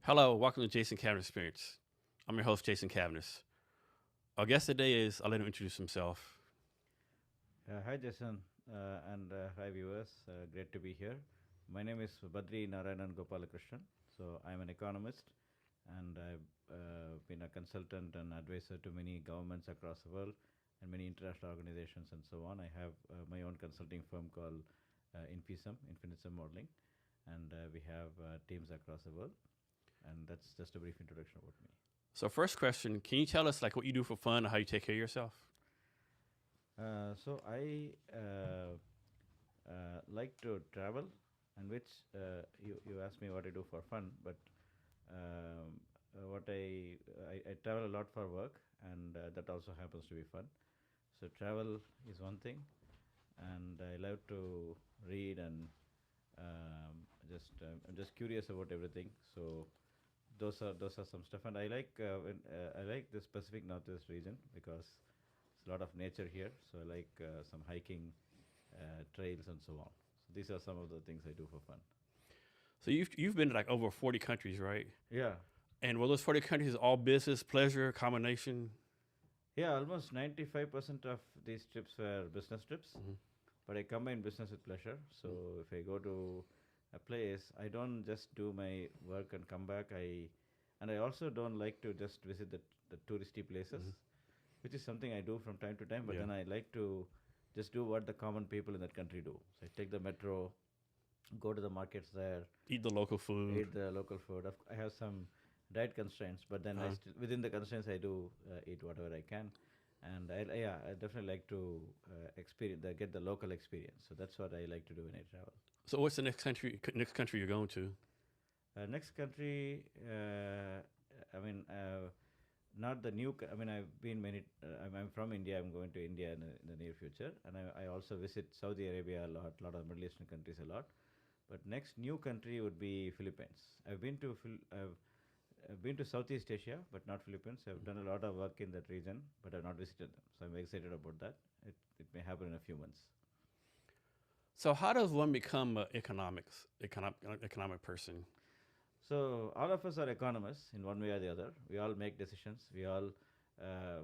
Hello, welcome to Jason Cavness Experience. I'm your host, Jason Cavness. Our guest today is, I'll let him introduce himself. Hi, Jason, and hi, viewers. Great to be here. My name is Badri Narayanan Gopalakrishnan. So, I'm an economist, and I've been a consultant and advisor to many governments across the world and many international organizations and so on. I have my own consulting firm called Infinism Modeling, and we have teams across the world. And that's just a brief introduction about me. So, first question, can you tell us like what you do for fun or how you take care of yourself? So I like to travel, and which you asked me what I do for fun, but what I travel a lot for work, and that also happens to be fun. So travel is one thing, and I love to read and I'm just curious about everything. So those are some stuff, and I like the Pacific Northwest region because it's a lot of nature here. So I like some hiking, trails, and so on. So these are some of the things I do for fun. So, you've been to like over 40 countries, right? Yeah, And were those 40 countries all business, pleasure, combination? yeah. Almost 95% of these trips were business trips, Mm-hmm. but I combine business with pleasure. So if I go to a place, I don't just do my work and come back. I also don't like to just visit the touristy places, Mm-hmm. which is something I do from time to time. But Yeah. then I like to just do what the common people in that country do. So I take the metro, go to the markets there, Eat the local food. eat the local food. I have some diet constraints, but then I Uh, still within the constraints I do eat whatever I can, and I definitely like to experience get the local experience. So that's what I like to do when I travel. so, what's the next country you're going to? Next country, I mean, not the new. I mean, I've been many. I'm from India. I'm going to India in the near future, and I also visit Saudi Arabia a lot of Middle Eastern countries a lot. But next new country would be Philippines. I've been to Southeast Asia, but not Philippines. I've done a lot of work in that region, but I've not visited them. So I'm excited about that. It may happen in a few months. So, how does one become an economic person? So all of us are economists in one way or the other. We all make decisions. We all, uh,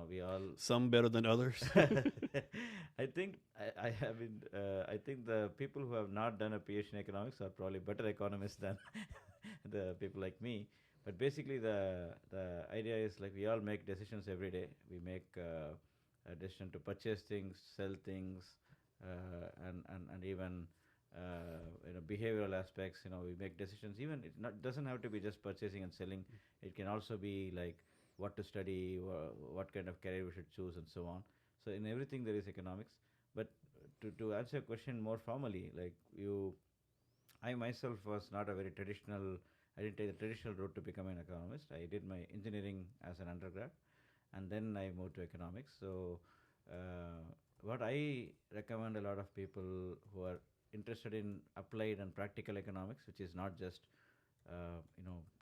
we all. Some better than others. I think I have been. I think the people who have not done a PhD in economics are probably better economists than the people like me. But basically, the idea is like we all make decisions every day. We make a decision to purchase things, sell things, and even behavioral aspects. We make decisions. Even it not doesn't have to be just purchasing and selling. It can also be like what to study, what kind of career we should choose, and so on. So in everything there is economics. But to answer your question more formally, like I myself was not a very traditional. I didn't take the traditional route to become an economist. I did my engineering as an undergrad, and then I moved to economics. So, what I recommend a lot of people who are interested in applied and practical economics, which is not just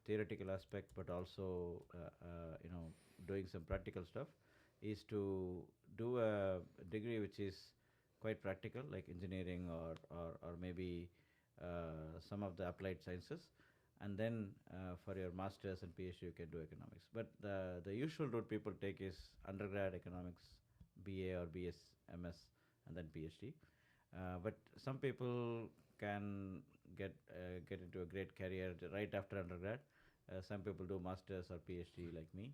theoretical aspect, but also doing some practical stuff, is to do a degree which is quite practical, like engineering or maybe some of the applied sciences, and then for your masters and PhD you can do economics. But the usual route people take is undergrad economics, BA or BS, MS, and then PhD. But some people can get into a great career right after undergrad. Some people do masters or PhD like me.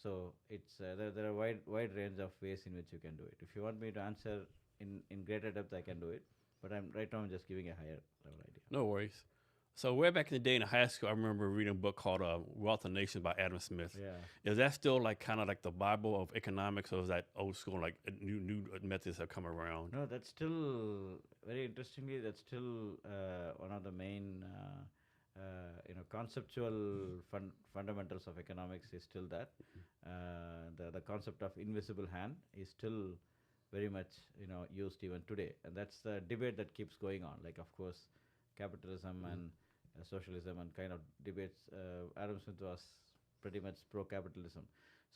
So there are wide range of ways in which you can do it. If you want me to answer in greater depth, I can do it. But I'm just giving a higher level idea. No worries. So, way back in the day in high school, I remember reading a book called Wealth of Nations by Adam Smith. Yeah. Is that still like kind of like the Bible of economics, or is that old school, like new methods have come around? No, that's still very interestingly. That's still one of the main, conceptual fundamentals of economics is still that. The concept of invisible hand is still very much used even today, and that's the debate that keeps going on. Like, of course, capitalism and socialism and kind of debates. Adam Smith was pretty much pro-capitalism.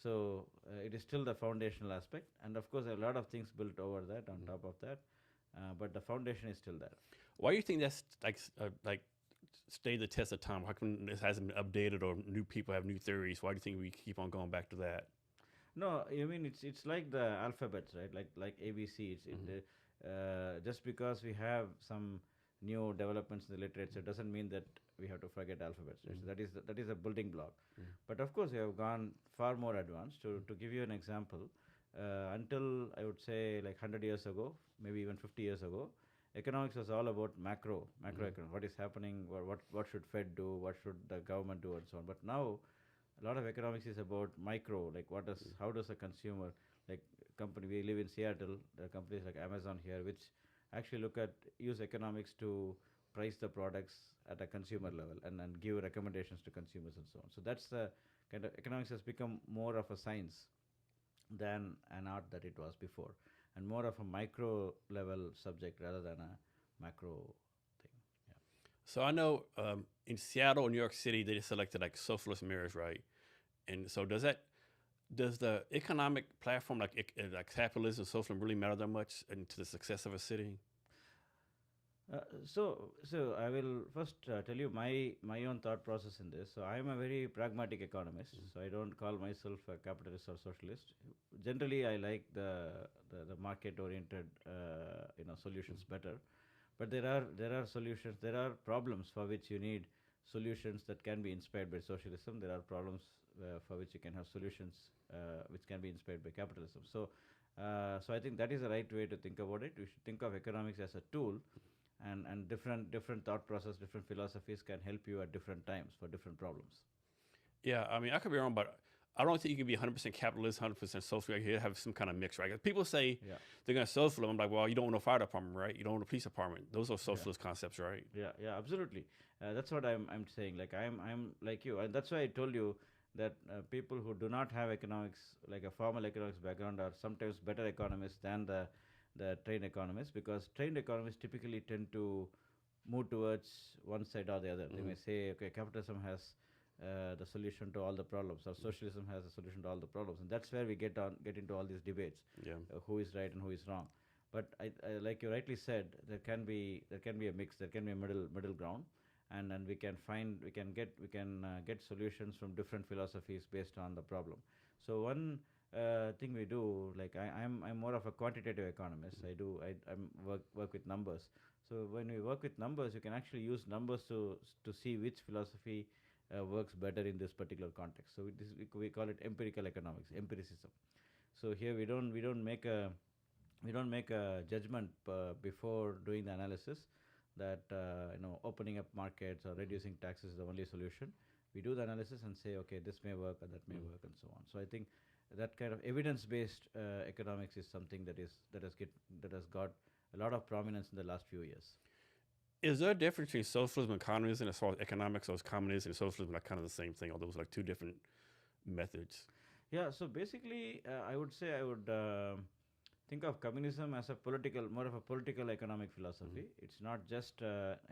So it is still the foundational aspect, and of course, there are a lot of things built over that on top of that, but the foundation is still there. Why do you think that's like stay the test of time? How come this hasn't been updated or new people have new theories? Why do you think we keep on going back to that? No, I mean it's like the alphabets, right? Like ABC. Just because we have some new developments in the literature doesn't mean that we have to forget alphabets. Right? So that is a building block. But of course, we have gone far more advanced. To give you an example, until I would say like 100 years ago, maybe even 50 years ago, economics was all about macroeconomics. What is happening? What should Fed do? What should the government do, and so on. But now a lot of economics is about micro, like how does a consumer, like company, we live in Seattle, there are companies like Amazon here which actually use economics to price the products at a consumer level and give recommendations to consumers and so on. So that's the kind of economics has become more of a science than an art that it was before, and more of a micro level subject rather than a macro thing. Yeah. So I know in Seattle and New York City, they selected like socialist mayors, right? And so does the economic platform like capitalism, socialism really matter that much into the success of a city? So I will first tell you my own thought process in this. So I am a very pragmatic economist. So I don't call myself a capitalist or socialist. Generally, I like the market oriented solutions better. But there are solutions. There are problems for which you need solutions that can be inspired by socialism. There are problems for which you can have solutions which can be inspired by capitalism. So I think that is the right way to think about it. We should think of economics as a tool, and different thought process, different philosophies can help you at different times for different problems. Yeah, I mean, I could be wrong, but I don't think you can be 100% capitalist, 100% social. You have some kind of mix, right? People say they're going to socialism. I'm like, well, you don't want a fire department, right? You don't want a police department. Those are socialist concepts, right? Yeah, absolutely. That's what I'm saying. Like I'm like you, and that's why I told you that people who do not have economics, like a formal economics background, are sometimes better economists than the trained economists, because trained economists typically tend to move towards one side or the other. They may say, okay, capitalism has the solution to all the problems, or socialism has a solution to all the problems, and that's where we get into all these debates. Who is right and who is wrong. But I like you rightly said, there can be a mix, there can be a middle ground, and we can get solutions from different philosophies based on the problem. So one thing we do, like I'm more of a quantitative economist. I'm work with numbers. So when we work with numbers, you can actually use numbers to see which philosophy works better in this particular context. So we call it empirical economics, empiricism. So here we don't make a judgment before doing the analysis that opening up markets or reducing taxes is the only solution. We do the analysis and say, okay, this may work or that may work, and so on. So I think that kind of evidence-based economics is something that has got a lot of prominence in the last few years. Is there a difference between socialism and communism as far as economics? Or is communism and socialism like kind of the same thing, or those like two different methods? Yeah. So basically, I would think of communism as more of a political economic philosophy. It's not just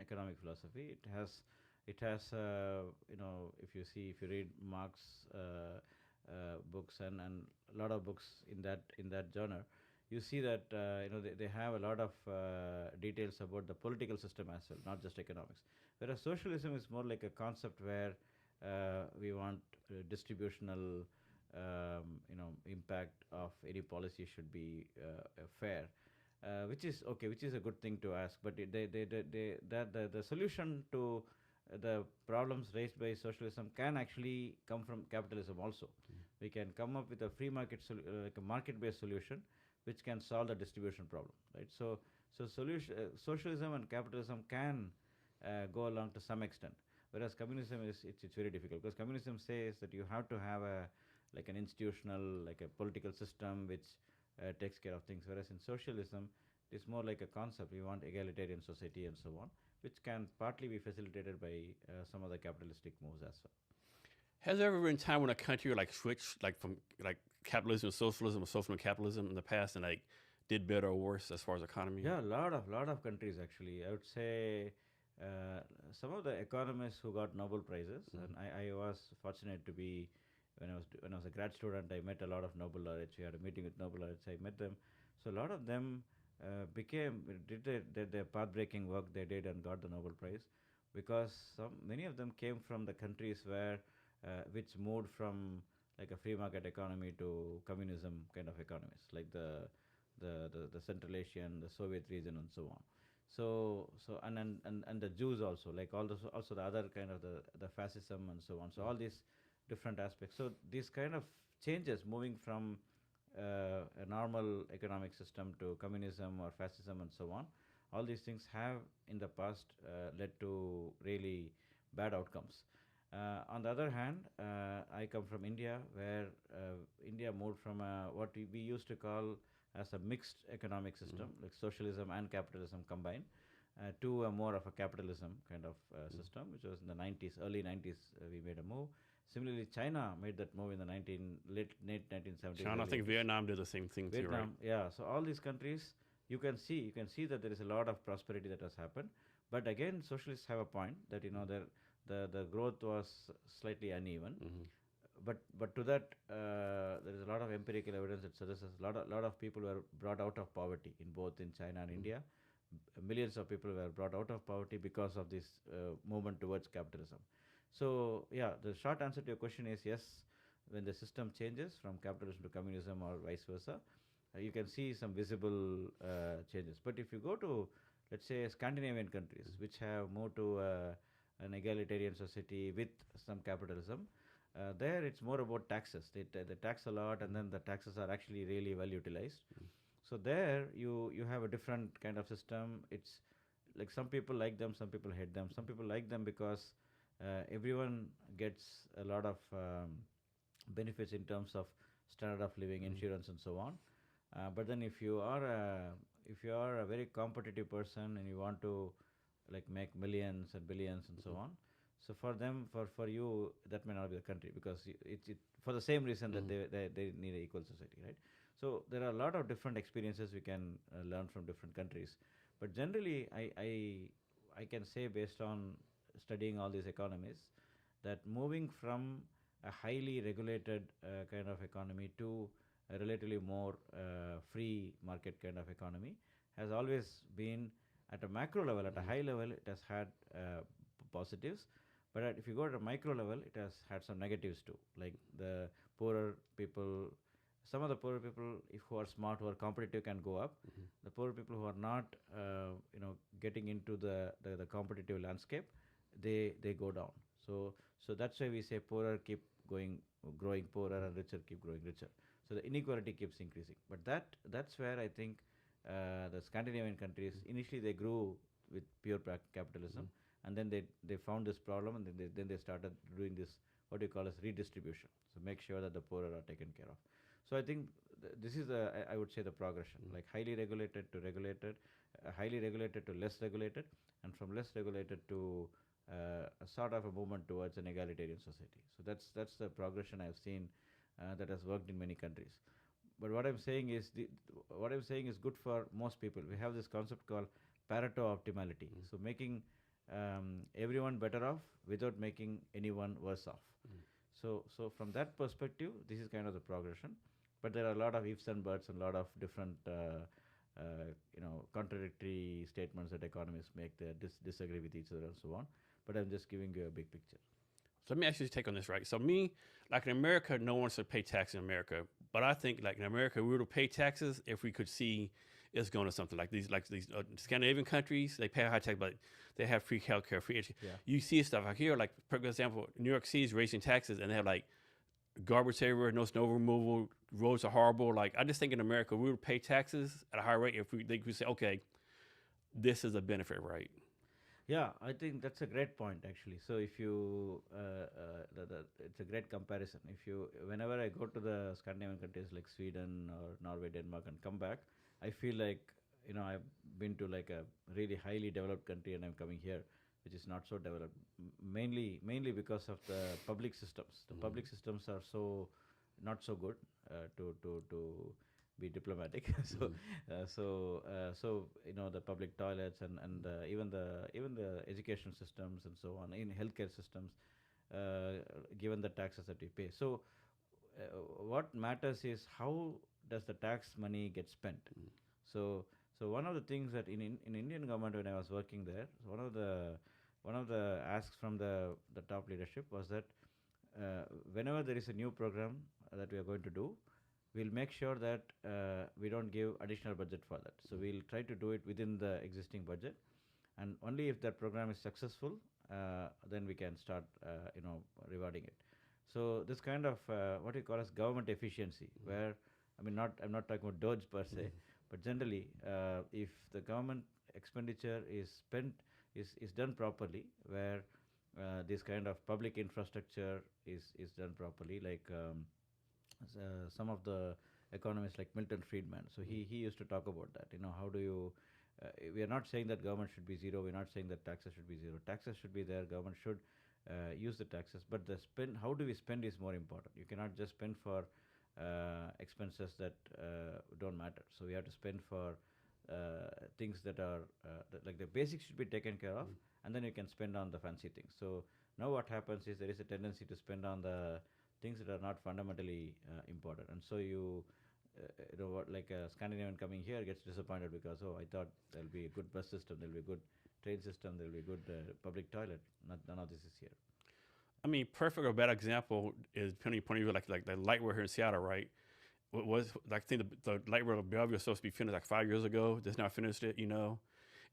economic philosophy. It has if you read Marx books and a lot of books in that genre, you see that they have a lot of details about the political system as well, not just economics. Whereas socialism is more like a concept where we want distributional impact of any policy should be fair, which is okay, which is a good thing to ask. But the solution to the problems raised by socialism can actually come from capitalism also. We can come up with a free market like a market-based solution which can solve the distribution problem, right? So socialism and capitalism can go along to some extent, whereas communism it's very difficult, because communism says that you have to have an institutional, like a political system which takes care of things, whereas in socialism it's more like a concept. We want egalitarian society and so on, which can partly be facilitated by some of the capitalistic moves as well. Has there ever been a time when a country switched from capitalism to socialism or socialism to capitalism in the past and did better or worse as far as economy? Yeah, a lot of countries actually. I would say some of the economists who got Nobel Prizes, and I was fortunate to be, when I was a grad student, I met a lot of Nobel laureates. We had a meeting with Nobel laureates. I met them. So a lot of them did their path-breaking work they did and got the Nobel Prize. because many of them came from the countries where which moved from like a free market economy to communism kind of economies, like the Central Asian, the Soviet region, and so on. So and the Jews also, like all those, also the other kind of the fascism and so on. So all these different aspects. So these kind of changes, moving from a normal economic system to communism or fascism and so on, all these things have in the past led to really bad outcomes. On the other hand, I come from India, where India moved from what we used to call as a mixed economic system, like socialism and capitalism combined, to a more of a capitalism kind of system, which was in the 90s, early 90s. We made a move. Similarly, China made that move in the late 1970s. China, I think Vietnam did the same thing too, right? Vietnam, yeah. So all these countries, you can see that there is a lot of prosperity that has happened. But again, socialists have a point that the growth was slightly uneven. But to that, there is a lot of empirical evidence that suggests a lot of people were brought out of poverty in both in China and India. Millions of people were brought out of poverty because of this movement towards capitalism. So yeah, the short answer to your question is yes. When the system changes from capitalism to communism or vice versa, you can see some visible changes. But if you go to, let's say, Scandinavian countries, which have moved to an egalitarian society with some capitalism, there it's more about taxes. They tax a lot, and then the taxes are actually really well utilized. So there you have a different kind of system. It's like some people like them, some people hate them. Some people like them because everyone gets a lot of benefits in terms of standard of living, insurance, and so on. But then if you are a very competitive person and you want to like make millions and billions and so on, so for them, for you, that may not be the country, because it for the same reason that they need an equal society, right? So there are a lot of different experiences we can learn from different countries. But generally, I can say, based on studying all these economies, that moving from a highly regulated kind of economy to a relatively more free market kind of economy has always been, at a macro level, at a high level, it has had positives. But if you go to a micro level, it has had some negatives too, like the poorer people. Some of the poorer people, if who are smart, who are competitive, can go up. The poorer people who are not, getting into the competitive landscape, they go down. So that's why we say poorer keep growing poorer, and richer keep growing richer. So the inequality keeps increasing. But that's where I think the Scandinavian countries, initially they grew with pure capitalism, and then they found this problem, and then they started doing this, what you call as redistribution. So make sure that the poorer are taken care of. So I think this is I would say the progression, like highly regulated to regulated, highly regulated to less regulated, and from less regulated to a sort of a movement towards an egalitarian society. So that's the progression I've seen that has worked in many countries. But what I'm saying is good for most people. We have this concept called Pareto optimality. So making everyone better off without making anyone worse off. So from that perspective, this is kind of the progression. But there are a lot of ifs and buts and a lot of different contradictory statements that economists make. They disagree with each other and so on. But I'm just giving you a big picture. So let me actually take on this, right? So me, like in America, no one should pay taxes in America. But I think, like in America, we would pay taxes if we could see it's going to something like these Scandinavian countries. They pay high tax, but they have free healthcare, free education. Yeah. You see stuff like here, like for example, New York City is raising taxes, and they have like garbage everywhere, no snow removal, roads are horrible. Like I just think in America, we would pay taxes at a high rate if they could say, okay, this is a benefit, right? Yeah, I think that's a great point, actually. So if you, it's a great comparison. Whenever I go to the Scandinavian countries like Sweden or Norway, Denmark, and come back, I feel like, I've been to like a really highly developed country, and I'm coming here, which is not so developed. Mainly because of the public systems. The public systems are not so good, to be diplomatic. So the public toilets and even the education systems and so on, in healthcare systems, given the taxes that we pay. So what matters is how does the tax money get spent. So one of the things that in Indian government, when I was working there, one of the one of the asks from the top leadership was that whenever there is a new program that we are going to do, we'll make sure that we don't give additional budget for that. So we'll try to do it within the existing budget, and only if that program is successful, then we can start, rewarding it. So this kind of what we call as government efficiency, where I'm not talking about Doge per se, but generally, if the government expenditure is spent is done properly, where this kind of public infrastructure is done properly, like some of the economists like Milton Friedman. So he used to talk about that. How do you? We are not saying that government should be zero. We're not saying that taxes should be zero. Taxes should be there. Government should use the taxes, but the spend. How do we spend is more important. You cannot just spend for expenses that don't matter. So we have to spend for things that are like the basics should be taken care of, and then you can spend on the fancy things. So now what happens is there is a tendency to spend on the things that are not fundamentally important, and so like a Scandinavian coming here gets disappointed because, oh, I thought there'll be a good bus system, there'll be a good train system, there'll be a good public toilet. None of this is here. I mean, perfect or bad example is depending upon you, like the light rail here in Seattle, right? Was like, I think the light rail of Bellevue was supposed to be finished like 5 years ago. Just not finished it, And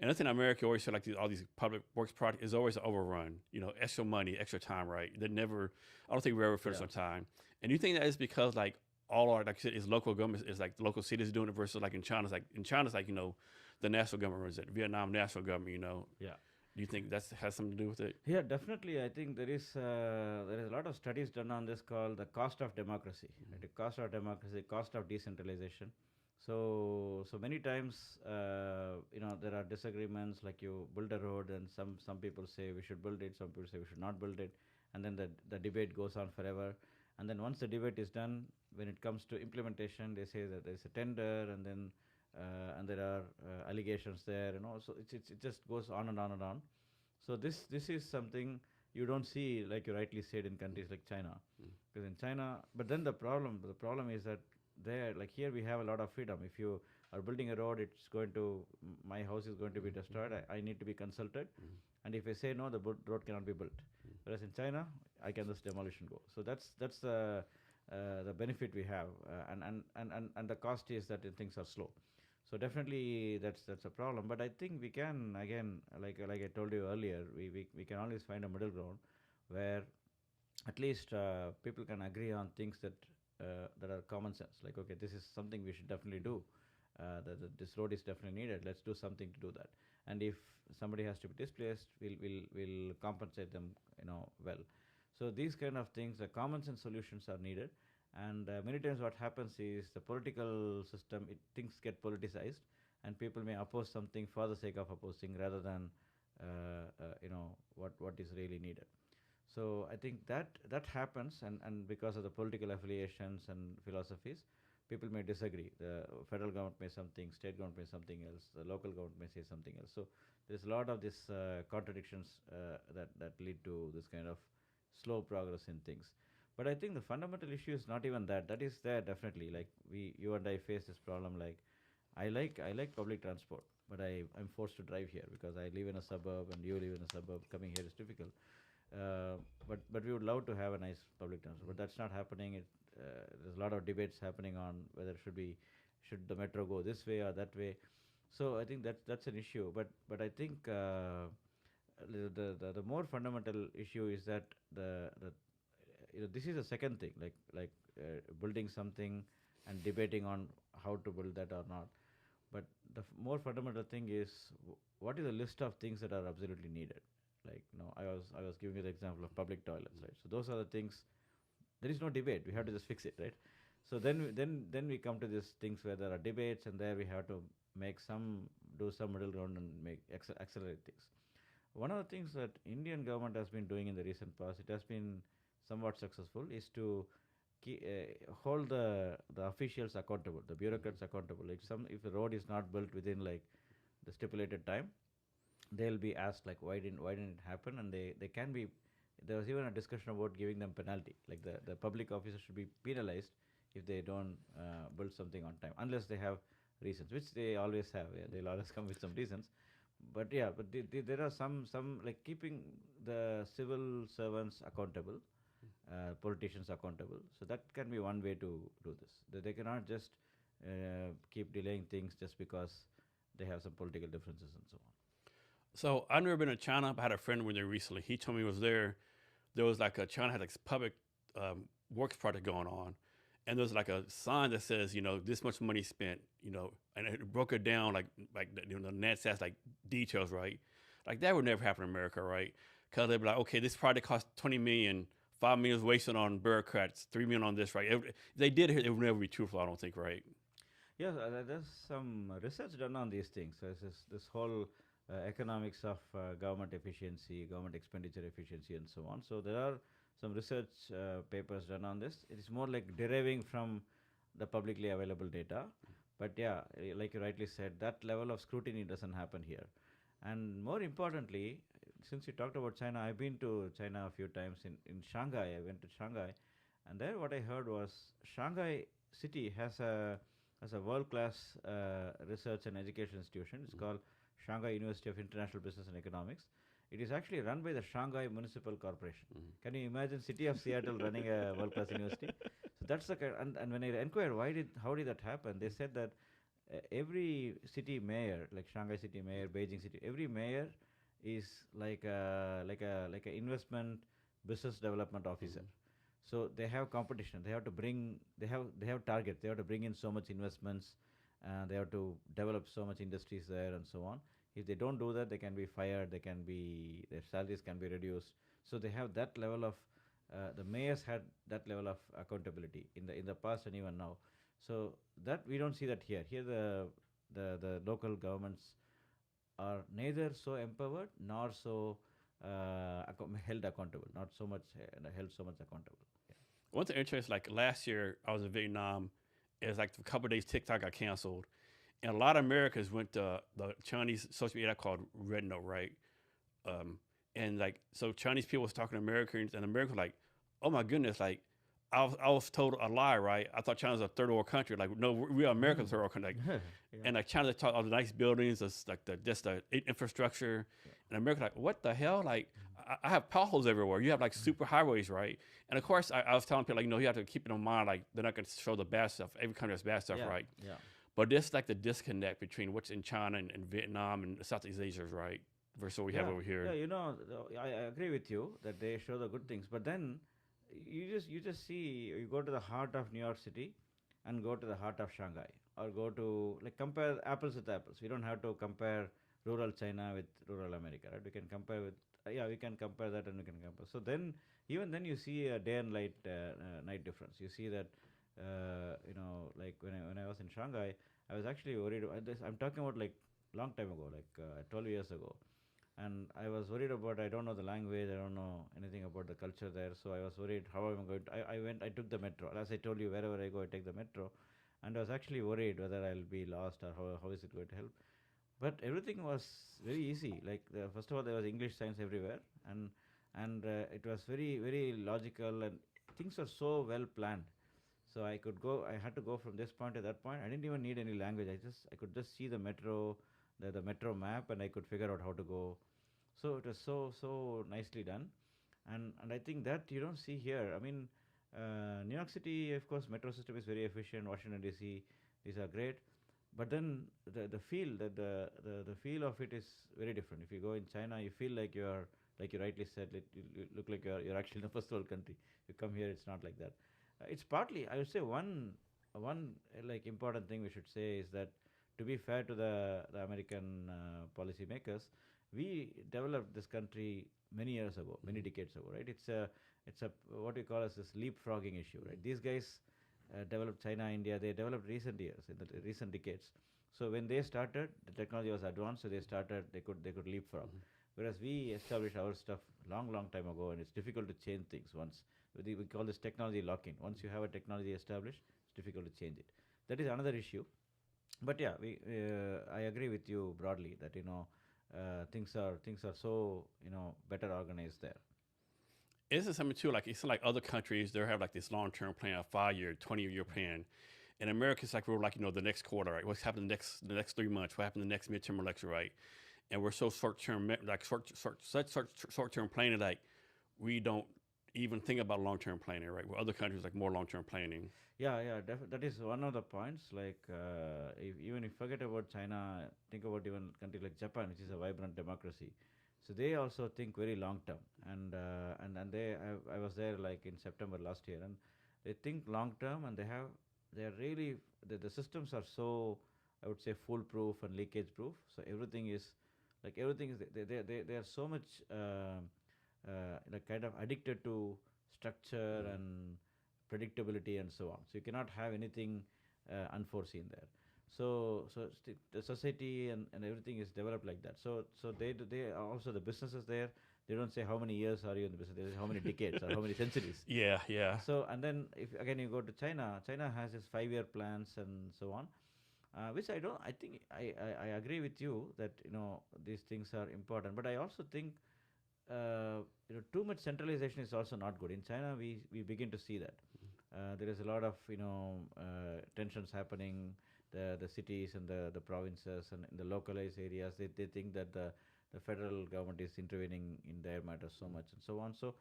I think in America always said like all these public works projects is always an overrun. Extra money, extra time, right? They never. I don't think we ever finish on time. And you think that is because like all our, like I said, is local governments, is like the local cities doing it versus like in China's like the national government runs it. Vietnam national government, Yeah. Do you think that has something to do with it? Yeah, definitely. I think there is a lot of studies done on this called the cost of democracy. Right? The cost of democracy, cost of decentralization. So many times, there are disagreements. Like you build a road, and some people say we should build it, some people say we should not build it, and then the debate goes on forever. And then once the debate is done, when it comes to implementation, they say that there is a tender, and then and there are allegations there, So it just goes on and on and on. So this is something you don't see, like you rightly said, in countries like China, because in China. But then the problem is that there, like here, we have a lot of freedom. If you are building a road, my house is going to be destroyed. I need to be consulted, and if I say no, the road cannot be built. Whereas in China, I can just demolition go. So that's the benefit we have, and the cost is that things are slow. So definitely that's a problem. But I think we can, again, like I told you earlier, we can always find a middle ground where at least people can agree on things that are common sense. Like, okay, this is something we should definitely do. This road is definitely needed. Let's do something to do that. And if somebody has to be displaced, we'll compensate them, well. So these kind of things, the common sense solutions are needed. And many times what happens is the political system, things get politicized, and people may oppose something for the sake of opposing rather than what is really needed. So I think that happens, and because of the political affiliations and philosophies, people may disagree. The federal government may something, state government may something else, the local government may say something else. So there's a lot of these contradictions that lead to this kind of slow progress in things. But I think the fundamental issue is not even that. That is there definitely. Like you and I face this problem. Like I like public transport, but I'm forced to drive here because I live in a suburb and you live in a suburb. Coming here is difficult. But we would love to have a nice public transport, but that's not happening. There's a lot of debates happening on whether should the metro go this way or that way. So I think that's an issue. But I think the more fundamental issue is that this is the second thing, like building something and debating on how to build that or not. But the more fundamental thing is what is the list of things that are absolutely needed. Like I was giving you the example of public toilets, right? So those are the things. There is no debate. We have to just fix it, right? So then we come to these things where there are debates, and there we have to do some middle ground and accelerate things. One of the things that Indian government has been doing in the recent past, it has been somewhat successful, is to hold the officials accountable, the bureaucrats accountable. Like if the road is not built within like the stipulated time, they'll be asked like why didn't it happen, and they can be. There was even a discussion about giving them penalty, like the public officers should be penalized if they don't build something on time, unless they have reasons, which they always have. Yeah, they'll always come with some reasons. but yeah, but there are some like keeping the civil servants accountable, politicians accountable. So that can be one way to do this. They cannot just keep delaying things just because they have some political differences and so on. So I've never been to China, but I had a friend when there recently. He told me he was there. There was like China had like this public works project going on, and there's like a sign that says, this much money spent, and it broke it down like the net says like details, right? Like that would never happen in America, right? Because they'd be like, okay, this project cost 20 million, 5 million is wasted on bureaucrats, 3 million on this, right? If they did it, it would never be truthful, I don't think, right? Yeah, there's some research done on these things. So this whole economics of government efficiency, government expenditure efficiency, and so on. So there are some research papers done on this. It is more like deriving from the publicly available data. But yeah, like you rightly said, that level of scrutiny doesn't happen here. And more importantly, since you talked about China, I've been to China a few times. In Shanghai, I went to Shanghai, and there what I heard was Shanghai city has a world-class research and education institution. It's called Shanghai University of International Business and Economics. It is actually run by the Shanghai Municipal Corporation. Can you imagine city of Seattle running a world-class university? So that's the kind. And when I inquired how did that happen, they said that every city mayor, like Shanghai city mayor, Beijing city, every mayor is like a investment business development officer. So they have competition. They have to bring. They have targets. They have to bring in so much investments. They have to develop so much industries there and so on. If they don't do that, they can be fired. Their salaries can be reduced. So they have that level of. The mayors had that level of accountability in the past and even now. So that we don't see that here. Here the local governments are neither so empowered nor so held accountable. Not so much held so much accountable. Yeah. One thing interesting, like last year I was in Vietnam. It was like a couple of days TikTok got canceled, and a lot of Americans went to the Chinese social media called Red Note, right? And like so Chinese people was talking to Americans, and Americans were like, oh my goodness, like I was told a lie, right? I thought China was a third world country. Like, no, we are American third world country. Like, yeah. And like China taught all the nice buildings, like the infrastructure. Yeah. And America, like, what the hell? Like, I have potholes everywhere. You have like super highways, right? And of course, I was telling people, like, you have to keep it in mind, like, they're not going to show the bad stuff. Every country has bad stuff, right? Yeah. But this like the disconnect between what's in China and Vietnam and Southeast Asia, right? Versus what we have over here. Yeah, I agree with you that they show the good things, but then you just see, you go to the heart of New York City and go to the heart of Shanghai, or go to, like, compare apples with apples. We don't have to compare rural China with rural America, right? We can compare with we can compare that, and we can compare. So then even then you see a day and night difference. You see that like when I was in Shanghai, I was actually worried. I'm talking about like long time ago, like 12 years ago. And I was worried about, I don't know the language, I don't know anything about the culture there, so I was worried how am I going to, I took the metro. As I told you, wherever I go, I take the metro. And I was actually worried whether I'll be lost or how is it going to help. But everything was very easy. Like, first of all, there was English signs everywhere, and it was very, very logical, and things were so well planned. So I had to go from this point to that point. I didn't even need any language. I could just see the metro, the metro map, and I could figure out how to go. So it was so nicely done, and I think that you don't see here. I mean, New York City, of course, metro system is very efficient. Washington D.C., these are great, but then the feel the feel of it is very different. If you go in China, you feel like you are, like you rightly said, you look like you're actually in a first world country. You come here, it's not like that. It's partly, I would say, one like important thing we should say is that, to be fair to the American policymakers, we developed this country many years ago, many decades ago, right? It's a what we call as this leapfrogging issue, right? These guys developed China, India. They developed recent years, in the recent decades. So when they started, the technology was advanced, so they could leapfrog. Whereas we established our stuff long time ago, and it's difficult to change things once. We call this technology lock-in. Once you have a technology established, it's difficult to change it. That is another issue. But yeah, I agree with you broadly that things are so better organized there. Isn't something too, like it's like other countries, they have like this long-term plan, a 5-year, 20-year plan. In America, it's like we're like the next quarter, right? What's happening the next 3 months? What happened the next midterm election, right? and we're so short-term, like short-term planning, like we don't even think about long-term planning, right? Where other countries like more long-term planning. Yeah, yeah, that is one of the points. Like, even if you forget about China, think about even country like Japan, which is a vibrant democracy. So they also think very long term, and I was there like in September last year, and they think long term, and they are really the systems are so, I would say, foolproof and leakage proof. So everything is they are so much like kind of addicted to structure Mm. and predictability and so on. So you cannot have anything unforeseen there. So the society and everything is developed like that. So they are also the businesses there. They don't say how many years are you in the business. They say how many decades or how many centuries. Yeah, yeah, So and then if again you go to China, China has its 5-year plans and so on, which I don't. I think I agree with you that these things are important, but I also think too much centralization is also not good. In China, we begin to see that there is a lot of tensions happening. The cities and the provinces and in the localized areas, they think that the federal government is intervening in their matters so much and so on. So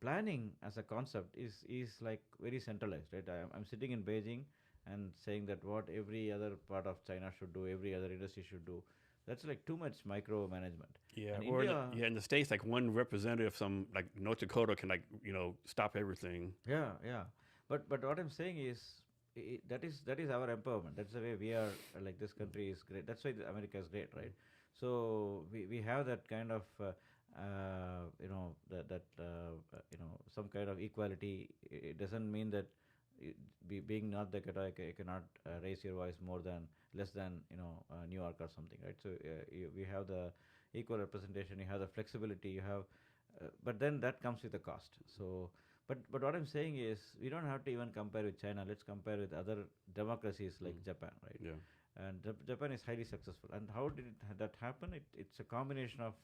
planning as a concept is like very centralized, right? I'm sitting in Beijing and saying that what every other part of China should do, every other industry should do. That's like too much micromanagement. yeah. And Or India, yeah, in the states, like one representative from like North Dakota can like stop everything. yeah, yeah. But what I'm saying is that is our empowerment. That's the way we are. Like this country is great. That's why America is great, right? So we have that kind of some kind of equality. It doesn't mean that being not the Catholic, you cannot raise your voice more than less than New York or something, right? So we have the equal representation. You have the flexibility. You have, but then that comes with a cost. So but what I'm saying is we don't have to even compare with China. Let's compare with other democracies like Mm. Japan, right? Yeah. And Japan is highly successful. And how did that happen? It's a combination of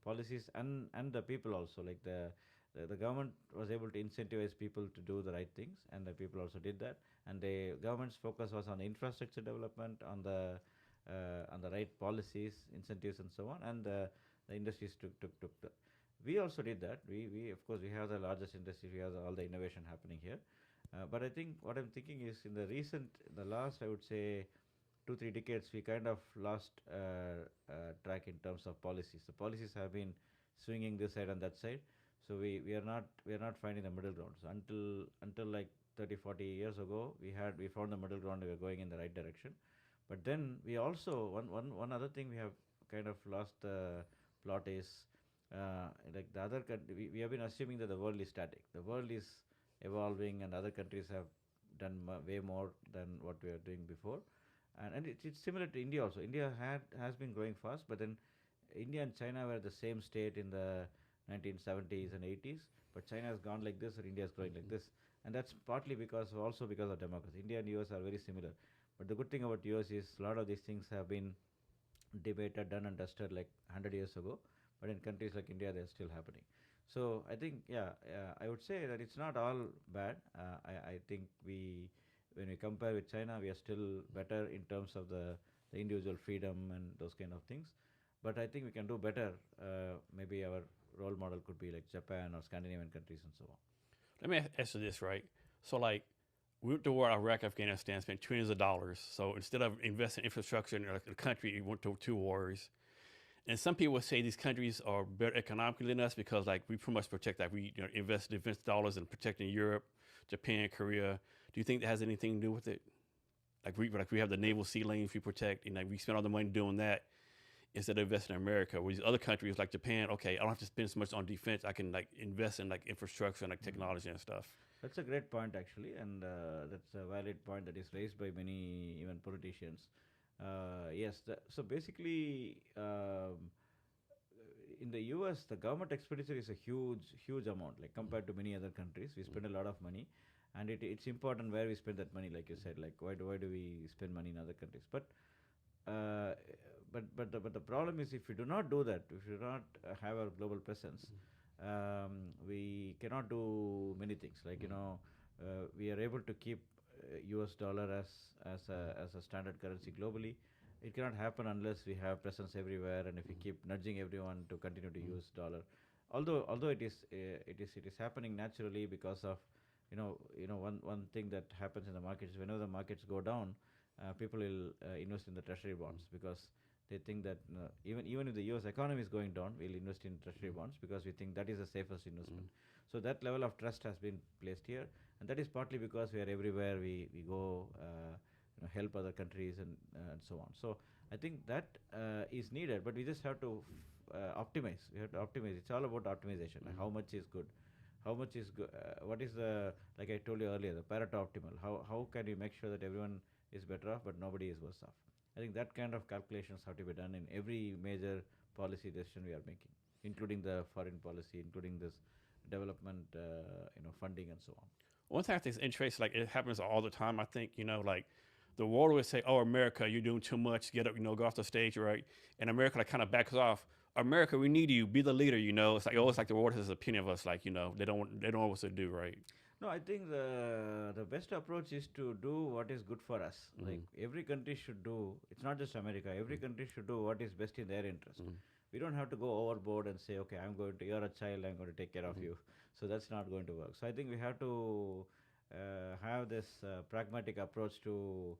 policies and the people also. Like the government was able to incentivize people to do the right things, and the people also did that. And the government's focus was on infrastructure development, on the right policies, incentives, and so on. And the industries took the. We also did that. We of course we have the largest industry. We have all the innovation happening here. But I think what I'm thinking is the last, I would say, 2-3 decades, we kind of lost track in terms of policies. The policies have been swinging this side and that side, so we are not finding the middle ground. So until like 30-40 years ago, we found the middle ground. We were going in the right direction, but then we also one other thing we have kind of lost the plot is like the other country. We have been assuming that the world is static. The world is evolving, and other countries have done way more than what we are doing before, and it's similar to India also. India has been growing fast, but then India and China were the same state in the 1970s and 80s, but China has gone like this, and India is growing like this, and that's partly because of democracy. India and US are very similar, but the good thing about US is a lot of these things have been debated, done, and dusted like 100 years ago, but in countries like India, they're still happening. So I think, yeah, I would say that it's not all bad. I think when we compare with China, we are still better in terms of the individual freedom and those kind of things. But I think we can do better. Maybe our role model could be like Japan or Scandinavian countries and so on. Let me ask you this, right? So, like, we went to war, Iraq, Afghanistan, spent trillions of dollars. So instead of investing in infrastructure in the country, we went to two wars. And some people would say these countries are better economically than us because, like, we pretty much protect, like, we invest defense dollars in protecting Europe, Japan, Korea. Do you think that has anything to do with it? Like we have the naval sea lanes we protect, and like we spend all the money doing that instead of investing in America. Whereas other countries like Japan, okay, I don't have to spend so much on defense. I can like invest in like infrastructure and like technology and stuff. That's a great point, actually, and that's a valid point that is raised by many even politicians. Yes, so basically, in the US, the government expenditure is a huge amount, like compared to many other countries. We spend a lot of money, and it's important where we spend that money, like you said, like why do we spend money in other countries? Uh, but the problem is if we do not do that, if we do not have a global presence, we cannot do many things. Like we are able to keep US dollar as a standard currency globally. it cannot happen unless we have presence everywhere, and if we keep nudging everyone to continue to use dollar. Although it is happening naturally because of one thing that happens in the markets is whenever the markets go down, people will invest in the treasury bonds because they think that even if the U.S. economy is going down, we'll invest in treasury bonds because we think that is the safest investment. So that level of trust has been placed here, and that is partly because we are everywhere. We go help other countries and so on. So I think that is needed, but we just have to optimize. We have to optimize. It's all about optimization. Like how much is good, how much is good. What is the, like I told you earlier, the Pareto optimal? How can you make sure that everyone is better off, but nobody is worse off? I think that kind of calculations have to be done in every major policy decision we are making, including the foreign policy, including this development, funding and so on. One thing I think is interesting, like it happens all the time. I think like the world would say, "Oh, America, you're doing too much. Get up, go off the stage, right?" And America like kind of backs off. America, we need you. Be the leader. It's like always like the world has an opinion of us. Like they don't know what to do, right? No, I think the best approach is to do what is good for us. Like every country should do. It's not just America. Every country should do what is best in their interest. We don't have to go overboard and say, okay, you're a child, I'm going to take care of you. So that's not going to work. So I think we have to have this pragmatic approach to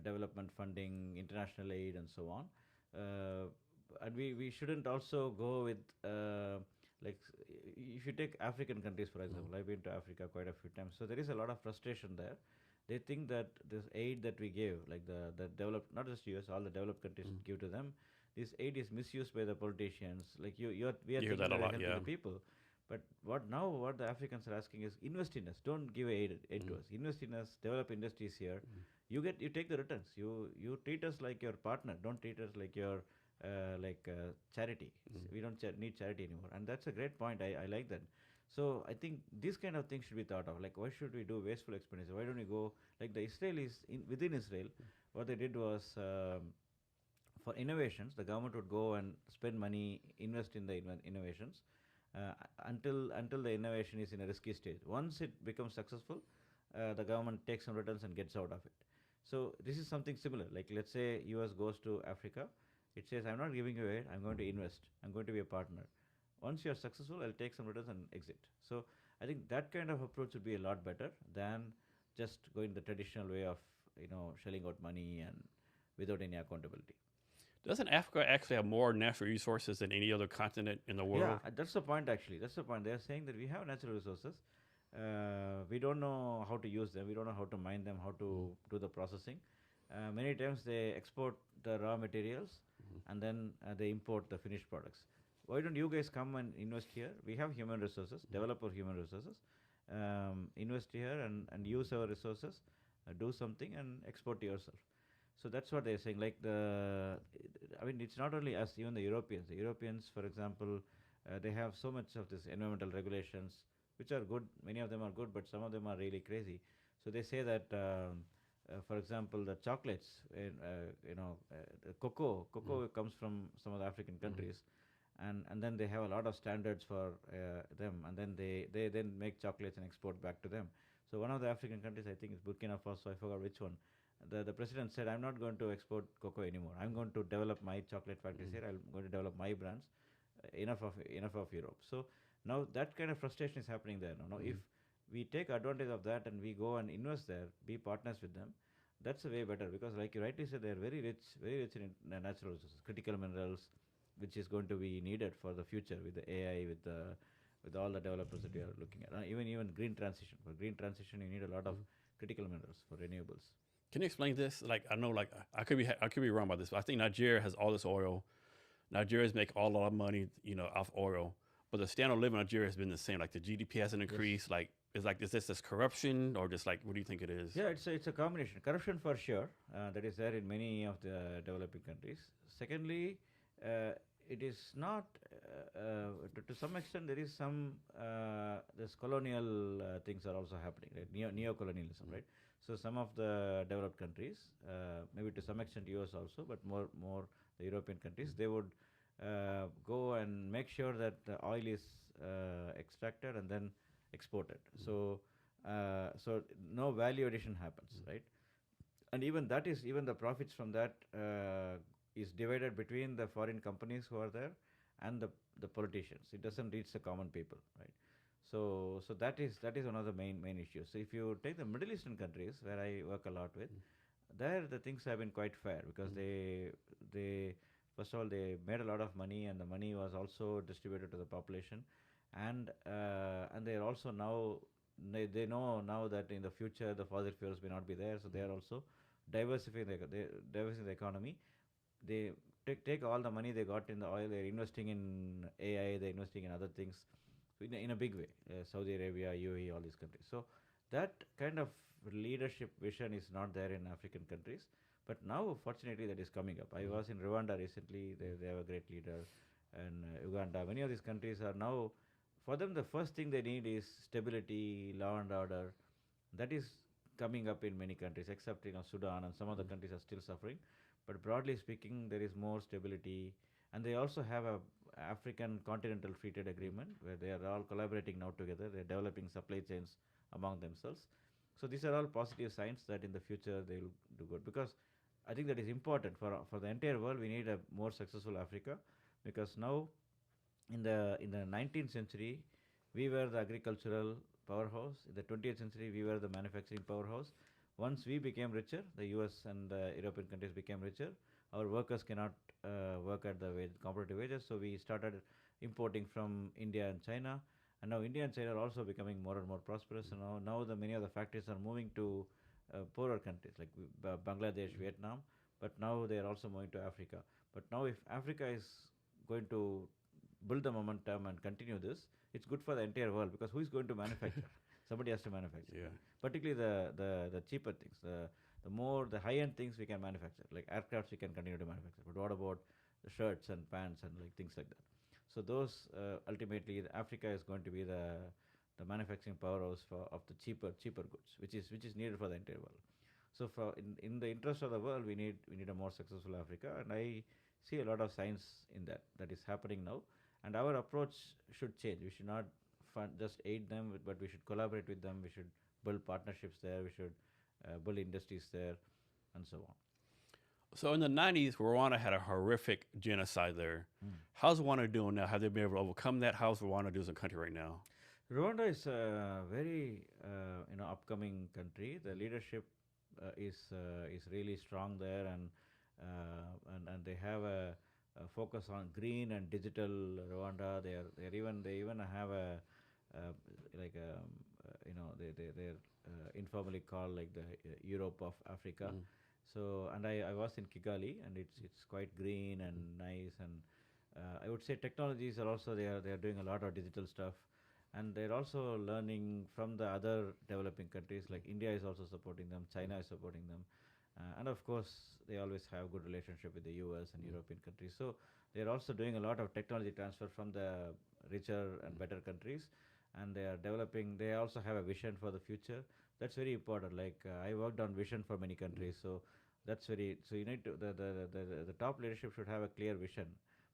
development funding, international aid, and so on. And we shouldn't also go with like if you take African countries, for example. I've been to Africa quite a few times, so there is a lot of frustration there. They think that this aid that we give, like the developed, not just US, all the developed countries give to them, this aid is misused by the politicians. Like we are thinking that we're helping the people, but what the Africans are asking is invest in us. Don't give aid to us. Invest in us. Develop industries here. You take the returns. You treat us like your partner. Don't treat us like your charity. We don't need charity anymore, and that's a great point. I like that. So I think these kind of things should be thought of. Like why should we do wasteful expenditure? Why don't we go like the Israelis within Israel? What they did was for innovations, the government would go and spend money, invest in the innovations until the innovation is in a risky stage. Once it becomes successful, the government takes some returns and gets out of it. So this is something similar. Like let's say US goes to Africa. It says, I'm not giving you aid, I'm going to invest, I'm going to be a partner. Once you're successful, I'll take some returns and exit. So I think that kind of approach would be a lot better than just going the traditional way of shelling out money and without any accountability. Doesn't Africa actually have more natural resources than any other continent in the world? Yeah, that's the point actually. That's the point. They're saying that we have natural resources. We don't know how to use them. We don't know how to mine them, how to do the processing. Many times they export the raw materials and then they import the finished products. Why don't you guys come and invest here? We have human resources, develop our human resources, invest here and use our resources, do something and export to yourself. So that's what they're saying. Like it's not only us, even the Europeans. The Europeans, for example, they have so much of this environmental regulations, which are good. Many of them are good, but some of them are really crazy. So they say that, for example, the chocolates, the cocoa comes from some of the African countries, and then they have a lot of standards for them, and then they then make chocolates and export back to them. So one of the African countries, I think, is Burkina Faso. I forgot which one. The president said, I'm not going to export cocoa anymore. I'm going to develop my chocolate factories here. I'm going to develop my brands. Enough of Europe. So now that kind of frustration is happening there. Now if we take advantage of that and we go and invest there, be partners with them, that's a way better, because like you rightly said, they're very rich in natural resources, critical minerals, which is going to be needed for the future with the AI, with all the developers that we are looking at. Even green transition. For green transition, you need a lot of critical minerals for renewables. Can you explain this? Like I know, like I could be wrong about this, but I think Nigeria has all this oil. Nigerians make all a lot of money, off oil. But the standard of living in Nigeria has been the same. Like the GDP hasn't increased. Yes. Is this corruption or just like what do you think it is? Yeah, it's a combination. Corruption for sure. That is there in many of the developing countries. Secondly, it is not to some extent there is some this colonial things are also happening, right? Neo-colonialism, right? So some of the developed countries, maybe to some extent US also, but more the European countries, they would go and make sure that the oil is extracted and then exported. So no value addition happens, right? and even that is even the profits from that is divided between the foreign companies who are there and the politicians. It doesn't reach the common people, right? So that is one of the main issues. So if you take the Middle Eastern countries where I work a lot with, there the things have been quite fair because they first of all they made a lot of money, and the money was also distributed to the population, and they are also now they know now that in the future the fossil fuels may not be there, so they are also diversifying the economy. They take all the money they got in the oil, they're investing in AI, they're investing in other things in a big way. Saudi Arabia, UAE, all these countries. So that kind of leadership vision is not there in African countries. But now, fortunately, that is coming up. I was in Rwanda recently. They have a great leader, and Uganda. Many of these countries are now, for them, the first thing they need is stability, law and order. That is coming up in many countries, except Sudan and some other countries are still suffering. But broadly speaking, there is more stability, and they also have a African Continental Free Trade Agreement where they are all collaborating now together. They are developing supply chains among themselves. So these are all positive signs that in the future they will do good, because I think that is important for the entire world. We need a more successful Africa, because now in the 19th century we were the agricultural powerhouse. In the 20th century we were the manufacturing powerhouse. Once we became richer, the US and the European countries became richer, our workers cannot work at the competitive wages, so we started importing from India and China, and now India and China are also becoming more and more prosperous. And now many of the factories are moving to poorer countries like Bangladesh, Vietnam, but now they are also moving to Africa. But now if Africa is going to build the momentum and continue this, it's good for the entire world, because who is going to manufacture? Somebody has to manufacture. Yeah. Particularly the cheaper things, the high end things we can manufacture, like aircrafts we can continue to manufacture. But what about the shirts and pants and like things like that? So those ultimately Africa is going to be the manufacturing powerhouse of the cheaper goods, which is needed for the entire world. So in the interest of the world, we need a more successful Africa, and I see a lot of signs in that is happening now. And our approach should change. We should not just aid them, but we should collaborate with them. We should build partnerships there. We should build industries there, and so on. So in the 90s, Rwanda had a horrific genocide there. How's Rwanda doing now? Have they been able to overcome that? How's Rwanda doing as a country right now? Rwanda is a very upcoming country. The leadership is really strong there, and they have a focus on green and digital Rwanda. They even have a like they're informally called like the Europe of Africa. So, and I was in Kigali, and it's quite green and nice, and I would say technologies are also they are doing a lot of digital stuff, and they're also learning from the other developing countries. Like India is also supporting them, China is supporting them, and of course they always have good relationship with the US and European countries. So they're also doing a lot of technology transfer from the richer and better countries, and they are developing. They also have a vision for the future. That's very important. Like I worked on vision for many countries, so that's very. So you need to the top leadership should have a clear vision.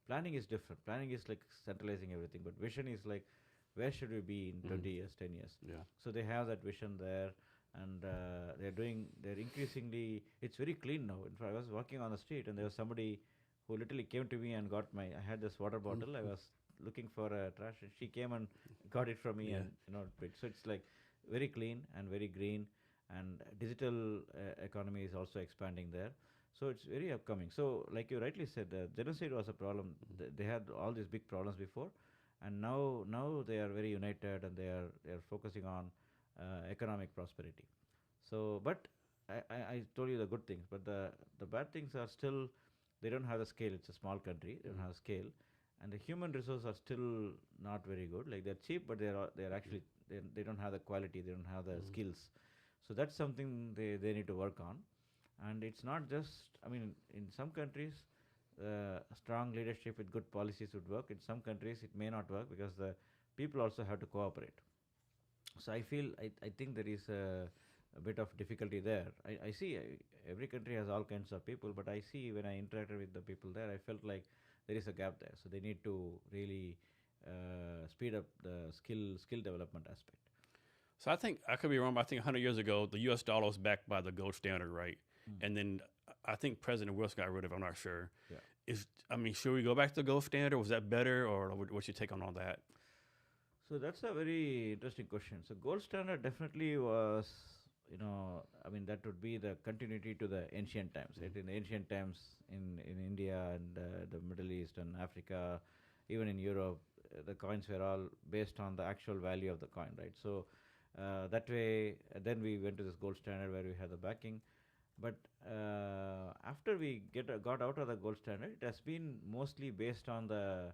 Planning is different. Planning is like centralizing everything, but vision is like where should we be in 20 years, 10 years. Yeah. So they have that vision there, and they're increasingly. It's very clean now. In fact, I was walking on the street, and there was somebody who literally came to me and got I had this water bottle. I was looking for a trash, and she came and got it from me, and so it's like very clean and very green, and digital economy is also expanding there. So it's very upcoming. So like you rightly said, genocide was a problem. They had all these big problems before, and now they are very united, and they are focusing on economic prosperity. So, but I told you the good things, but the bad things are still they don't have the scale. It's a small country. They don't have scale, and the human resources are still not very good. Like they're cheap, but they're actually they don't have the quality. They don't have the skills. So that's something they need to work on. And it's not just. I mean, in some countries, strong leadership with good policies would work. In some countries, it may not work because the people also have to cooperate. So I think there is a bit of difficulty there. I see every country has all kinds of people, but I see when I interacted with the people there, I felt like there is a gap there. So they need to really speed up the skill development aspect. So I think I could be wrong, but I think 100 years ago, the U.S. dollar was backed by the gold standard, right? Mm. and then I think President Wilson got rid of it. I'm not sure. Yeah. Should we go back to the gold standard? Was that better, or what's your take on all that? So that's a very interesting question. So gold standard definitely was, I mean, that would be the continuity to the ancient times, right? In the ancient times, in India and the Middle East and Africa, even in Europe, the coins were all based on the actual value of the coin, right? So that way, then we went to this gold standard where we had the backing. But after we got out of the gold standard, it has been mostly based on the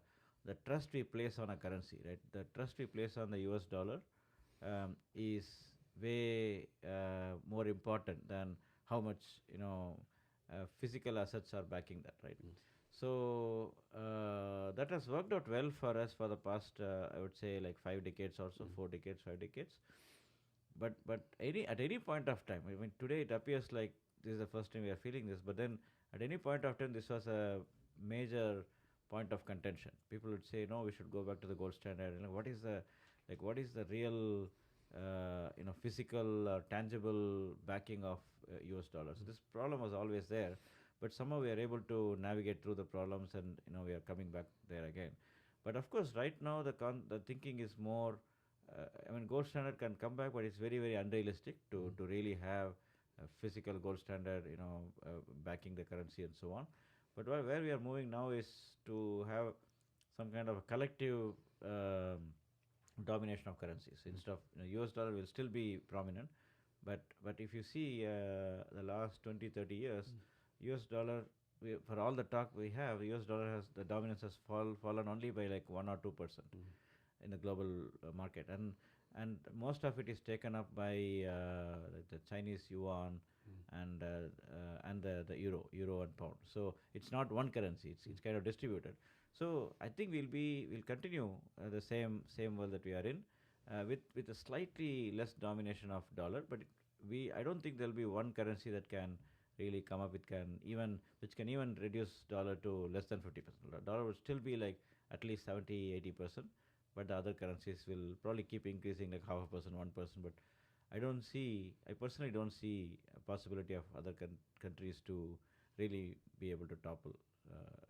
trust we place on a currency, right? The trust we place on the US dollar is way more important than how much physical assets are backing that, right? Mm. So that has worked out well for us for the past, I would say, like 5 decades or so, 4 decades, 5 decades. But at any point of time, I mean, today it appears like this is the first time we are feeling this, but then at any point of time, this was a major point of contention. People would say, no, we should go back to the gold standard. What is the real, physical, tangible backing of US dollars? So this problem was always there, but somehow we are able to navigate through the problems, and we are coming back there again. But of course, right now the thinking is more. I mean, gold standard can come back, but it's very, very unrealistic to really have a physical gold standard, backing the currency and so on. But where we are moving now is to have some kind of a collective domination of currencies. Instead of US dollar will still be prominent, but if you see the last 20, 30 years, US dollar, for all the talk we have, US dollar has the dominance has fallen only by like 1 or 2% in the global market, and most of it is taken up by the Chinese yuan and the euro and pound. So it's not one currency; it's kind of distributed. So I think we'll continue the same world that we are in, with a slightly less domination of dollar. But I don't think there'll be one currency that can really come up with which can even reduce dollar to less than 50%. Dollar will still be like at least 70-80%, but the other currencies will probably keep increasing like 0.5%, 1%. But I personally don't see a possibility of other countries to really be able to topple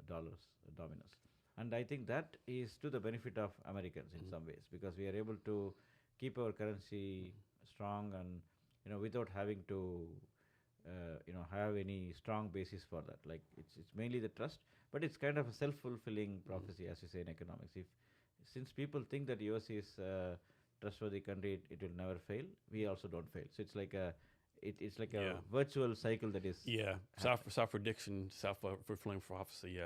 dollars dominance. And I think that is to the benefit of Americans in some ways, because we are able to keep our currency strong, and without having to have any strong basis for that. Like it's mainly the trust, but it's kind of a self-fulfilling prophecy, as you say in economics. If Since people think that US is a trustworthy country, it will never fail. We also don't fail. So it's like it's like a virtual cycle that is self prediction, self fulfilling prophecy.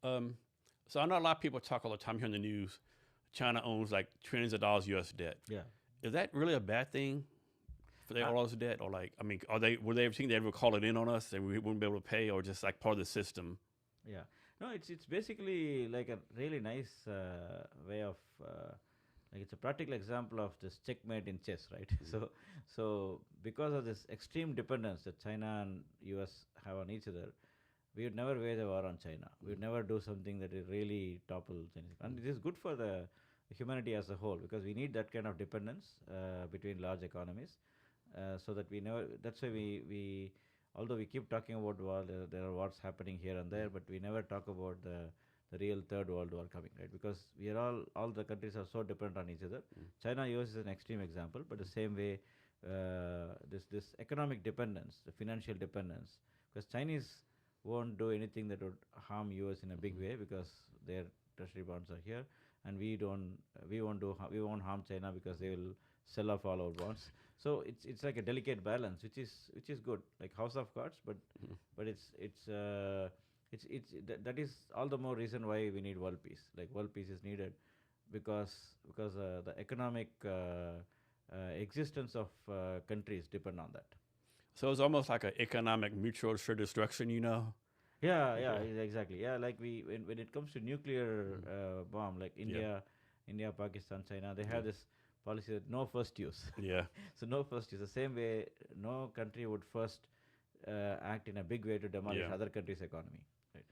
So I know a lot of people talk all the time here in the news. China owns like trillions of dollars US debt. Yeah. Is that really a bad thing for their all this debt, or like, I mean, were they ever think they ever call it in on us and we wouldn't be able to pay, or just like part of the system? Yeah. No, it's basically like a really nice way of like it's a practical example of this checkmate in chess, right? So because of this extreme dependence that China and US have on each other, we would never wage a war on China. We would never do something that will really topple Chinese. And it is good for the humanity as a whole, because we need that kind of dependence between large economies, so that we never. That's why we although we keep talking about war, there are wars happening here and there, but we never talk about the real third world war coming, right? Because we are all the countries are so dependent on each other. China, US is an extreme example, but the same way, this economic dependence, the financial dependence, because Chinese won't do anything that would harm US in a big way, because their treasury bonds are here, and we won't harm China because they will sell off all our bonds. So it's like a delicate balance, which is good, like house of cards, but that is all the more reason why we need world peace. Like world peace is needed because the economic existence of countries depend on that. So it's almost like an economic mutual assured destruction, Yeah, exactly. Yeah, like when it comes to nuclear bomb, like India, Pakistan, China, they have this policy that no first use. Yeah. So no first use. The same way, no country would first act in a big way to demolish other countries' economy. Right?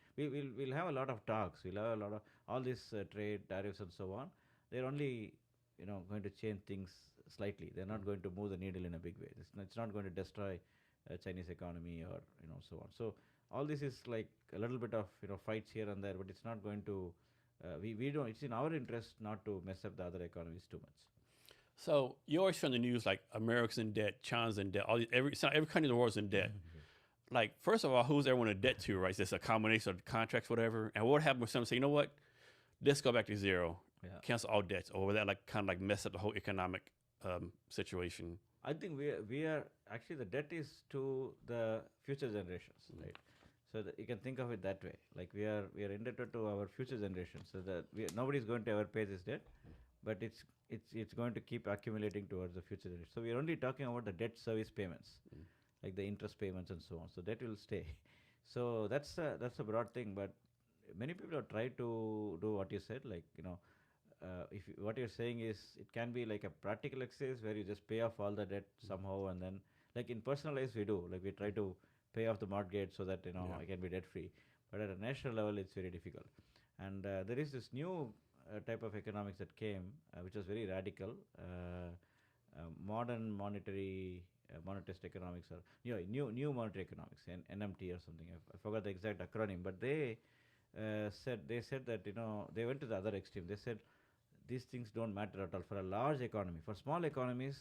We'll have a lot of talks. We'll have a lot of all these trade tariffs and so on. They're only going to change things slightly. They're not going to move the needle in a big way. It's not going to destroy Chinese economy, or so on. So all this is like a little bit of fights here and there, but it's not going to. We don't. It's in our interest not to mess up the other economies too much. So you always hear on the news like America's in debt, China's in debt, every country in the world is in debt. Like, first of all, who's everyone in debt to, right? Is this a combination of contracts, whatever? And what happens when someone say, you know what, let's go back to zero, cancel all debts, or will that like kind of like mess up the whole economic situation? I think we are actually, the debt is to the future generations, right? So that you can think of it that way. Like we are indebted to our future generations, so that nobody is going to ever pay this debt, but it's going to keep accumulating towards the future generation. So we are only talking about the debt service payments, like the interest payments and so on. So that will stay. So that's a broad thing, but many people have tried to do what you said, like what you're saying is it can be like a practical exercise where you just pay off all the debt somehow, and then like in personal lives we do, like we try to pay off the mortgage so that I can be debt free. But at a national level, it's very difficult. And there is this new type of economics that came, which was very radical. Modern monetarist economics, or new monetary economics, NMT or something. I forgot the exact acronym, but they said that they went to the other extreme. They said these things don't matter at all for a large economy. For small economies,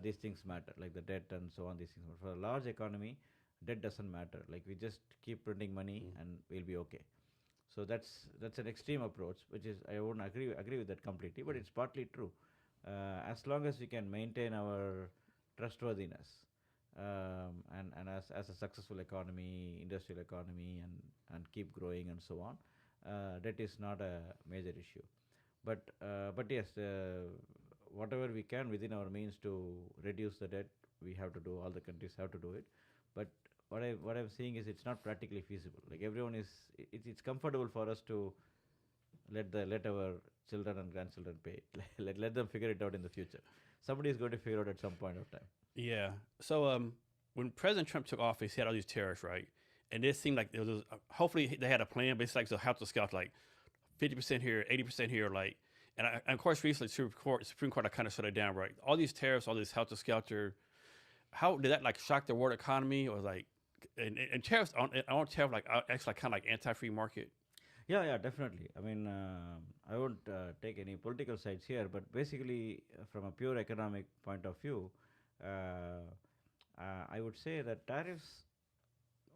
these things matter, like the debt and so on. These things, but for a large economy, debt doesn't matter. Like we just keep printing money and we'll be okay. So that's an extreme approach, which is, I wouldn't agree with that completely, but it's partly true. As long as we can maintain our trustworthiness, and as a successful economy, industrial economy, and keep growing and so on, debt is not a major issue. But yes, whatever we can within our means to reduce the debt, we have to do. All the countries have to do it. But what I'm saying is it's not practically feasible. Like everyone is, it's comfortable for us to let our children and grandchildren pay. let them figure it out in the future. Somebody is going to figure out at some point of time. Yeah. So when President Trump took office, he had all these tariffs, right? And it seemed like there was hopefully they had a plan, but it's like the helter skelter, like 50% here, 80% here, like. And of course, recently Supreme Court kind of shut it down, right? All these tariffs, all this helter skelter. How did that like shock the world economy, or like, and tariffs on tariff like actually kind of like anti-free market? Yeah, definitely. I mean, I won't take any political sides here, but basically, from a pure economic point of view, I would say that tariffs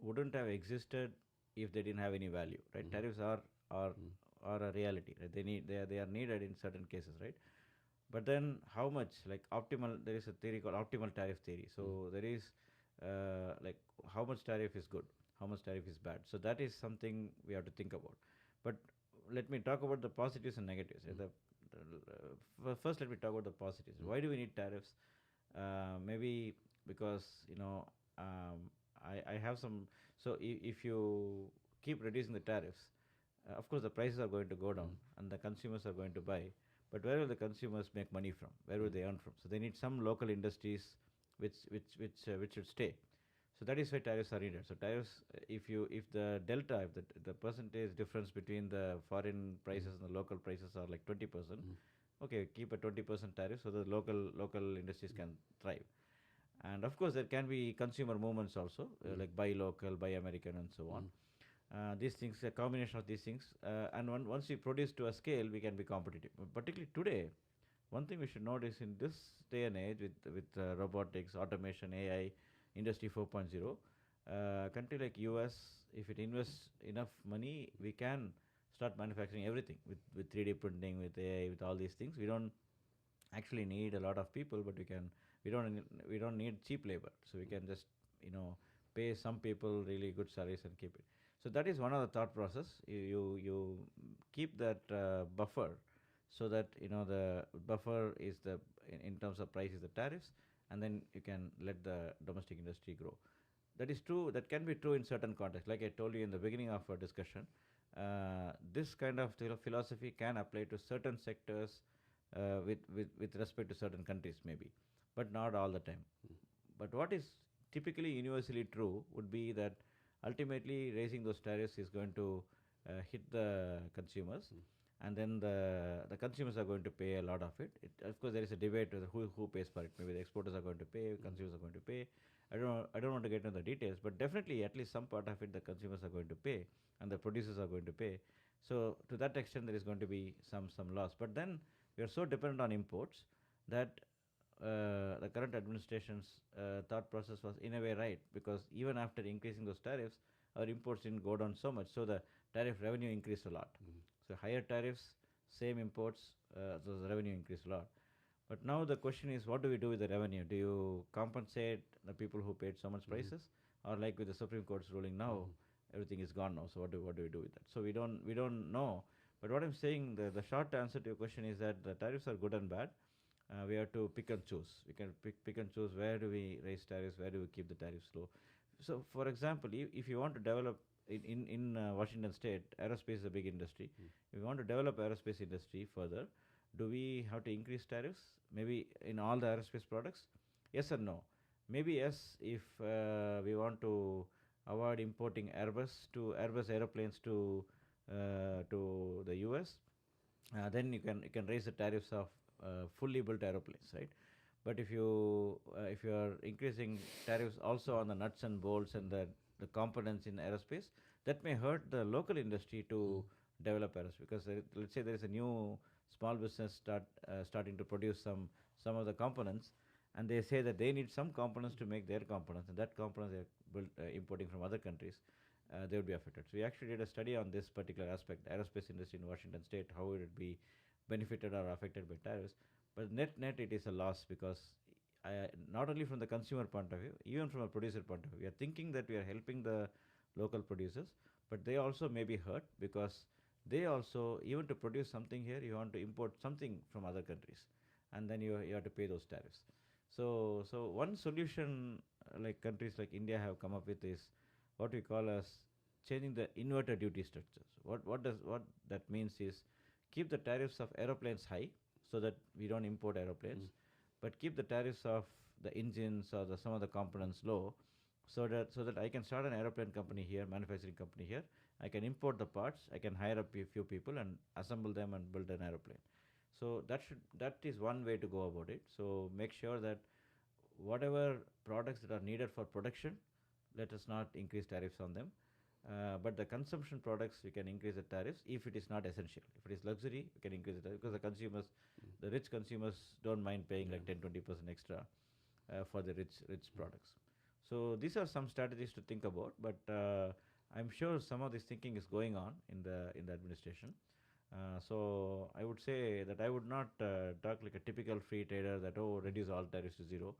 wouldn't have existed if they didn't have any value, right? Tariffs are a reality, right? They are needed in certain cases, right? But then how much, like optimal, there is a theory called optimal tariff theory. So there is like how much tariff is good, how much tariff is bad. So that is something we have to think about. But let me talk about the positives and negatives. First, let me talk about the positives. Why do we need tariffs? Maybe because I have some. So if you keep reducing the tariffs, of course the prices are going to go down and the consumers are going to buy. But where will the consumers make money from? Where will they earn from? So they need some local industries which should stay. So that is why tariffs are needed. So tariffs, if the delta, if the percentage difference between the foreign prices and the local prices are like 20%, okay, keep a 20% tariff so the local industries can thrive. And of course, there can be consumer movements also, like buy local, buy American, and so on. These things, a combination of these things, and once we produce to a scale, we can be competitive. Particularly today, one thing we should notice in this day and age with robotics, automation, AI, Industry 4.0, country like US, if it invests enough money, we can start manufacturing everything with 3D printing, with AI, with all these things. We don't actually need a lot of people, but we don't need cheap labor, so we can just pay some people really good salaries and keep it. So that is one of the thought process. You keep that buffer, so that the buffer is in terms of price is the tariffs, and then you can let the domestic industry grow. That is true. That can be true in certain contexts. Like I told you in the beginning of our discussion, this kind of philosophy can apply to certain sectors with respect to certain countries maybe, but not all the time. But what is typically universally true would be that ultimately raising those tariffs is going to hit the consumers, and then the consumers are going to pay a lot of it. Of course, there is a debate whether who pays for it. Maybe the exporters are going to pay, consumers are going to pay. I don't want to get into the details, but definitely at least some part of it the consumers are going to pay, and the producers are going to pay. So to that extent, there is going to be some loss. But then we are so dependent on imports that the current administration's thought process was in a way right, because even after increasing those tariffs, our imports didn't go down so much. So the tariff revenue increased a lot. So higher tariffs, same imports, so the revenue increased a lot. But now the question is, what do we do with the revenue? Do you compensate the people who paid so much prices, or like with the Supreme Court's ruling now, everything is gone now? So what do we do with that? So we don't know. But what I'm saying, the short answer to your question is that the tariffs are good and bad. We have to pick and choose. We can pick and choose where do we raise tariffs, where do we keep the tariffs low. So, for example, if you want to develop in Washington State, aerospace is a big industry. If you want to develop aerospace industry further, do we have to increase tariffs? Maybe in all the aerospace products? Yes or no? Maybe yes if we want to avoid importing Airbus aeroplanes to the US. Then you can raise the tariffs of fully built aeroplanes, right? But if you are increasing tariffs also on the nuts and bolts and the components in aerospace, that may hurt the local industry to develop aerospace. Because let's say there is a new small business starting to produce some of the components, and they say that they need some components to make their components, and that components they're importing from other countries, they would be affected. So we actually did a study on this particular aspect, aerospace industry in Washington State, how would it be benefited or affected by tariffs. But net it is a loss, because not only from the consumer point of view, even from a producer point of view, we are thinking that we are helping the local producers, but they also may be hurt, because they also, even to produce something here, you want to import something from other countries, and then you have to pay those tariffs. So one solution like countries like India have come up with is what we call as changing the inverted duty structures. What that means is keep the tariffs of aeroplanes high, so that we don't import aeroplanes, but keep the tariffs of the engines or some of the components low, so that I can start an aeroplane company here, manufacturing company here. I can import the parts, I can hire a few people and assemble them and build an aeroplane. So that is one way to go about it. So make sure that whatever products that are needed for production, let us not increase tariffs on them. But the consumption products, we can increase the tariffs if it is not essential. If it is luxury, we can increase the tariffs, because the consumers, the rich consumers don't mind paying like 10-20% extra for the rich products. So these are some strategies to think about, but I'm sure some of this thinking is going on in the administration. So I would say that I would not talk like a typical free trader that reduce all tariffs to zero.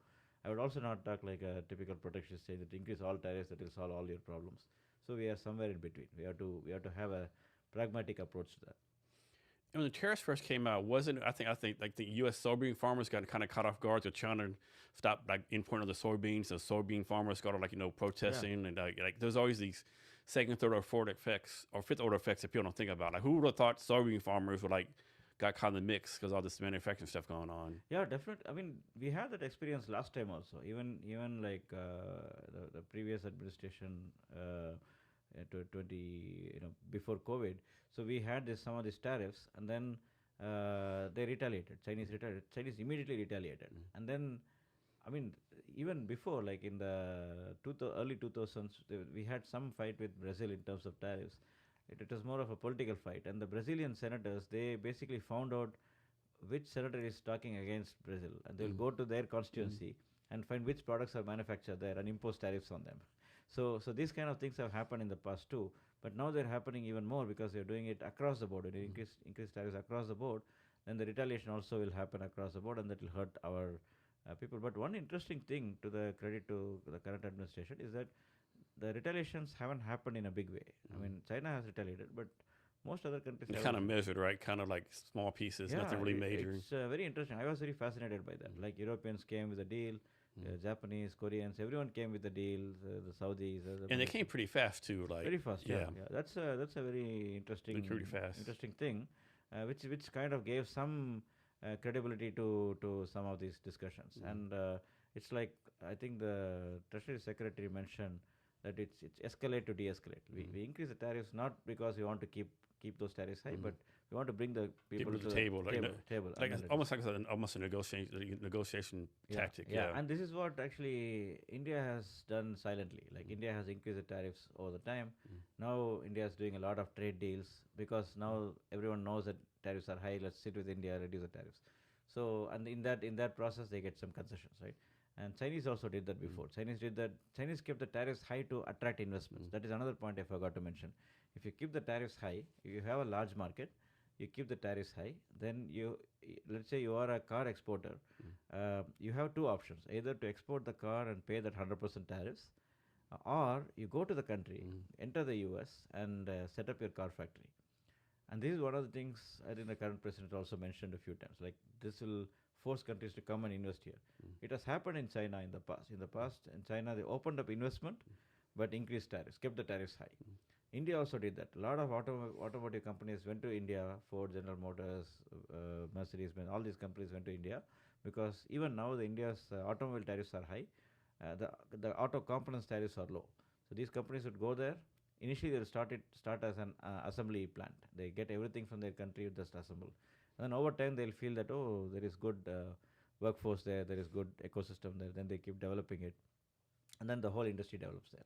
I would also not talk like a typical protectionist say that increase all tariffs, that will solve all your problems. So we are somewhere in between. We have to have a pragmatic approach to that. And when the tariffs first came out, wasn't I think like the U.S. soybean farmers got kind of caught off guard. They're trying to stop like importing the soybeans. The soybean farmers started protesting, and like there's always these second, third, or fourth effects or fifth order effects that people don't think about. Like who would have thought soybean farmers would got caught in the mix because all this manufacturing stuff going on? Yeah, definitely. I mean, we had that experience last time also. Even like the previous administration. To 20 before COVID, so we had some of these tariffs, and then they retaliated. Chinese immediately retaliated, and then I mean even before, like in the early 2000s, we had some fight with Brazil in terms of tariffs. It was more of a political fight, and the Brazilian senators, they basically found out which senator is talking against Brazil, and they'll go to their constituency and find which products are manufactured there and impose tariffs on them. So these kind of things have happened in the past too, but now they're happening even more because they're doing it across the board. When you increase tariffs across the board, then the retaliation also will happen across the board, and that will hurt our people. But one interesting thing, to the credit to the current administration, is that the retaliations haven't happened in a big way. I mean, China has retaliated, but most other countries kind of measured, right? Kind of like small pieces, nothing really major. It's very interesting. I was very fascinated by that. Like Europeans came with a deal. Japanese, Koreans, everyone came with the deal. The Saudis, and they came pretty fast too. Like very fast, yeah. That's a very interesting, pretty fast. Interesting thing, which kind of gave some credibility to some of these discussions. And it's like, I think the Treasury Secretary mentioned that it's escalate to de-escalate. We increase the tariffs not because we want to keep those tariffs high, but you want to bring the people to the table, like table. like it's almost like almost a negotiation tactic. Yeah, and this is what actually India has done silently. Like India has increased the tariffs all the time. Now India is doing a lot of trade deals because now everyone knows that tariffs are high. Let's sit with India, reduce the tariffs. So and in that process they get some concessions, right? And Chinese also did that before. Chinese did that. Chinese kept the tariffs high to attract investments. That is another point I forgot to mention. If you keep the tariffs high, if you have a large market, you keep the tariffs high, then let's say you are a car exporter, you have two options: either to export the car and pay that 100% tariffs, or you go to the country, enter the US, and set up your car factory. And this is one of the things I think the current president also mentioned a few times. Like this will force countries to come and invest here. It has happened in China in the past. In the past, in China, they opened up investment, but increased tariffs, kept the tariffs high. India also did that. A lot of automotive companies went to India. Ford, General Motors, Mercedes, all these companies went to India because even now the India's automobile tariffs are high. The auto components tariffs are low. So these companies would go there. Initially, they'll start as an assembly plant. They get everything from their country, just assemble. And then over time, they'll feel that there is good workforce there. There is good ecosystem there. Then they keep developing it, and then the whole industry develops there.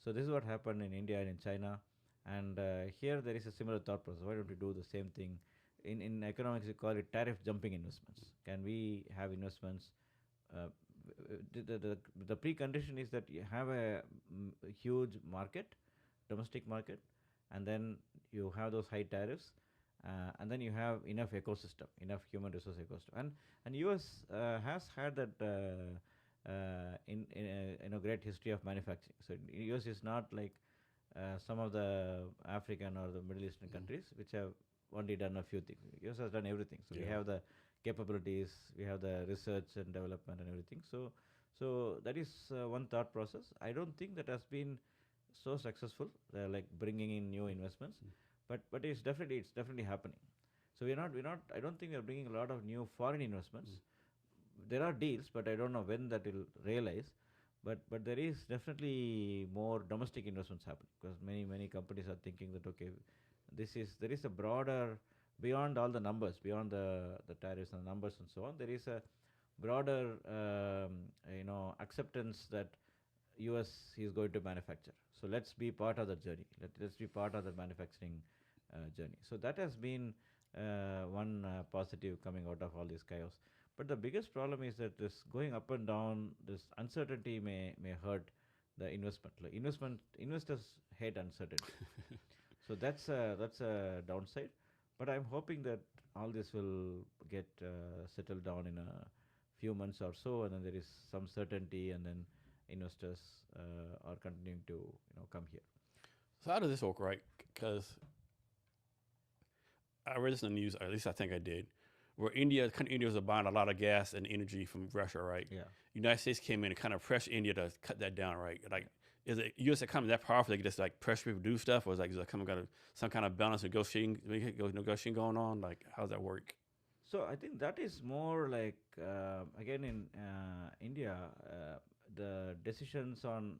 So this is what happened in India and in China, and here there is a similar thought process. Why don't we do the same thing? In economics, we call it tariff jumping investments. Can we have investments? Uh, the precondition is that you have a huge market, domestic market, and then you have those high tariffs, and then you have enough ecosystem, enough human resource ecosystem, and US has had that. In a great history of manufacturing. So US is not like some of the African or the Middle Eastern countries which have only done a few things. US has done everything. So we have the capabilities, we have the research and development and everything. So that is one thought process. I don't think that has been so successful, like bringing in new investments, but it's definitely happening. So we're not. I don't think we're bringing a lot of new foreign investments. There are deals, but I don't know when that will realize. But there is definitely more domestic investments happening because many companies are thinking that there is a broader, beyond all the numbers, beyond the tariffs and numbers and so on. There is a broader acceptance that US is going to manufacture. So let's be part of that journey. Let's be part of the manufacturing journey. So that has been one positive coming out of all this chaos. But the biggest problem is that this going up and down, this uncertainty may hurt the investment. Like investors hate uncertainty. So that's a downside. But I'm hoping that all this will get settled down in a few months or so, and then there is some certainty, and then investors are continuing to come here. So how does this work, right? Because I read this in the news, or at least I think I did, where India was buying a lot of gas and energy from Russia, right? Yeah. United States came in and kind of pressured India to cut that down, right? Like, is the U.S. economy that powerful they can just like pressure people to do stuff, or is like some kind of balance negotiating going on? Like, how does that work? So I think that is more like again in India, the decisions on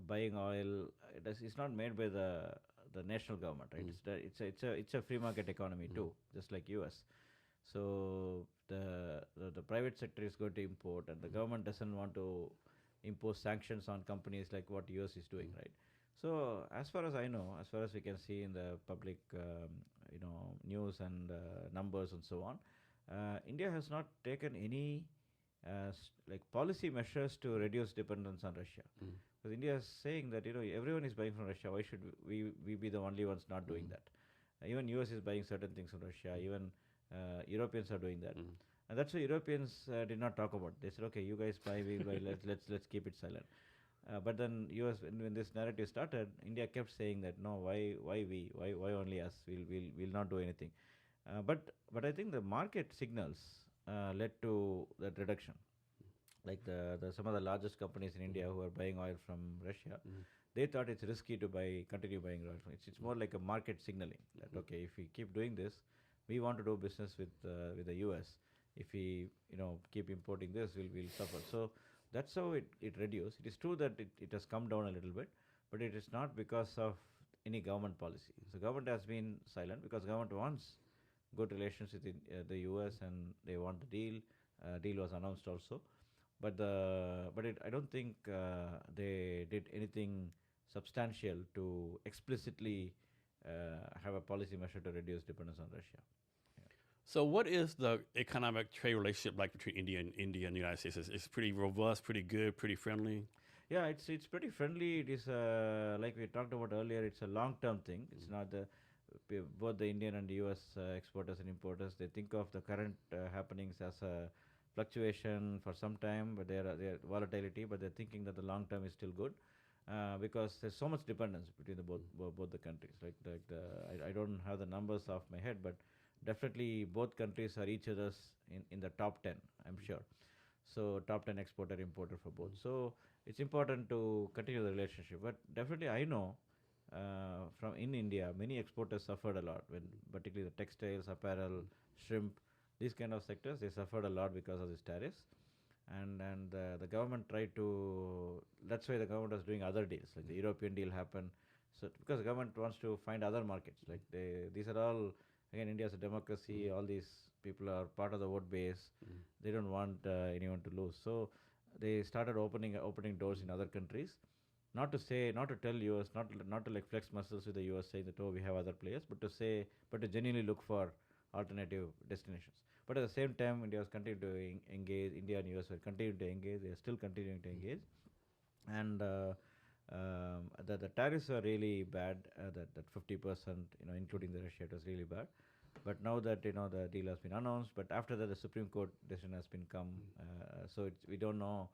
buying oil it's not made by the national government, right? It's a free market economy too, just like U.S. So the private sector is going to import, and the government doesn't want to impose sanctions on companies like what US is doing, right? So as far as I know, as far as we can see in the public, news and numbers and so on, India has not taken any like policy measures to reduce dependence on Russia. Because India is saying that everyone is buying from Russia. Why should we be the only ones not doing that? Even US is buying certain things from Russia. Even Europeans are doing that, and that's why Europeans did not talk about it. They said, "Okay, you guys buy, we buy. Let's keep it silent." But then US, when this narrative started, India kept saying that no, why only us? We'll not do anything. But I think the market signals led to that reduction. Like some of the largest companies in India who are buying oil from Russia, they thought it's risky to continue buying oil from. It's more like a market signaling that okay, if we keep doing this, we want to do business with the US. If we keep importing this, we'll suffer. So that's how it reduced. It is true that it has come down a little bit, but it is not because of any government policy. So government has been silent because government wants good relations with the US, and they want the deal. Deal was announced also, but I don't think they did anything substantial to explicitly have a policy measure to reduce dependence on Russia. So, what is the economic trade relationship like between India and the United States? It's pretty robust, pretty good, pretty friendly. Yeah, it's pretty friendly. It is like we talked about earlier. It's a long-term thing. It's not both the Indian and the U.S. Exporters and importers. They think of the current happenings as a fluctuation for some time, but there volatility. But they're thinking that the long term is still good because there's so much dependence between both the countries. I don't have the numbers off my head, but definitely both countries are each other's in the top 10. I'm sure. So top 10 exporter importer for both. So it's important to continue the relationship. But definitely, I know from in India, many exporters suffered a lot when, particularly the textiles, apparel, shrimp, these kind of sectors, they suffered a lot because of these tariffs. And the government tried to. That's why the government was doing other deals, like the European deal happened. So because the government wants to find other markets, like these are all, again, India is a democracy. All these people are part of the vote base. They don't want anyone to lose. So they started opening doors in other countries. Not to tell US, not to like flex muscles with the US, saying that, oh, we have other players, but to genuinely look for alternative destinations. But at the same time, India was continuing to engage. India and US were continuing to engage. They are still continuing to engage, and the tariffs are really bad. That 50%, including the Russia, it was really bad. But now that the deal has been announced, but after that the Supreme Court decision has been come, so we don't know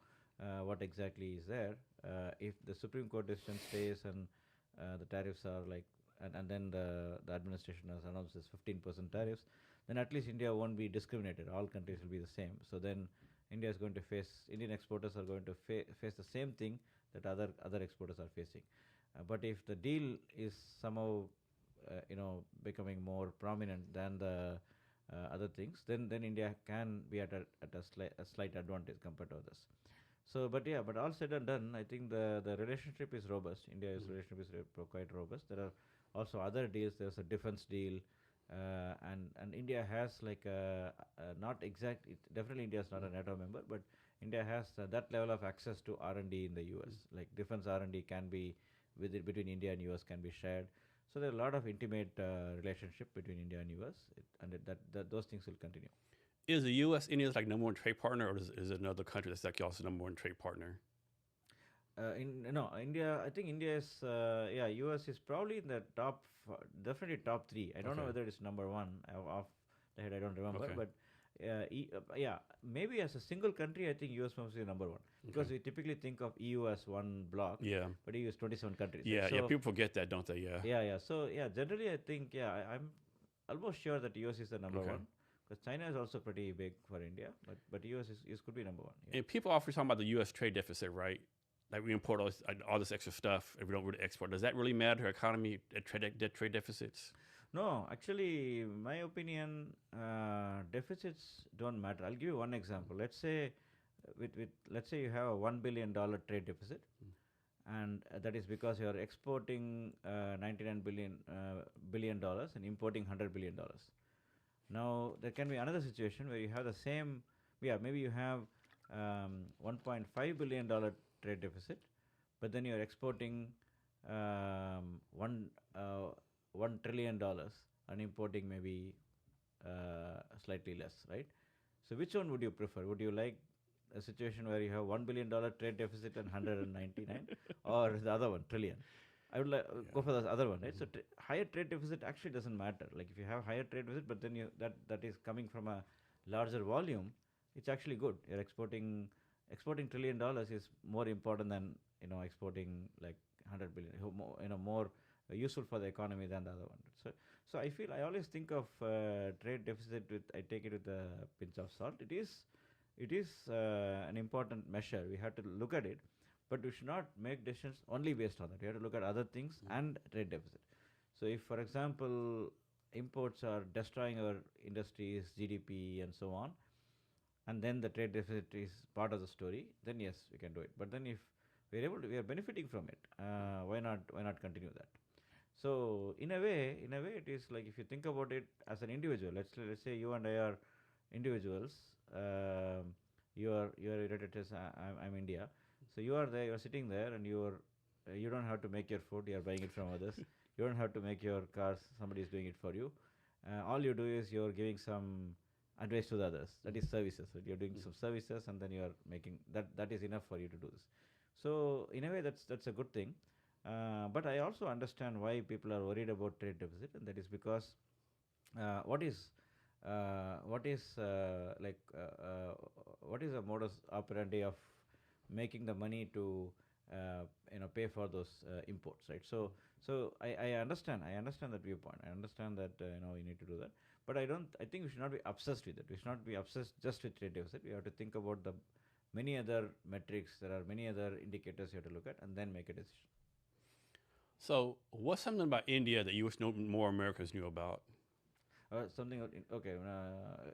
what exactly is there. If the Supreme Court decision stays and the tariffs are like, and then the administration has announced this 15% tariffs, then at least India won't be discriminated. All countries will be the same. So then Indian exporters are going to face the same thing that other exporters are facing. But if the deal is somehow becoming more prominent than the other things, then India can be at a slight advantage compared to others. So, but all said and done, I think the relationship is robust. India's relationship is quite robust. There are also other deals. There's a defense deal, and India has like not exact. Definitely, India is not a NATO member, but India has that level of access to R&D in the US. Like defense R&D can be between India and US can be shared. So there are a lot of intimate relationship between India and US, and those things will continue. Is the U.S. India's like number one trade partner, or is it another country that's like also number one trade partner? India. I think India is US is probably in the top, definitely top three. I don't know whether it's number one off the head. I don't remember, but maybe as a single country, I think US must be number one because we typically think of EU as one block. Yeah, but EU is 27 countries. Yeah, right? So, people forget that, don't they? Yeah. So generally, I think I'm almost sure that US is the number one. Because China is also pretty big for India, but US could be number one. Yeah. And people often talking about the U.S. trade deficit, right? Like we import all this extra stuff and we don't really export. Does that really matter to our economy, trade deficits? No, actually, my opinion, deficits don't matter. I'll give you one example. Let's say, let's say you have a $1 billion trade deficit, and that is because you are exporting $99 billion and importing $100 billion. Now, there can be another situation where you have the same, maybe you have $1.5 billion trade deficit, but then you're exporting $1 trillion and importing maybe slightly less, right? So which one would you prefer? Would you like a situation where you have $1 billion trade deficit and 199, or the other one, trillion? I would go for the other one, right? So higher trade deficit actually doesn't matter. Like if you have higher trade deficit, but then that is coming from a larger volume, it's actually good. You're exporting $1 trillion is more important than exporting like 100 billion. More useful for the economy than the other one. So I feel I always think of trade deficit I take it with a pinch of salt. It is an important measure. We have to look at it. But we should not make decisions only based on that. We have to look at other things and trade deficit. So if, for example, imports are destroying our industries, GDP, and so on, and then the trade deficit is part of the story, then yes, we can do it. But then if we are benefiting from it, why not continue that? So in a way, it is like if you think about it as an individual. Let's say you and I are individuals. Um, you are United States. I'm India. So you are there. You are sitting there, and you don't have to make your food. You are buying it from others. You don't have to make your cars. Somebody is doing it for you. All you do is you're giving some advice to the others. That is services. Right? You're doing some services, and then you are making that. That is enough for you to do this. So in a way, that's a good thing. But I also understand why people are worried about trade deficit, and that is because uh, what is what is what is the modus operandi of making the money to pay for those imports, right? So I understand that viewpoint. I understand that we need to do that, but I think we should not be obsessed with it. We should not be obsessed just with trade deficit. We have to think about the many other metrics. There are many other indicators you have to look at, and then make a decision. So, what's something about India that you wish more Americans knew about? Something okay.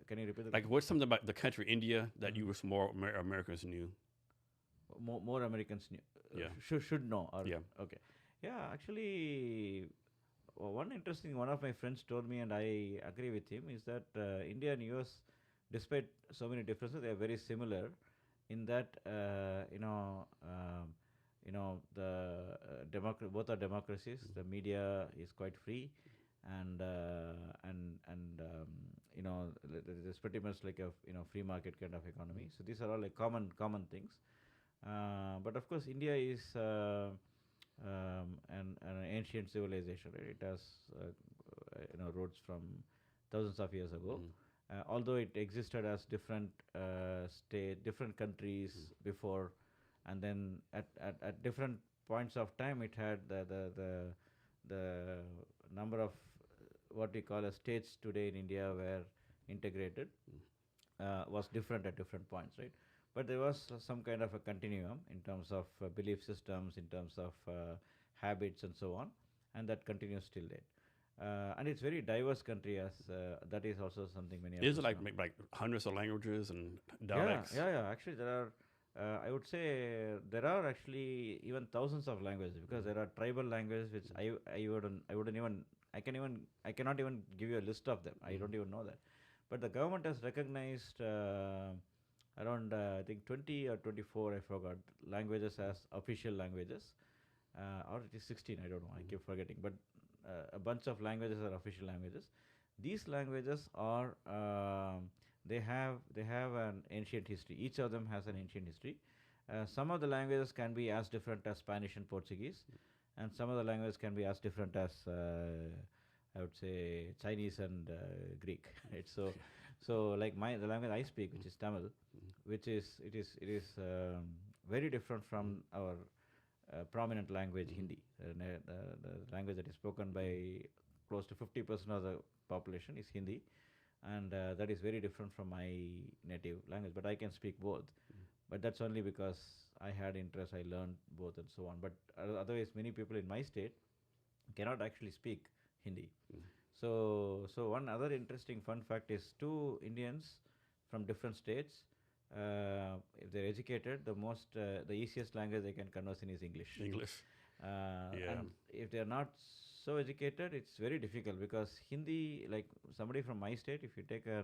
Can you repeat the Like, question? what's something about the country India that you Mhm. wish more Americans knew? More Americans Yeah. should know. Or Yeah. okay, yeah. Actually, one interesting one of my friends told me, and I agree with him, is that India and US, despite so many differences, they are very similar in that the both are democracies. The media is quite free, and it's pretty much like a free market kind of economy. So these are all like common things. But of course, India is an ancient civilization. Right? It has roots from thousands of years ago. Mm. Although it existed as different countries before, and then at different points of time, it had the number of what we call as states today in India were integrated was different at different points, right? But there was some kind of a continuum in terms of belief systems, in terms of habits, and so on, and that continues till date. And it's very diverse country, as that is also something many of Is us it like know. like hundreds of languages and Yeah, dialects? yeah. Actually, there are. I would say there are actually even thousands of languages because there are tribal languages which I wouldn't even I cannot even give you a list of them. I don't even know that. But the government has recognized around I think 20 or 24, I forgot, languages as official languages, or it is 16. I don't know. I keep forgetting. But a bunch of languages are official languages. These languages are they have an ancient history. Each of them has an ancient history. Some of the languages can be as different as Spanish and Portuguese, and some of the languages can be as different as I would say Chinese and Greek. Right? So like the language I speak, which is Tamil, which is it is very different from our prominent language Hindi. The language that is spoken by close to 50% of the population is Hindi, and that is very different from my native language. But I can speak both. But that's only because I had interest. I learned both and so on. But otherwise, many people in my state cannot actually speak Hindi. So one other interesting fun fact is two Indians from different states. If they're educated, the easiest language they can converse in is English. English. Yeah. And if they are not so educated, it's very difficult because Hindi, like somebody from my state, if you take a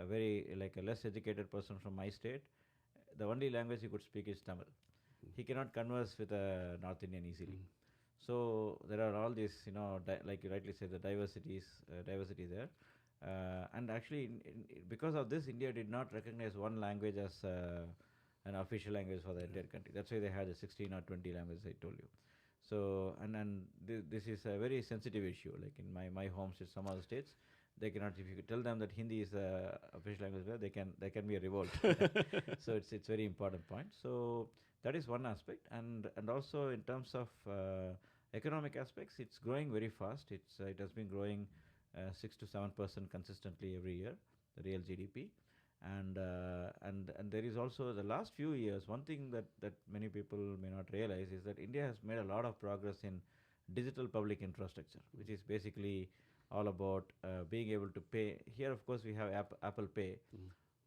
very like a less educated person from my state, the only language he could speak is Tamil. He cannot converse with a North Indian easily. So there are all these, like you rightly said, the diversity there. And actually, because of this, India did not recognize one language as an official language for the entire country. That's why they had the 16 or 20 languages I told you. So and this is a very sensitive issue. Like in my home state, some other states, they cannot. If you tell them that Hindi is the official language there, they can be a revolt. So it's very important point. So that is one aspect, and also in terms of economic aspects, it's growing very fast. It has been growing 6 to 7% consistently every year, the real GDP, and there is also the last few years. One thing that many people may not realize is that India has made a lot of progress in digital public infrastructure, which is basically all about being able to pay. Here, of course, we have Apple Pay,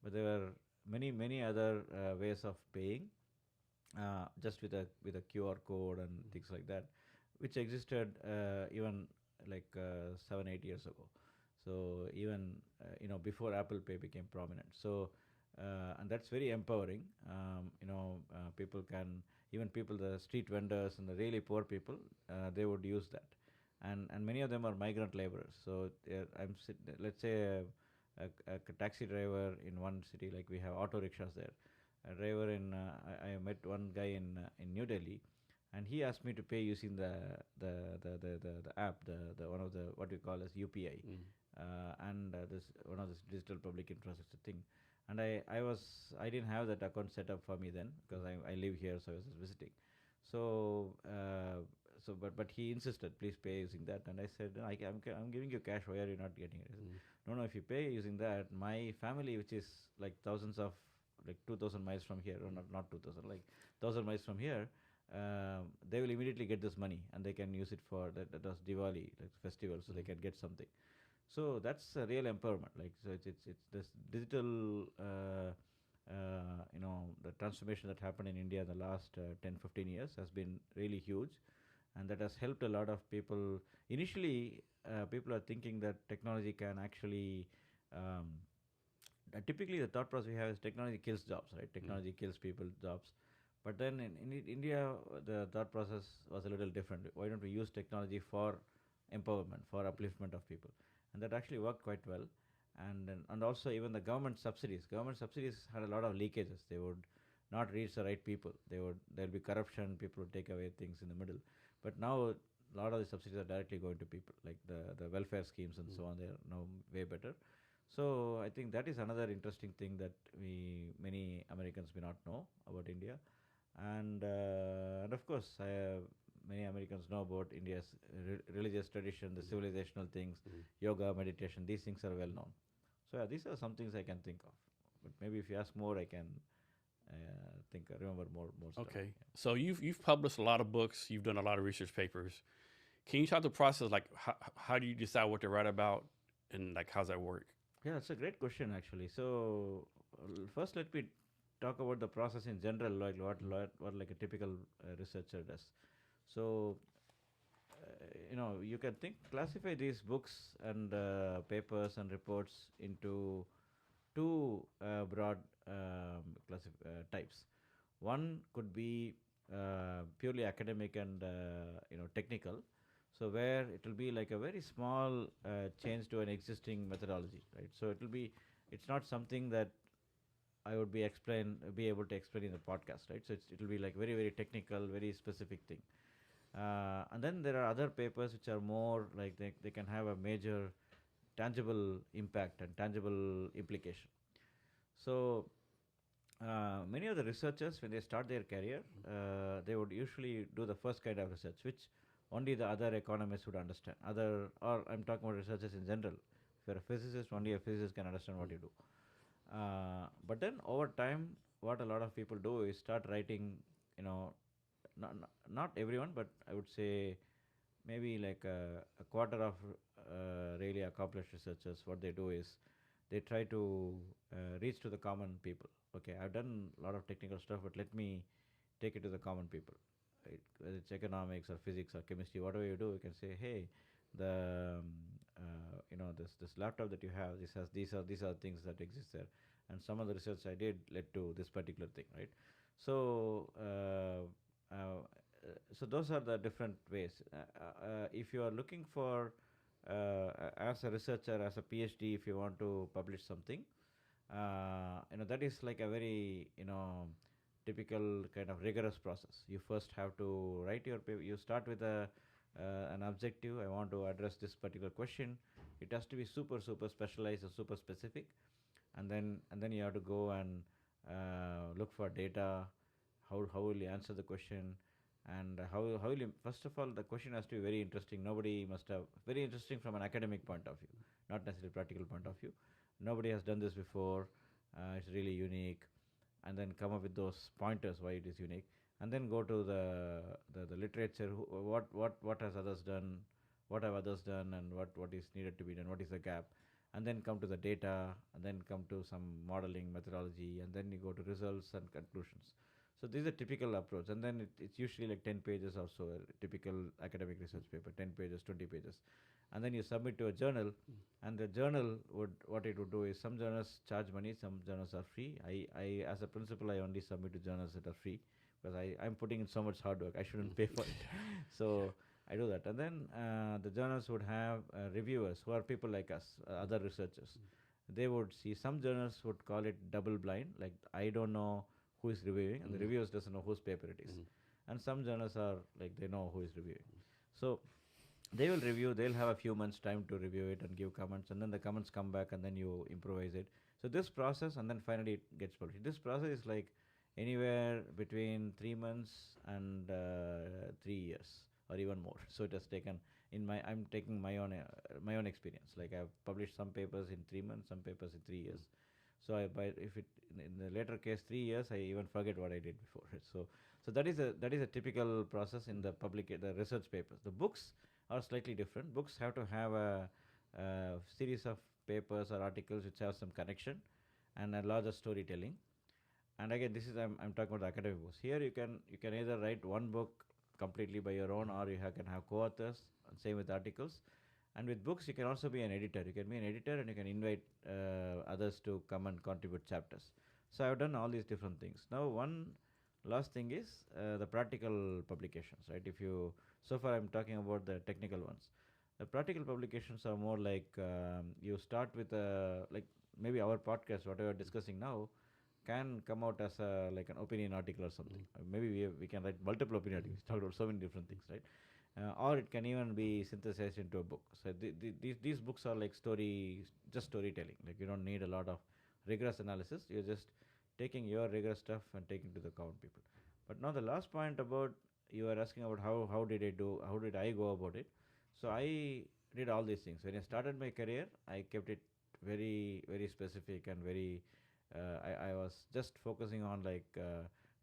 but there are many other ways of paying just with a QR code and things like that, which existed even like 7 8 years ago. So even before Apple Pay became prominent. So and that's very empowering. People can, even people, the street vendors and the really poor people, they would use that, and many of them are migrant laborers. So let's say a taxi driver in one city, like we have auto rickshaws there. A driver I met one guy in New Delhi, and he asked me to pay using the app, the one of the what we call as UPI, and this one of this digital public infrastructure thing. And I didn't have that account set up for me then, because I live here, so I was just visiting. So but he insisted, please pay using that, and I said, no, I'm giving you cash. Why are you not getting it? He said, no, if you pay using that, my family, which is like thousands of, like 2,000 miles from here, or not 2,000, like 1,000 miles from here, they will immediately get this money, and they can use it for that was Diwali, like festival, so they can get something. So that's a real empowerment. Like, so it's this digital, the transformation that happened in India in the last 10 15 years has been really huge, and that has helped a lot of people. Initially, people are thinking that technology can actually. Typically, the thought process we have is technology kills jobs, right? Technology kills people jobs. But then in India, the thought process was a little different. Why don't we use technology for empowerment, for upliftment of people? And that actually worked quite well. And also even the government subsidies. Government subsidies had a lot of leakages. They would not reach the right people. There'll be corruption. People would take away things in the middle. But now a lot of the subsidies are directly going to people, like the welfare schemes and so on. They are now way better. So I think that is another interesting thing that many Americans may not know about India, and of course many Americans know about India's religious tradition, the civilizational things, yoga, meditation. These things are well known. So yeah, these are some things I can think of. But maybe if you ask more, I can remember more stuff. Okay, so you've published a lot of books. You've done a lot of research papers. Can you talk the process, like how do you decide what to write about, and like how's that work? Yeah, it's a great question actually. So first, let me talk about the process in general, like what like a typical researcher does. So you can classify these books and papers and reports into two broad types. One could be purely academic and technical. So where it will be like a very small change to an existing methodology, right? So it's not something that I would be able to explain in the podcast, right? So it will be like very very technical, very specific thing. And then there are other papers which are more like they can have a major tangible impact and tangible implication. So many of the researchers, when they start their career, they would usually do the first kind of research, which only the other economists would understand. Or I'm talking about researchers in general. If you're a physicist, only a physicist can understand what you do. But then over time, what a lot of people do is start writing, not everyone, but I would say maybe like a quarter of really accomplished researchers, what they do is they try to reach to the common people. Okay, I've done a lot of technical stuff, but let me take it to the common people. Right? Whether it's economics or physics or chemistry, whatever you do, you can say, hey, this laptop that you have, this has these are things that exist there, and some of the research I did led to this particular thing, right? So so those are the different ways. If you are looking for as a researcher, as a PhD, if you want to publish something, that is like a very typical kind of rigorous process. You first have to write your paper. You start with an objective. I want to address this particular question. It has to be super specialized or super specific, and then you have to go and look for data. How will you answer the question? And how will you, first of all, the question has to be very interesting. Nobody must have, very interesting from an academic point of view, not necessarily practical point of view. Nobody has done this before. It's really unique, and then come up with those pointers why it is unique, and then go to the literature. What has others done? What have others done? And what is needed to be done? What is the gap? And then come to the data, and then come to some modeling methodology, and then you go to results and conclusions. So this is a typical approach, and then it's usually like 10 pages or so, a typical academic research paper, 10 pages, 20 pages, and then you submit to a journal, and the journal would what it would do is some journals charge money, some journals are free. I as a principal I only submit to journals that are free because I'm putting in so much hard work. I shouldn't pay for it, so I do that, and then the journals would have reviewers who are people like us, other researchers. They would see some journals would call it double blind, like I don't know who is reviewing, and the reviewers doesn't know whose paper it is. And some journals are like they know who is reviewing. So they will review. They'll have a few months time to review it and give comments, and then the comments come back, and then you improvise it. So this process, and then finally it gets published. This process is like anywhere between 3 months and 3 years, or even more. So it has taken I'm taking my own experience. Like I've published some papers in 3 months, some papers in 3 years. So if it in the later case 3 years, I even forget what I did before. So that is a typical process in the research papers. The books are slightly different. Books have to have a series of papers or articles which have some connection and a larger storytelling. And again, this is I'm talking about the academic books. Here you can either write one book completely by your own, or can have co-authors. And same with articles. And with books, you can also be an editor. You can be an editor, and you can invite others to come and contribute chapters. So I've done all these different things. Now, one last thing is the practical publications, right? So far I'm talking about the technical ones. The practical publications are more like you start with like maybe our podcast, whatever we're discussing now, can come out as like an opinion article or something. Maybe we can write multiple opinion articles. Talk about so many different things, right? Or it can even be synthesized into a book. So these books are like just storytelling. Like you don't need a lot of rigorous analysis. You're just taking your rigorous stuff and taking to the common people. But now the last point about you are asking about how did I go about it. So I did all these things. When I started my career, I kept it very very specific and very. I was just focusing on like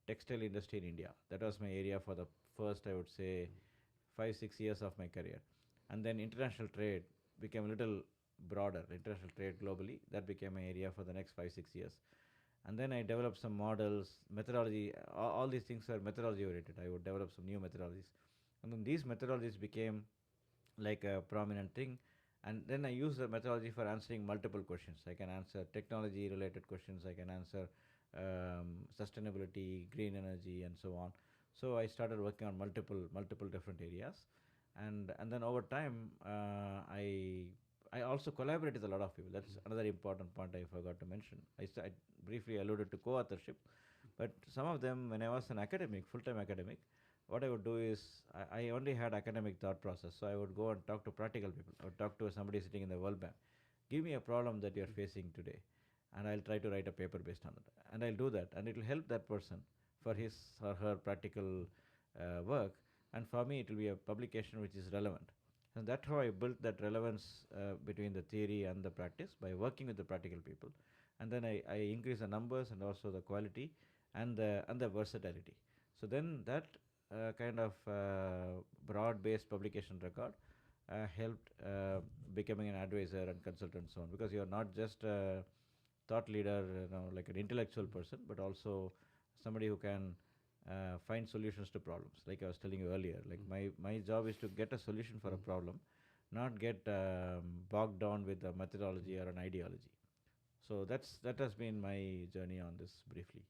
textile industry in India. That was my area for the first, I would say, 5-6 years of my career. And then international trade became a little broader. International trade globally, that became my area for the next 5-6 years. And then I developed some models, methodology. All these things are methodology oriented. I would develop some new methodologies, and then these methodologies became like a prominent thing. And then I use the methodology for answering multiple questions. I can answer technology related questions. I can answer sustainability, green energy, and so on. So I started working on multiple different areas, and then over time I also collaborate with a lot of people. That's another important point I forgot to mention. I briefly alluded to co-authorship, but some of them, when I was an academic, full-time academic, what I would do is I only had academic thought process. So I would go and talk to practical people. I would talk to somebody sitting in the World Bank. Give me a problem that you're facing today, and I'll try to write a paper based on it. And I'll do that, and it will help that person for his or her practical work. And for me, it will be a publication which is relevant. And that's how I built that relevance between the theory and the practice by working with the practical people. And then I increase the numbers and also the quality and the versatility. So then that kind of broad-based publication record helped becoming an advisor and consultant and so on, because you're not just a thought leader, like an intellectual person, but also somebody who can find solutions to problems. Like I was telling you earlier, like my job is to get a solution for a problem, not get bogged down with a methodology or an ideology. So that has been my journey on this briefly.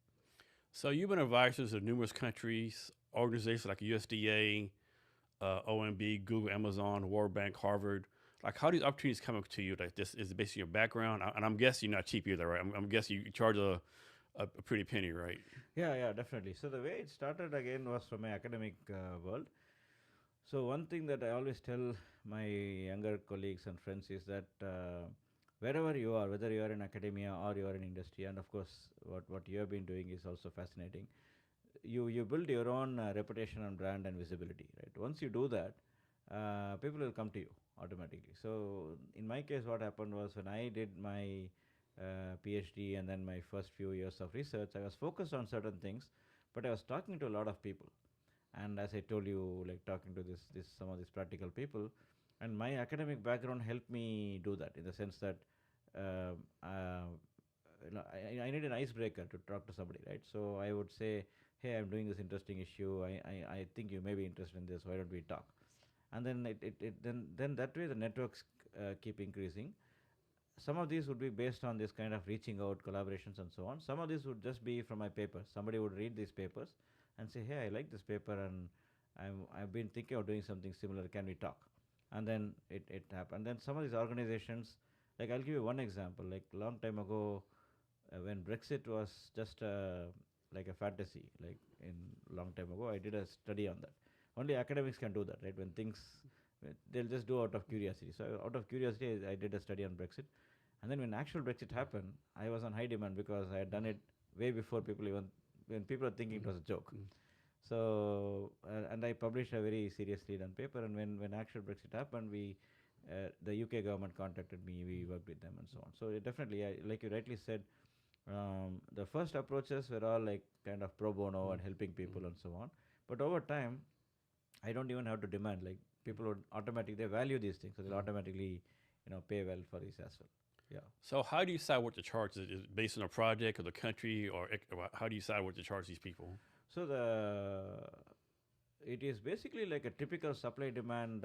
So you've been advisors of numerous countries, organizations like USDA, OMB, Google, Amazon, World Bank, Harvard. Like, how do these opportunities come up to you? Like, this is basically your background, and I'm guessing you're not cheap either, right? I'm guessing you charge a pretty penny, right? Yeah, definitely. So the way it started again was from my academic world. So one thing that I always tell my younger colleagues and friends is that wherever you are, whether you are in academia or you are in industry, and of course what you have been doing is also fascinating. You build your own reputation and brand and visibility, right? Once you do that, people will come to you automatically. So in my case, what happened was when I did my PhD and then my first few years of research, I was focused on certain things, but I was talking to a lot of people. And as I told you, like talking to some of these practical people, and my academic background helped me do that in the sense that I need an icebreaker to talk to somebody, right? So I would say hey, I'm doing this interesting issue. I think you may be interested in this. Why don't we talk? And then then that way the networks keep increasing. Some of these would be based on this kind of reaching out, collaborations, and so on. Some of these would just be from my papers. Somebody would read these papers and say, "Hey, I like this paper, and I've been thinking of doing something similar. Can we talk?" And then it happened. And then some of these organizations, like I'll give you one example. Like long time ago, when Brexit was just like a fantasy, like in long time ago, I did a study on that. Only academics can do that, right? When things they'll just do out of curiosity. So out of curiosity, I did a study on Brexit, and then when actual Brexit happened, I was on high demand because I had done it way before people even when people were thinking it was a joke. So and I published a very seriously done paper. And when actual Brexit happened, the UK government contacted me. We worked with them and so on. So it definitely, like you rightly said, the first approaches were all like kind of pro bono and helping people and so on. But over time, I don't even have to demand. Like people would automatically they value these things, so they'll automatically pay well for this as well. Yeah. So how do you decide what to charge? Is it based on a project or the country, or how do you decide what to charge these people? So it is basically like a typical supply demand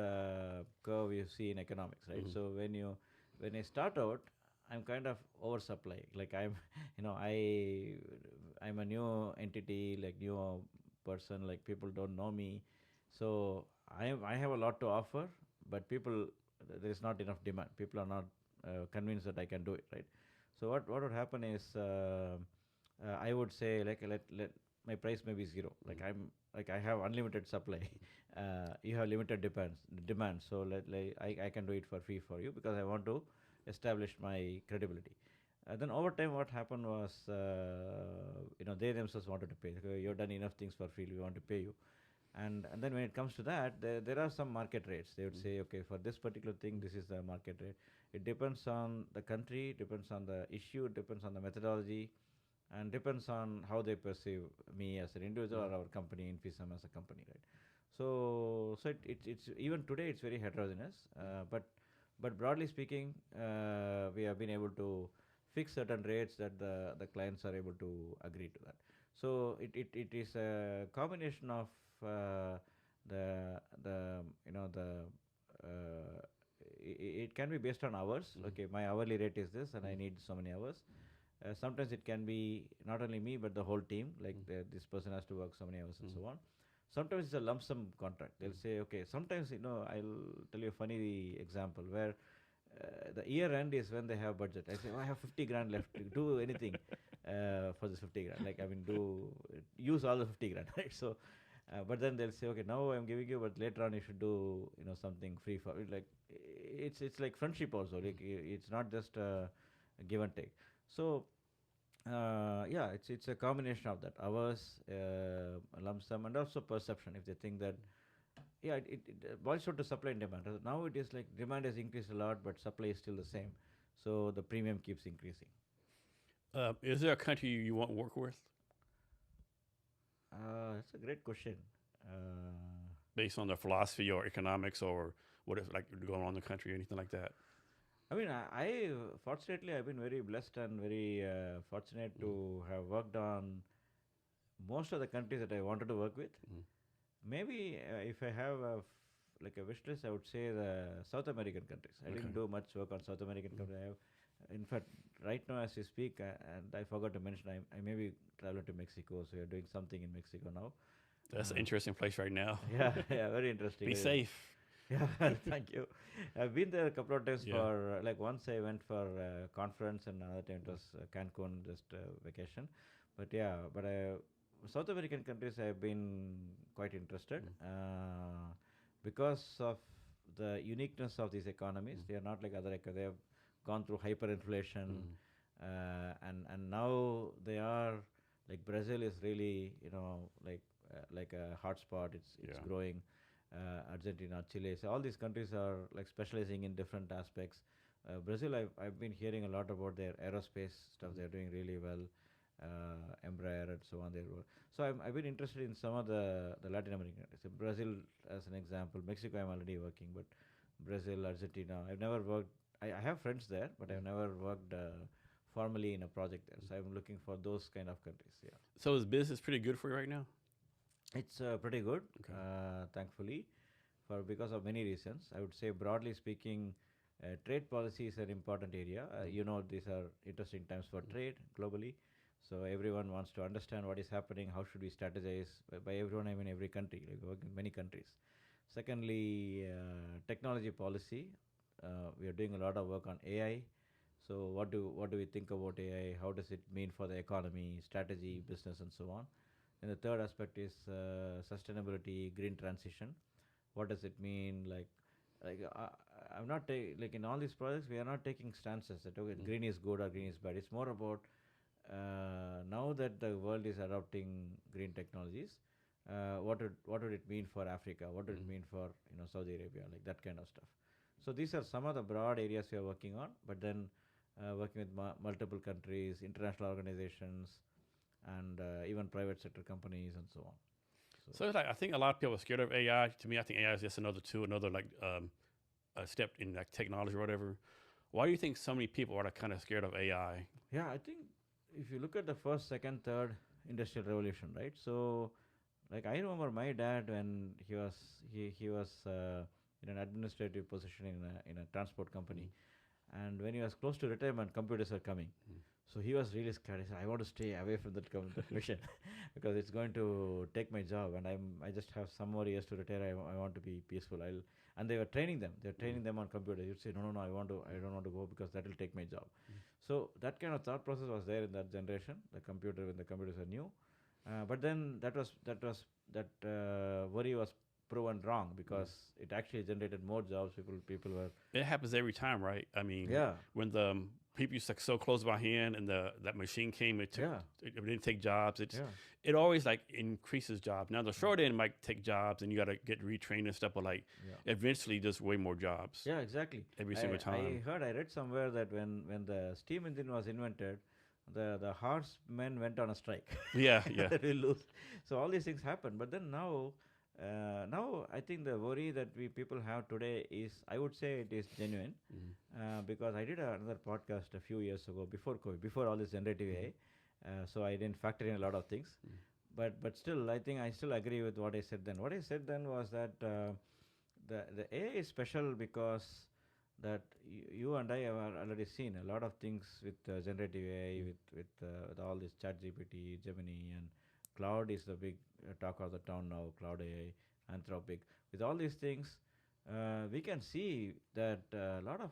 curve you see in economics, right? So when I start out, I'm kind of oversupply. Like I'm, I'm a new entity, like new person. Like people don't know me, so I have a lot to offer, but there is not enough demand. People are not convinced that I can do it, right? So what would happen is I would say like let my price may be zero. Like I have unlimited supply. You have limited demand. So I can do it for free for you because I want to establish my credibility. Then over time, what happened was, they themselves wanted to pay. Okay, you've done enough things for free. We want to pay you. And then when it comes to that, there are some market rates. They would say, okay, for this particular thing, this is the market rate. It depends on the country, depends on the issue, depends on the methodology, and depends on how they perceive me as an individual or our company, Infisum as a company, right? So it's even today it's very heterogeneous, but broadly speaking, we have been able to fix certain rates that the clients are able to agree to that. So it is a combination of the it can be based on hours. Okay, my hourly rate is this, and I need so many hours. Sometimes it can be not only me but the whole team. Like this person has to work so many hours and so on. Sometimes it's a lump sum contract. They'll say, okay. Sometimes I'll tell you a funny example where the year end is when they have budget. I say, I have 50 grand left. To do anything for this 50 grand. Like use all the 50 grand, right? So, but then they'll say, okay, now I'm giving you, but later on you should do something free for it. Like it's like friendship also. Like it's not just a give and take. So yeah, it's a combination of that hours, lump sum, and also perception. If they think that, yeah, it boils down to supply and demand. Now it is like demand has increased a lot, but supply is still the same, so the premium keeps increasing. Is there a country you want to work with? That's a great question. Based on their philosophy or economics or what is like going on in the country or anything like that? I mean, I fortunately I've been very blessed and very fortunate to have worked on most of the countries that I wanted to work with. Maybe if I have like a wish list, I would say the South American countries. I didn't do much work on South American countries. In fact, right now as we speak, and I forgot to mention, I may be traveling to Mexico, so we are doing something in Mexico now. That's an interesting place right now. Yeah, very interesting. Be safe. Yeah, thank you. I've been there a couple of times for, like once I went for a conference and another time it was Cancun, just vacation. But yeah, South American countries I've been quite interested because of the uniqueness of these economies. They are not like other economies. They have gone through hyperinflation and now they are, like Brazil is really, like a hotspot. It's growing. Argentina, Chile, so all these countries are like specializing in different aspects. Brazil, I've been hearing a lot about their aerospace stuff. They're doing really well. Embraer and so on. So I've been interested in some of the Latin American countries. So Brazil, as an example, Mexico I'm already working, but Brazil, Argentina, I've never worked. I have friends there, but I've never worked formally in a project there. So I'm looking for those kind of countries. Yeah, So is business pretty good for you right now? it's pretty good, Okay. thankfully, for because of many reasons. I would say broadly speaking, trade policy is an important area. These are interesting times for trade globally. So everyone wants to understand what is happening. How should we strategize? By everyone, I mean every country. Like we work in many countries. Secondly, technology policy. We are doing a lot of work on AI. So what do we think about AI? How does it mean for the economy, strategy, business, and so on? And the third aspect is sustainability, green transition. What does it mean? I'm not like in all these projects, we are not taking stances that okay, green is good or green is bad. It's more about now that the world is adopting green technologies, what would it mean for Africa? What would it mean for Saudi Arabia? Like that kind of stuff. So these are some of the broad areas we are working on. But then working with multiple countries, international organizations, and even private sector companies and so on. So it's like I think a lot of people are scared of AI. To me, I think AI is just another like a step in like technology or whatever. Why do you think so many people are kind of scared of AI? Yeah, I think if you look at the first, second, third industrial revolution, right? So, like I remember my dad when he was in an administrative position in a transport company, and when he was close to retirement, computers are coming. So he was really scared. He said, "I want to stay away from that mission because it's going to take my job, and I just have some more years to retire. I want to be peaceful." And they were training them. They were training them on computers. You'd say, "No, no, no, I don't want to go because that will take my job." So that kind of thought process was there in that generation. When the computers were new, but then that worry was proven wrong because it actually generated more jobs. People were It happens every time, right? I mean, yeah. when the people used to so close by hand and that machine came, it didn't take jobs. It always like increases jobs. Now the short end might take jobs and you got to get retrained and stuff, but like eventually there's way more jobs. Yeah, exactly. Every single time. I read somewhere that when the steam engine was invented, the horsemen went on a strike. Yeah. That we lose. So all these things happen. But then now I think the worry that we people have today is, I would say it is genuine, because I did another podcast a few years ago before COVID, before all this generative AI. So I didn't factor in a lot of things. But still, I think I still agree with what I said then. What I said then was that the AI is special because that you and I have already seen a lot of things with generative AI, with all this ChatGPT, Gemini, and cloud is the big talk of the town now. Cloud AI, Anthropic. With all these things, we can see that a lot of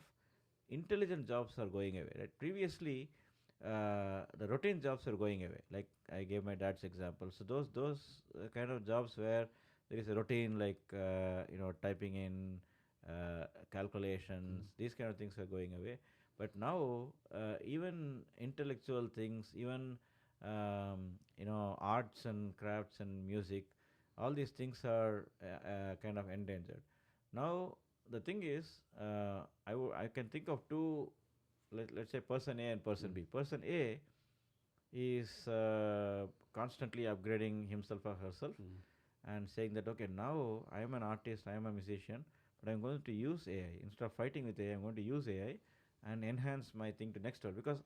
intelligent jobs are going away. Right? Previously, the routine jobs are going away. Like I gave my dad's example. So those kind of jobs where there is a routine, like typing in calculations, these kind of things are going away. But now even intellectual things, even arts and crafts and music, all these things are kind of endangered. Now the thing is, I can think of two. Let's say person A and person B. Person A is constantly upgrading himself or herself and saying that, okay, now I am an artist, I am a musician, but I'm going to use AI. Instead of fighting with AI, I'm going to use AI and enhance my thing to next level. Because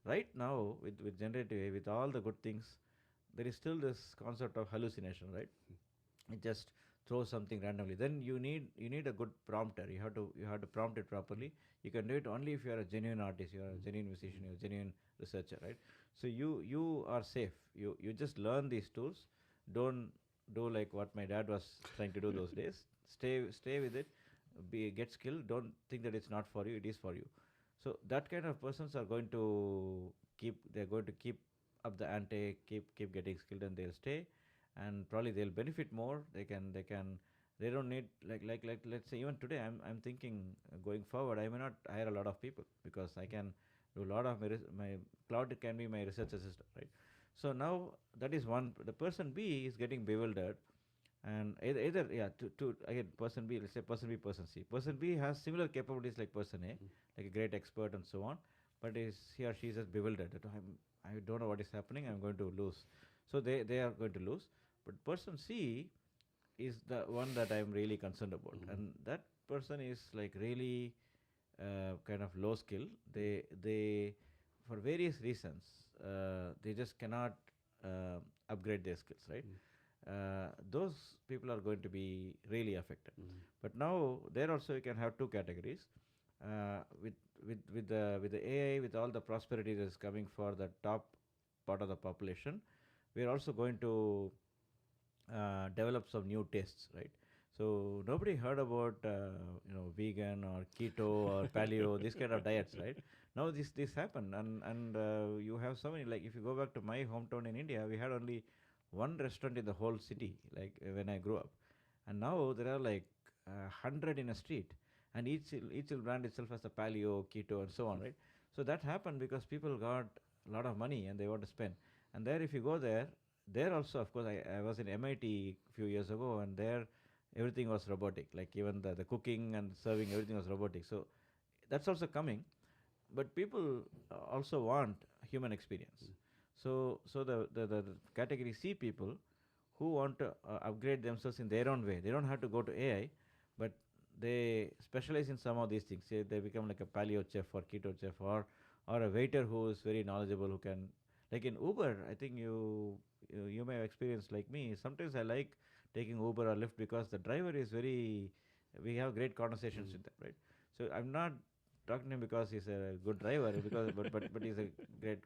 right now, with generative AI, with all the good things, there is still this concept of hallucination, right? It just throws something randomly. Then you need a good prompter. You have to prompt it properly. You can do it only if you are a genuine artist, you are a genuine musician, you are a genuine researcher, right? So you are safe. You just learn these tools. Don't do like what my dad was trying to do those days. Stay with it. Get skilled. Don't think that it's not for you. It is for you. So that kind of persons are going to keep up the ante, keep getting skilled, and they'll stay, and probably they'll benefit more. They don't need like let's say even today I'm thinking going forward I may not hire a lot of people because I can do a lot of my cloud can be my research assistant, right? So now that is one. The person B is getting bewildered, and either to again person B, let's say person B, person C. Person B has similar capabilities like person A, like a great expert and so on, but he or she is just bewildered that I don't know what is happening, I'm going to lose. So they are going to lose. But person C is the one that I'm really concerned about, and that person is like really kind of low skill. They for various reasons, they just cannot upgrade their skills, right? Those people are going to be really affected. But now there also you can have two categories. With the AI, with all the prosperity that is coming for the top part of the population, we are also going to develop some new tastes, right? So nobody heard about vegan or keto or paleo, these kind of diets, right? Now this happen, and you have so many. Like if you go back to my hometown in India, we had only one restaurant in the whole city, like when I grew up, and now there are like 100 in a street, and each will brand itself as a paleo, keto, and so on, right? So that happened because people got a lot of money and they want to spend. And there, if you go there also, of course, I was in MIT a few years ago, and there everything was robotic. Like even the cooking and serving, everything was robotic. So that's also coming, but people also want human experience. So the category C people who want to upgrade themselves in their own way, they don't have to go to AI, but they specialize in some of these things. Say they become like a paleo chef or keto chef, or a waiter who is very knowledgeable, who can, like in Uber. I think you may have experienced like me. Sometimes I like taking Uber or Lyft because the driver is very. We have great conversations with them, right? So I'm not talking to him because he's a good driver, because but he's a great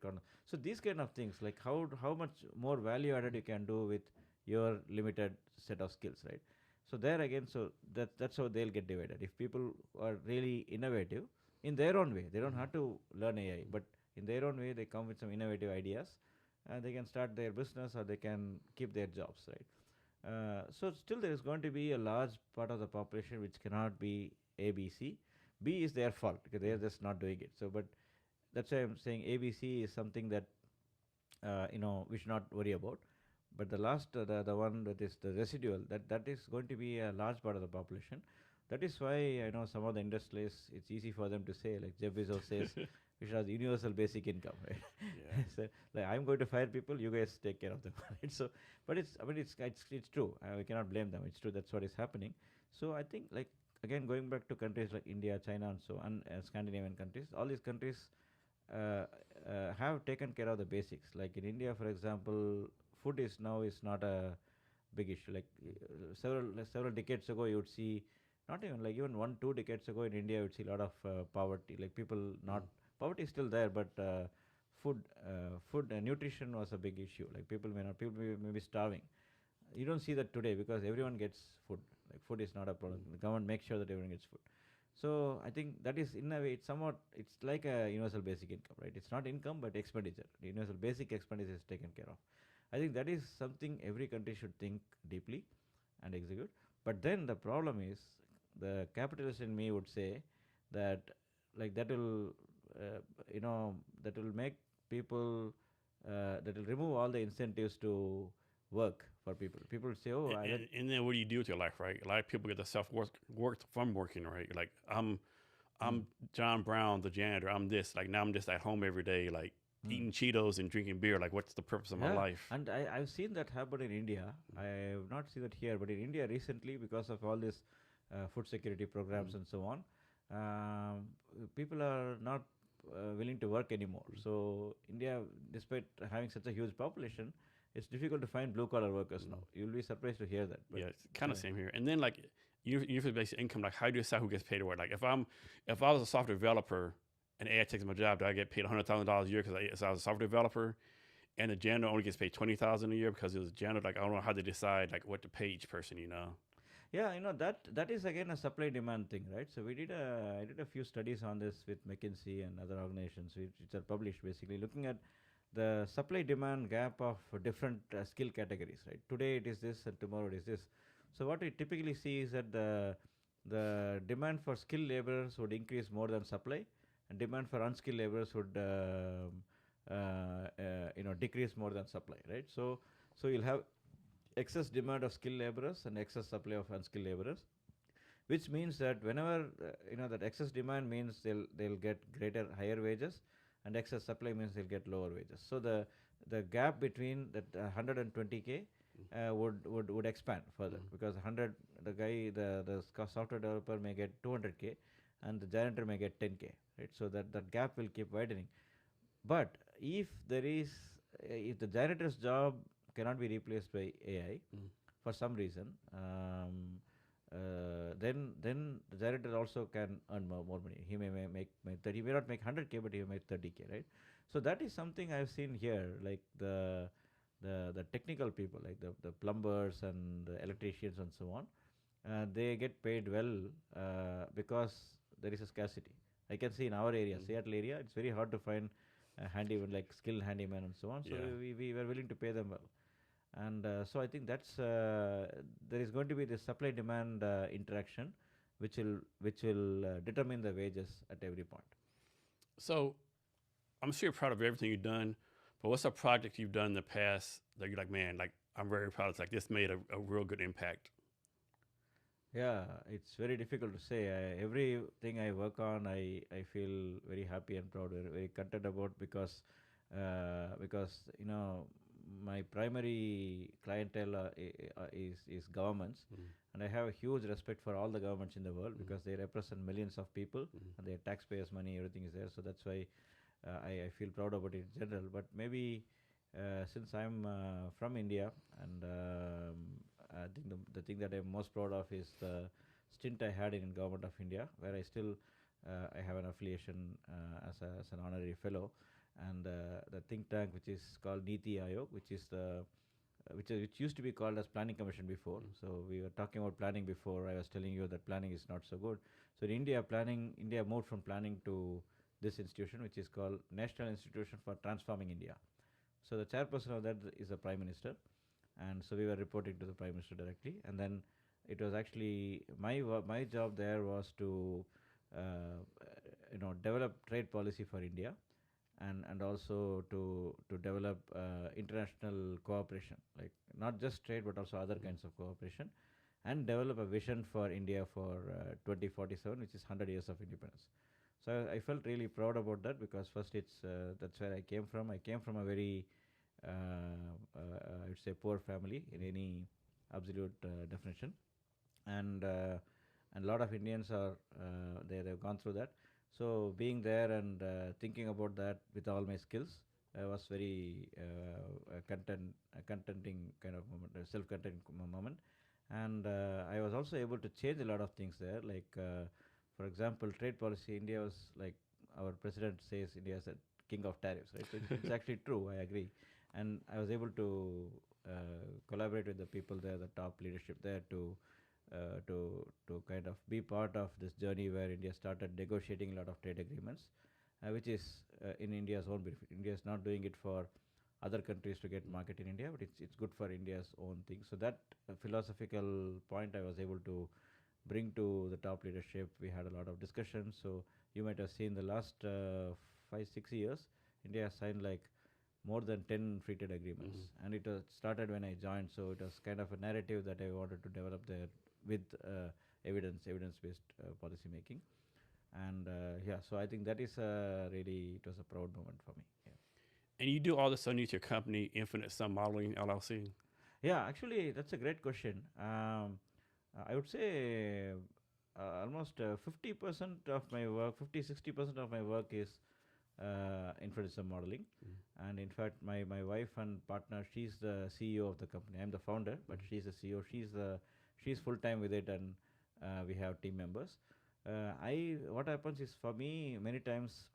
So these kind of things, like how much more value added you can do with your limited set of skills, right? So there again, so that's how they'll get divided. If people are really innovative in their own way, they don't have to learn AI, but in their own way, they come with some innovative ideas, and they can start their business or they can keep their jobs, right? So still there is going to be a large part of the population which cannot be A, B, C. B is their fault because they are just not doing it. So, but that's why I'm saying ABC is something that we should not worry about. But the last, the one that is the residual, that is going to be a large part of the population. That is why I know some of the industrialists, it's easy for them to say, like Jeff Bezos says, we should have universal basic income, right? Yeah. So, like, I'm going to fire people, you guys take care of them, right? So, but it's true. We cannot blame them. It's true. That's what is happening. So I think, like, again, going back to countries like India, China, and so on, Scandinavian countries, all these countries have taken care of the basics. Like in India, for example, food is not a big issue. Like several decades ago, you would see, not even like even 1-2 decades ago in India, you would see a lot of poverty. Like people not poverty is still there, but food and nutrition was a big issue. Like people may be starving. You don't see that today because everyone gets food. Like food is not a problem. The government makes sure that everyone gets food. So I think that is in a way it's like a universal basic income, right? It's not income but expenditure. The universal basic expenditure is taken care of. I think that is something every country should think deeply and execute. But then the problem is the capitalist in me would say that like that will that will make people that will remove all the incentives to work for people. People say, "Oh, and then what do you do with your life, right? A lot of people get the worth from working, right? Like I'm John Brown, the janitor. I'm this. Like now I'm just at home every day, like eating Cheetos and drinking beer. Like what's the purpose of my life?" And I've seen that happen in India. I have not seen that here, but in India recently, because of all these food security programs and so on, people are not willing to work anymore. So India, despite having such a huge population, it's difficult to find blue collar workers now. You'll be surprised to hear that. But yeah, it's kind of same here. And then like usually basic income, like how do you decide who gets paid what? Like if I was a software developer and AI takes my job, do I get paid $100,000 a year because I was a software developer, and the janitor only gets paid $20,000 a year because it was a janitor? Like I don't know how they decide like what to pay each person, Yeah, that is again a supply demand thing, right? So I did a few studies on this with McKinsey and other organizations which are published, basically looking at the supply demand gap of different skill categories, right? Today it is this and tomorrow it is this. So what we typically see is that the demand for skilled laborers would increase more than supply, and demand for unskilled laborers would decrease more than supply, right? So you'll have excess demand of skilled laborers and excess supply of unskilled laborers, which means that whenever that excess demand means they'll get higher wages, and excess supply means they'll get lower wages. So the gap between that 120K would expand further, because the software developer may get 200K and the janitor may get 10K, right? So that gap will keep widening. But if the janitor's job cannot be replaced by AI Mm. for some reason, then the janitor also can earn more money. He may make 30. He may not make 100K, but he may make 30K, right? So that is something I've seen here, like the technical people, like the plumbers and the electricians and so on. They get paid well because there is a scarcity. I can see in our area, Mm. Seattle area, it's very hard to find handyman, like skilled handyman and so on. So Yeah. we were willing to pay them well. And so I think that's there is going to be this supply demand interaction, which will determine the wages at every point. So I'm sure you're proud of everything you've done, but what's a project you've done in the past that you're like, man, like I'm very proud of? Like this made a real good impact. Yeah, it's very difficult to say. Everything I work on, I feel very happy and proud, very content about, because my primary clientele is governments, Mm. and I have a huge respect for all the governments in the world Mm. because they represent millions of people Mm. and their taxpayers' money, everything is there. So that's why I feel proud about it in general. But maybe since I'm from India, and I think the thing that I'm most proud of is the stint I had in Government of India, where I have an affiliation as an honorary fellow, and the think tank which is called NITI Aayog, which used to be called as Planning Commission before. Mm. So we were talking about planning before. I was telling you that planning is not so good. So in India moved from planning to this institution, which is called National Institution for Transforming India. So the chairperson of that is the Prime Minister, and so we were reporting to the Prime Minister directly. And then it was actually my job there was to develop trade policy for India, and also to develop international cooperation, like not just trade but also other kinds of cooperation, and develop a vision for India for 2047, which is 100 years of independence. So I felt really proud about that because first that's where I came from. I came from a very I would say poor family in any absolute definition, and a lot of Indians are they've gone through that. So being there and thinking about that with all my skills was very contenting kind of moment, self-content moment, and I was also able to change a lot of things there. Like for example, trade policy. India was like our president says, India is a king of tariffs, right? So it's actually true. I agree, and I was able to collaborate with the people there, the top leadership there, to kind of be part of this journey where India started negotiating a lot of trade agreements, which is in India's own benefit. India is not doing it for other countries to get market in India, but it's good for India's own thing. So that philosophical point I was able to bring to the top leadership. We had a lot of discussions. So you might have seen the last 5 6 years, India has signed like more than 10 free trade agreements, and it was started when I joined. So it was kind of a narrative that I wanted to develop there with evidence-based policy making, and yeah. So I think that is really it was a proud moment for me. Yeah. And you do all this underneath your company, Infinite Sum Modeling LLC. Yeah, actually, that's a great question. I would say almost 50% of my work, 50 60% of my work is influencer modeling. Mm. And in fact, my wife and partner, she's the CEO of the company. I'm the founder, but she's the CEO. She's full time with it, and we have team members. I What happens is for me many times,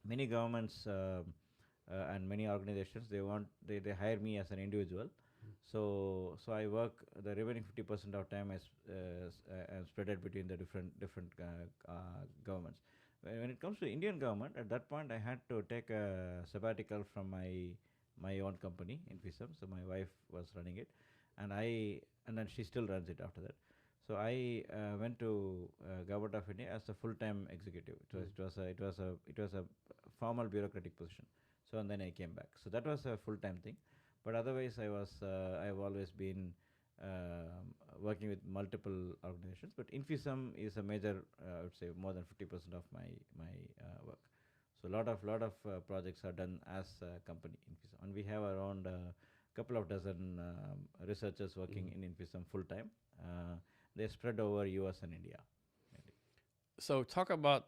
many governments and many organizations they hire me as an individual. So I work the remaining 50% of time as spread it between the different governments. When it comes to Indian government, at that point I had to take a sabbatical from my own company, Infisum. So my wife was running it, and then she still runs it after that. So I went to Government of India as a full-time executive. It was a formal bureaucratic position. So and then I came back. So that was a full-time thing. But otherwise, I've always been working with multiple organizations. But Infisum is a major, I would say, more than 50% of my work. So lot of projects are done as a company Infisum, and we have around a couple of dozen researchers working in Infisum full time. They spread over U.S. and India. Mainly. So talk about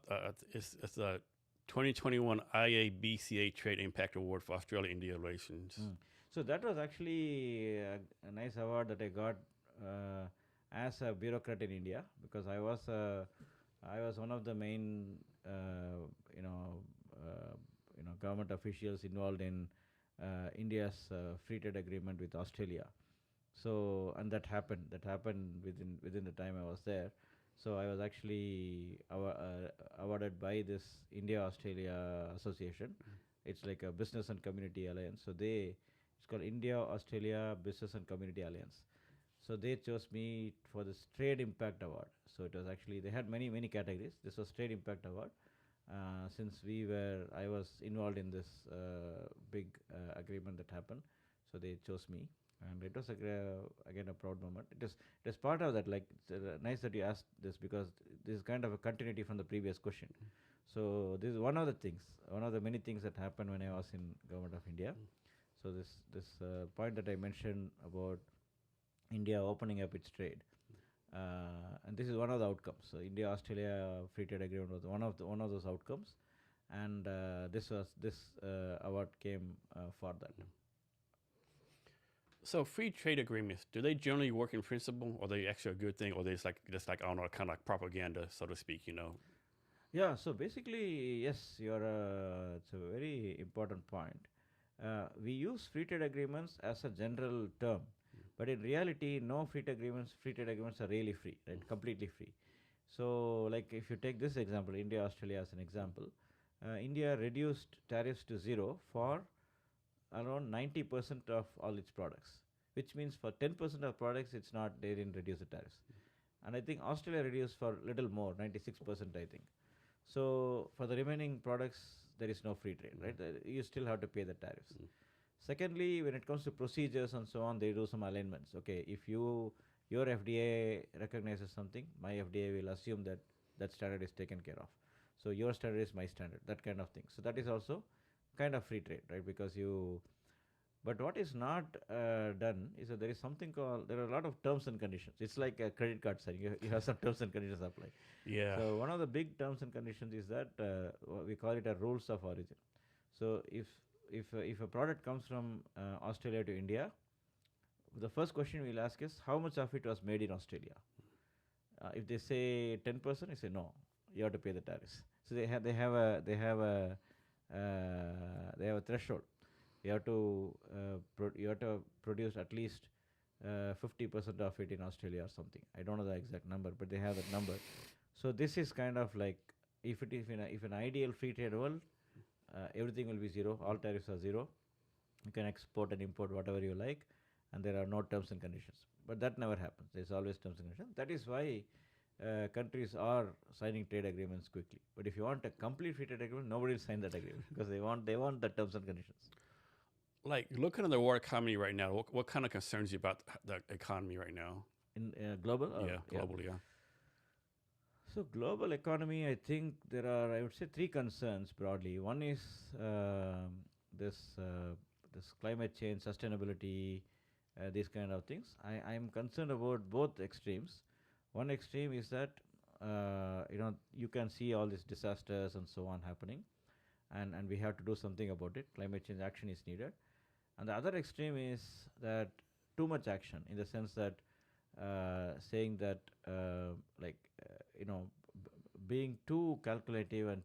it's 2021 IABCA Trade Impact Award for Australia-India relations. So that was actually a nice award that I got as a bureaucrat in India, because I was one of the main you know government officials involved in India's free trade agreement with Australia. So, and that happened within the time I was there. So I was actually awarded by this India Australia Association. It's like a business and community alliance. So it's called India Australia Business and Community Alliance. So they chose me for this Trade Impact Award. So it was actually, they had many categories. This was Trade Impact Award. Since I was involved in this big agreement that happened, so they chose me, and it was again a proud moment. It is part of that. Like, it's nice that you asked this, because this is kind of a continuity from the previous question. So this is one of the many things that happened when I was in Government of India. So this point that I mentioned about India opening up its trade, and this is one of the outcomes. So India-Australia Free Trade Agreement was one of those outcomes, and this award came for that. So free trade agreements, do they generally work in principle, or are they actually a good thing, or they just like I don't know, kind of like propaganda, so to speak, you know? Yeah. So basically, yes, it's a very important point. We use free trade agreements as a general term, but in reality, no free trade agreements are really free, right? Completely free. So, like, if you take this example, India Australia as an example, India reduced tariffs to zero for around 90% of all its products, which means for 10% of products, they didn't reduce the tariffs. And I think Australia reduced for little more, 96%, I think. So for the remaining products, there is no free trade, right? You still have to pay the tariffs. Secondly, when it comes to procedures and so on, they do some alignments. Okay, if your FDA recognizes something, my FDA will assume that standard is taken care of. So your standard is my standard, that kind of thing. So that is also kind of free trade, right? But what is not done is that there are a lot of terms and conditions. It's like a credit card signing. You have some terms and conditions apply. Yeah. So one of the big terms and conditions is that we call it a rules of origin. So if a product comes from Australia to India, the first question we'll ask is how much of it was made in Australia. If they say 10%, I say no, you have to pay the tariffs. So they have a threshold. You have to produce at least 50% of it in Australia or something. I don't know the exact number, but they have that number. So this is kind of like, if an ideal free trade world, everything will be zero. All tariffs are zero. You can export and import whatever you like, and there are no terms and conditions. But that never happens. There's always terms and conditions. That is why countries are signing trade agreements quickly. But if you want a complete free trade agreement, nobody will sign that agreement because they want the terms and conditions. Like, looking at the world economy right now, what kind of concerns you about the economy right now? In global? Global, yeah. So global economy, I think there are, I would say, three concerns broadly. One is this climate change, sustainability, these kind of things. I am concerned about both extremes. One extreme is that you can see all these disasters and so on happening, and we have to do something about it. Climate change action is needed. And the other extreme is that too much action, in the sense that saying that being too calculative and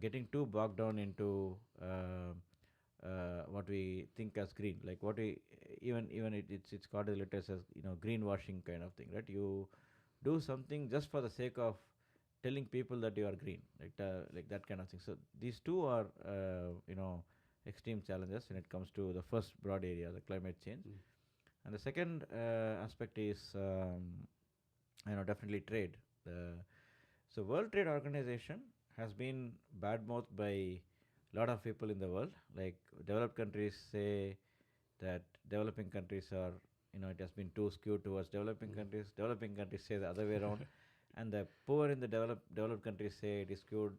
getting too bogged down into what we think as green, like what we it's called as letters as greenwashing kind of thing, right? You do something just for the sake of telling people that you are green, like that kind of thing. So these two are extreme challenges when it comes to the first broad area, the climate change. And the second aspect is definitely trade. So World Trade Organization has been badmouthed by a lot of people in the world. Like, developed countries say that developing countries are, it has been too skewed towards developing countries. Developing countries say the other way around. And the poor in the developed countries say it is skewed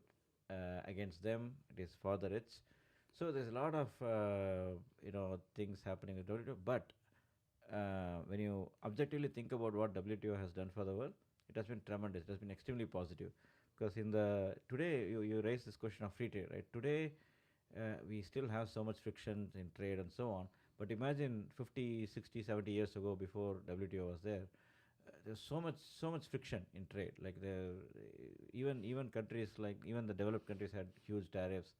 against them. It is for the rich. So there's a lot of things happening with WTO. But when you objectively think about what WTO has done for the world, it has been tremendous. It has been extremely positive. Because in the today you raise this question of free trade, right? Today we still have so much friction in trade and so on. But imagine 50, 60, 70 years ago, before WTO was there, there's so much friction in trade. Like even countries, like even the developed countries, had huge tariffs.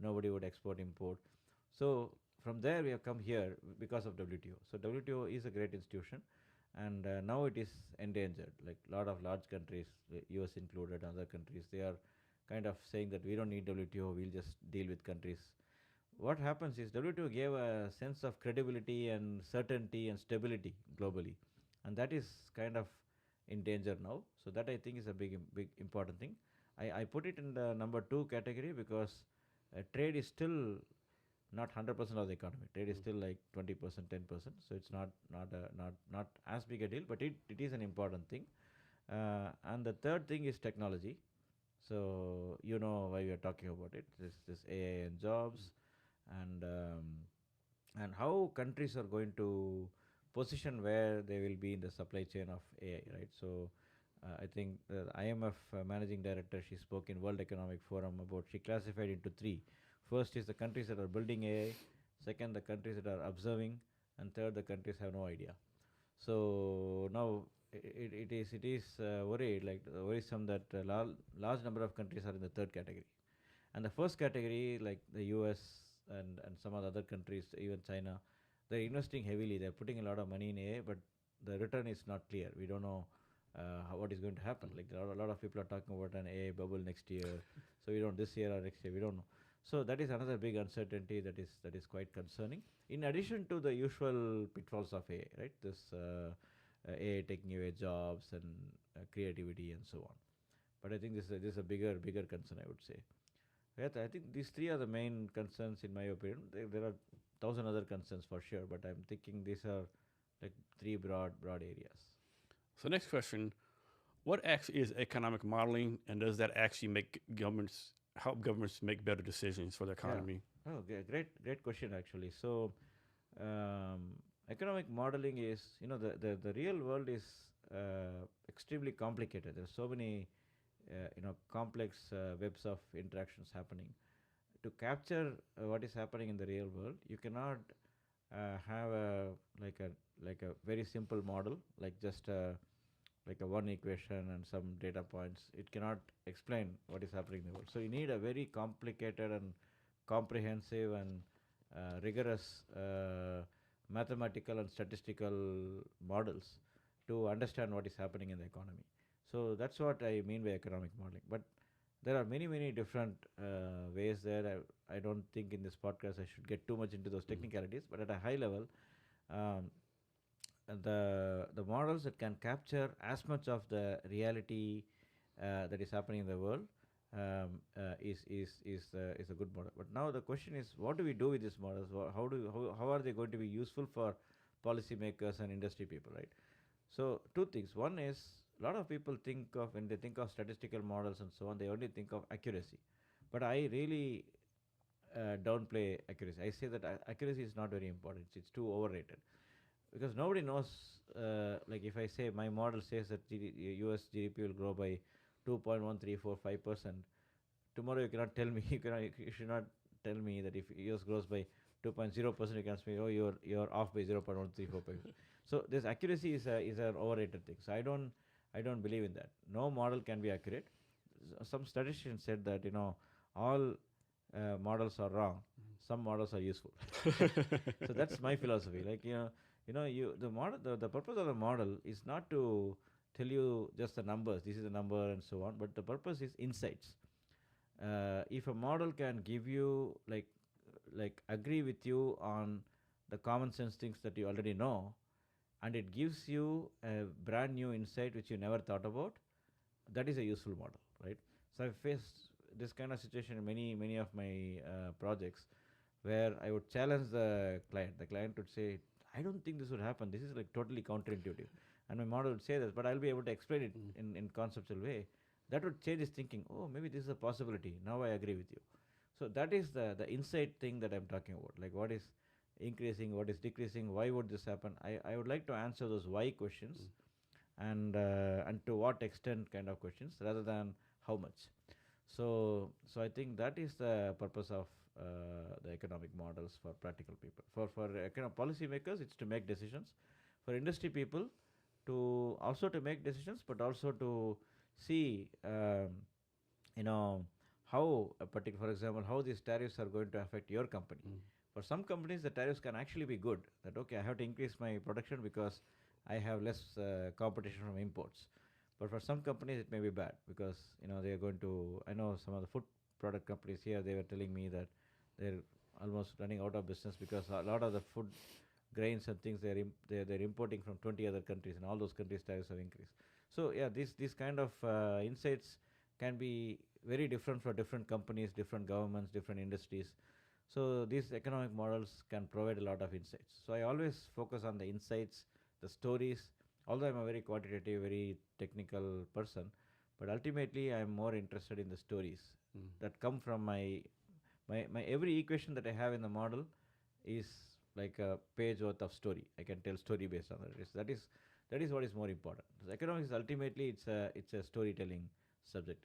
Nobody would export import. So from there we have come here because of WTO. So WTO is a great institution, and now it is endangered. Like a lot of large countries, US included, other countries, they are kind of saying that we don't need WTO. We'll just deal with countries. What happens is WTO gave a sense of credibility and certainty and stability globally, and that is kind of in danger now. So that I think is a big important thing. I put it in the number two category because trade is still not 100% of the economy. Trade is still like 20%, 10%. So it's not as big a deal, but it is an important thing. And the third thing is technology. So you know why we are talking about it. This AI and jobs, and how countries are going to position where they will be in the supply chain of AI, right? So I think the IMF managing director, she spoke in World Economic Forum about, she classified into three. First is the countries that are building AI, second the countries that are observing, and third the countries have no idea. So now it is worried, like worrisome that large number of countries are in the third category. And the first category, like the US and some of the other countries, even China, they're investing heavily. They're putting a lot of money in AI, but the return is not clear. We don't know what is going to happen. Like a lot of people are talking about an AI bubble next year. So we don't, this year or next year, we don't know. So that is another big uncertainty that is quite concerning. In addition to the usual pitfalls of AI, right? This AI taking away jobs and creativity and so on. But I think this is a bigger concern, I would say. Yeah, I think these three are the main concerns in my opinion. There are thousand other concerns for sure, but I'm thinking these are like three broad areas. So next question: what actually is economic modeling, and does that actually help governments make better decisions for the economy? Yeah. Oh, great question actually. So, economic modeling is, the real world is extremely complicated. There's so many complex webs of interactions happening. To capture what is happening in the real world, you cannot have a very simple model, like just like a one equation and some data points. It cannot explain what is happening in the world. So you need a very complicated and comprehensive and rigorous mathematical and statistical models to understand what is happening in the economy. So that's what I mean by economic modeling. But there are many different ways there. I don't think in this podcast I should get too much into those technicalities, but at a high level, um, the models that can capture as much of the reality that is happening in the world is a good model. But now the question is, what do we do with these models? How are they going to be useful for policymakers and industry people, right? So two things. One is, a lot of people think of, when they think of statistical models and so on, they only think of accuracy. But I really downplay accuracy. I say that accuracy is not very important. It's too overrated, because nobody knows. Like if I say my model says that US GDP will grow by 2.1345%, tomorrow you cannot tell me. You should not tell me that if US grows by 2.0%, you can say, oh, you're off by 0.1345%. So this accuracy is an overrated thing. So I don't believe in that. No model can be accurate. Some statistician said that all models are wrong. Some models are useful. So that's my philosophy. Like the purpose of the model is not to tell you just the numbers. This is a number and so on. But the purpose is insights. If a model can give you like agree with you on the common sense things that you already know, and it gives you a brand new insight which you never thought about, that is a useful model, right? So I've faced this kind of situation in many of my projects, where I would challenge the client. The client would say, I don't think this would happen. This is like totally counterintuitive. And my model would say this, but I'll be able to explain it in conceptual way. That would change his thinking. Oh, maybe this is a possibility. Now I agree with you. So that is the insight thing that I'm talking about. Like what is increasing, what is decreasing, why would this happen? I would like to answer those why questions, and to what extent kind of questions, rather than how much. So I think that is the purpose of the economic models for practical people. For policymakers, it's to make decisions. For industry people, to also to make decisions, but also to see, you know, how a particular, for example, how these tariffs are going to affect your company. Mm. For some companies, the tariffs can actually be good. That okay, I have to increase my production because I have less competition from imports. But for some companies, it may be bad because they are going to. I know some of the food product companies here. They were telling me that they're almost running out of business because a lot of the food grains and things they're importing from 20 other countries, and all those countries tariffs have increased. So yeah, these kind of insights can be very different for different companies, different governments, different industries. So these economic models can provide a lot of insights. So I always focus on the insights, the stories. Although I'm a very quantitative, very technical person, but ultimately I'm more interested in the stories Mm. that come from my every equation that I have in the model is like a page worth of story. I can tell story based on that. That is what is more important. So economics ultimately it's a storytelling subject.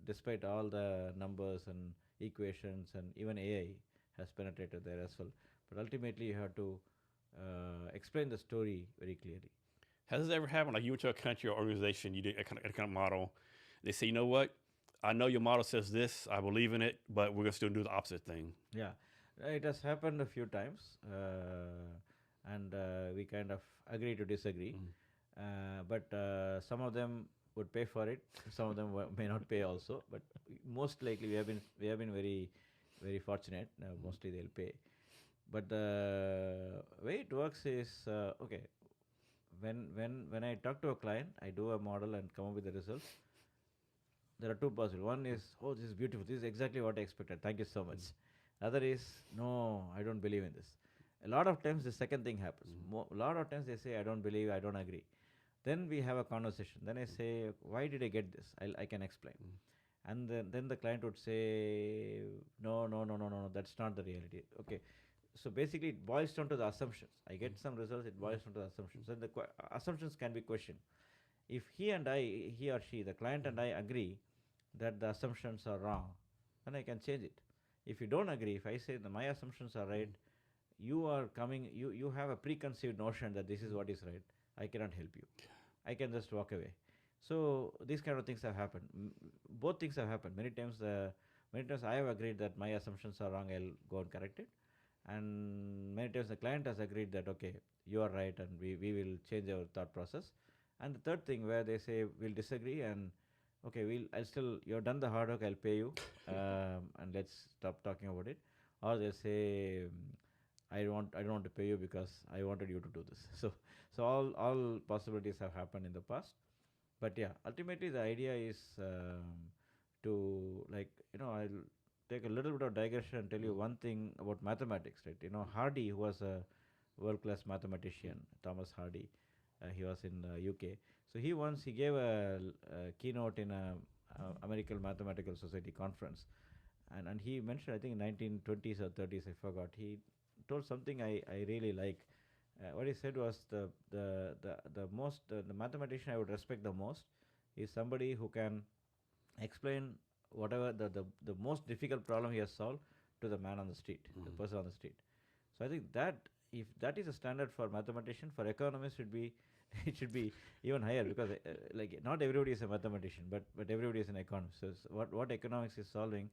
Despite all the numbers and equations and even AI has penetrated there as well. But ultimately you have to explain the story very clearly. Has this ever happened? Like you went to a country or organization, you did economic model. They say, you know what? I know your model says this. I believe in it, but we're gonna still do the opposite thing. Yeah, it has happened a few times, and we kind of agree to disagree. Mm. But some of them would pay for it. Some of them may not pay also. But most likely we have been very very fortunate. Mostly they'll pay. But the way it works is okay. When I talk to a client, I do a model and come up with the results. There are two possible. One is, oh, this is beautiful. This is exactly what I expected. Thank you so much. Other is, no, I don't believe in this. A lot of times the second thing happens. A lot of times they say, I don't believe, I don't agree. Then we have a conversation. Then I say, why did I get this? I can explain. And then the client would say, no, no, no, no, no, no, that's not the reality. Okay. So basically, it boils down to the assumptions. I get some results, it boils down to the assumptions. And the assumptions can be questioned. If he or she, the client and I agree that the assumptions are wrong, then I can change it. If you don't agree, if I say that my assumptions are right, you have a preconceived notion that this is what is right, I cannot help you. I can just walk away. So these kind of things have happened. Both things have happened. Many times I have agreed that my assumptions are wrong, I'll go and correct it. And many times the client has agreed that, okay, you are right, and we will change our thought process. And the third thing where they say we'll disagree, and okay, I'll still, you've done the hard work, I'll pay you, and let's stop talking about it. Or they'll say, I don't want to pay you because I wanted you to do this. So all possibilities have happened in the past. But yeah, ultimately the idea is to, like, I'll take a little bit of digression and tell you one thing about mathematics, right? Hardy, who was a world-class mathematician, Thomas Hardy, he was in the UK. So he gave a keynote in a American Mathematical Society conference, and he mentioned, I think, in 1920s or 30s, I forgot. He told something I really like. What he said was the mathematician I would respect the most is somebody who can explain whatever the most difficult problem he has solved to the man on the street, the person on the street. So I think that if that is a standard for mathematician, for economists it should be even higher, because like, not everybody is a mathematician, but everybody is an economist. So what economics is solving,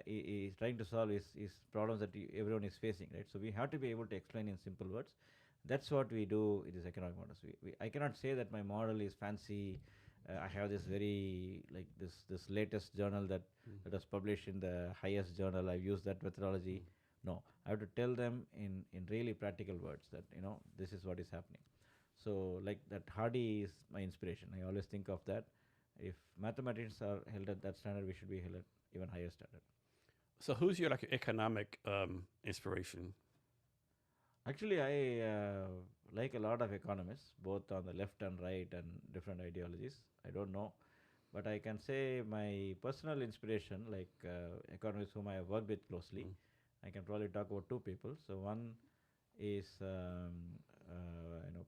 is trying to solve is problems that everyone is facing, right? So we have to be able to explain in simple words. That's what we do in these economic models. I cannot say that my model is fancy. I have this very, like, this latest journal that was published in the highest journal. I've used that methodology. No, I have to tell them in really practical words that this is what is happening. So, like, that Hardy is my inspiration. I always think of that. If mathematicians are held at that standard, we should be held at even higher standard. So who's your like economic inspiration? Actually, I like a lot of economists, both on the left and right and different ideologies. I don't know, but I can say my personal inspiration, like economists whom I have worked with closely, I can probably talk about two people. So one is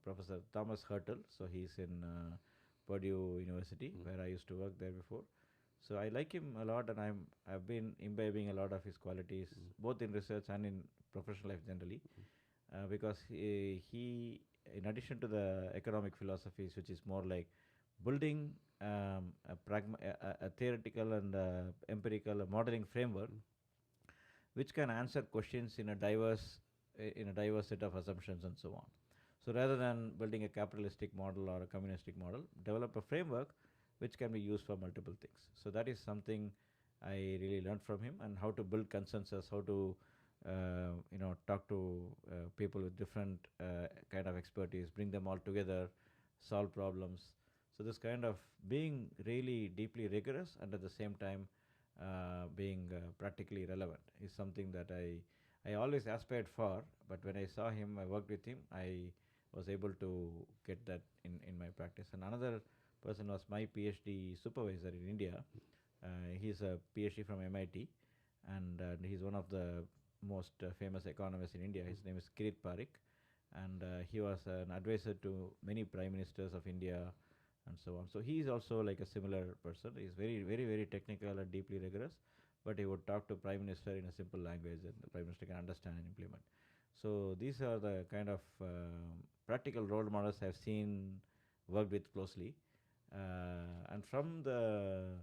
Professor Thomas Hurtle. So he's in Purdue University, where I used to work there before. So I like him a lot, and I've been imbibing a lot of his qualities, both in research and in professional life generally, because in addition to the economic philosophies, which is more like building a theoretical and empirical modeling framework, which can answer questions in a diverse set of assumptions and so on. So rather than building a capitalistic model or a communistic model, develop a framework which can be used for multiple things. So that is something I really learned from him, and how to build consensus, how to talk to people with different kind of expertise, bring them all together, solve problems. So this kind of being really deeply rigorous and at the same time being practically relevant is something that I always aspired for. But when I saw him, I worked with him, I was able to get that in my practice. And another person was my PhD supervisor in India. He's a PhD from MIT, and he's one of the most famous economists in India. His name is Kirit Parikh, and he was an advisor to many prime ministers of India and so on. So he is also like a similar person. He's very, very, very technical and deeply rigorous, but he would talk to prime minister in a simple language, and the prime minister can understand and implement. So these are the kind of practical role models I've seen, worked with closely. And from the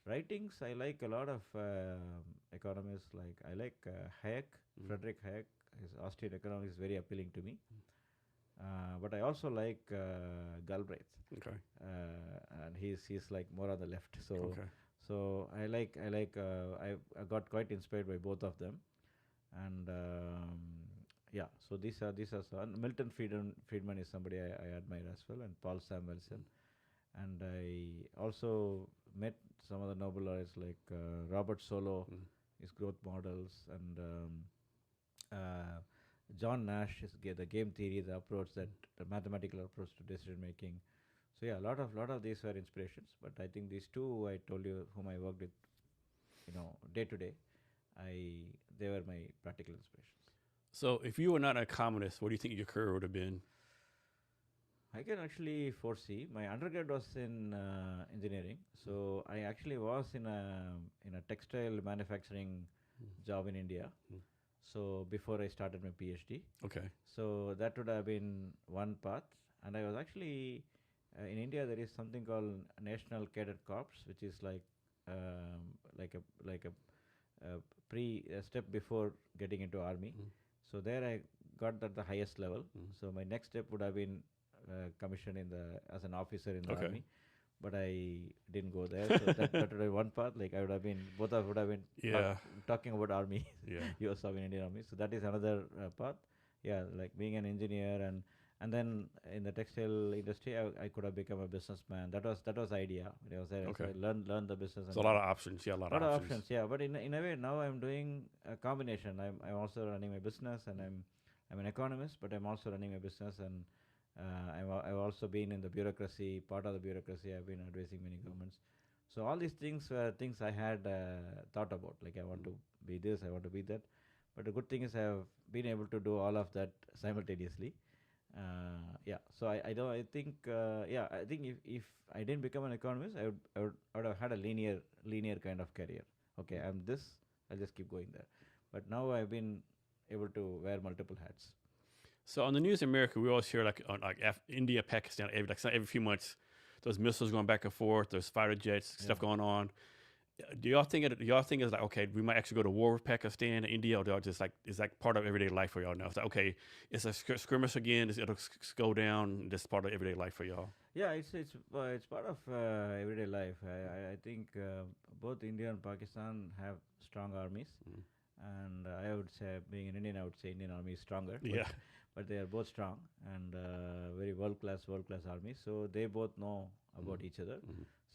writings, I like a lot of economists. Like I like Hayek, Frederick Hayek. His Austrian economics is very appealing to me. But I also like Galbraith. Okay. And he's like more on the left. So Okay. so I got quite inspired by both of them. And yeah, so these are and Milton Friedman is somebody I admire as well, and Paul Samuelson. And I also met some of the Nobel laureates like Robert Solow, his growth models, and John Nash, the game theory, the approach, that the mathematical approach to decision making. So yeah, a lot of these were inspirations. But I think these two I told you, whom I worked with, day to day, they were my practical inspirations. So if you were not a communist, what do you think your career would have been? I can actually foresee. My undergrad was in engineering, so I actually was in a textile manufacturing job in India. So before I started my PhD. Okay. So that would have been one path, and I was actually in India. There is something called National Cadet Corps, which is like a step before getting into army. So there I got at the highest level. So my next step would have been commissioned as an officer in the army, but I didn't go there. So that would have been one path. Like I would have been, both of would have been talking about army, U.S. Army, Indian Army. So that is another path. Yeah, like being an engineer, and then in the textile industry, I could have become a businessman. That was the idea. I was there. Okay. So I learned the business. So a lot of options. Yeah, a lot of options. Yeah, but in a way now I'm doing a combination. I'm also running my business, and I'm an economist, but I'm also running my business, and I've also been in the bureaucracy, part of the bureaucracy. I've been advising many governments. So all these things were things I had thought about. Like I want to be this, I want to be that. But the good thing is I have been able to do all of that simultaneously. Yeah. So I think if I didn't become an economist, I would have had a linear kind of career. Okay, I'm this. I'll just keep going there. But now I've been able to wear multiple hats. So on the news in America, we always hear India, Pakistan, every few months, those missiles going back and forth, there's fighter jets, stuff going on. Do y'all think it's like, okay, we might actually go to war with Pakistan, India, or just like is that part of everyday life for y'all now? It's like, okay, it's a skirmish again. It'll go down. This is part of everyday life for y'all. Yeah, it's part of everyday life. I think both India and Pakistan have strong armies, and I would say, being an Indian, I would say Indian Army is stronger. Yeah. But they are both strong and very world class armies. So they both know about each other.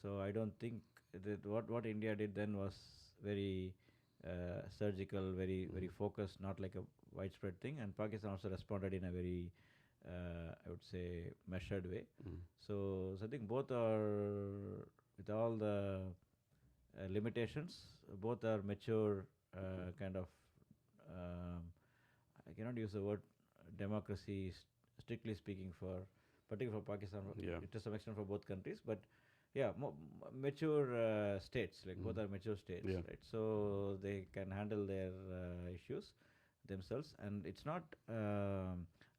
So I don't think that what India did then was very surgical, very focused, not like a widespread thing. And Pakistan also responded in a very, I would say, measured way. So I think both are, with all the limitations, both are mature kind of. I cannot use the word democracy, strictly speaking, particularly for Pakistan, to some extent for both countries. But yeah, mature states, like both are mature states, Yeah. right? So they can handle their issues themselves, and it's not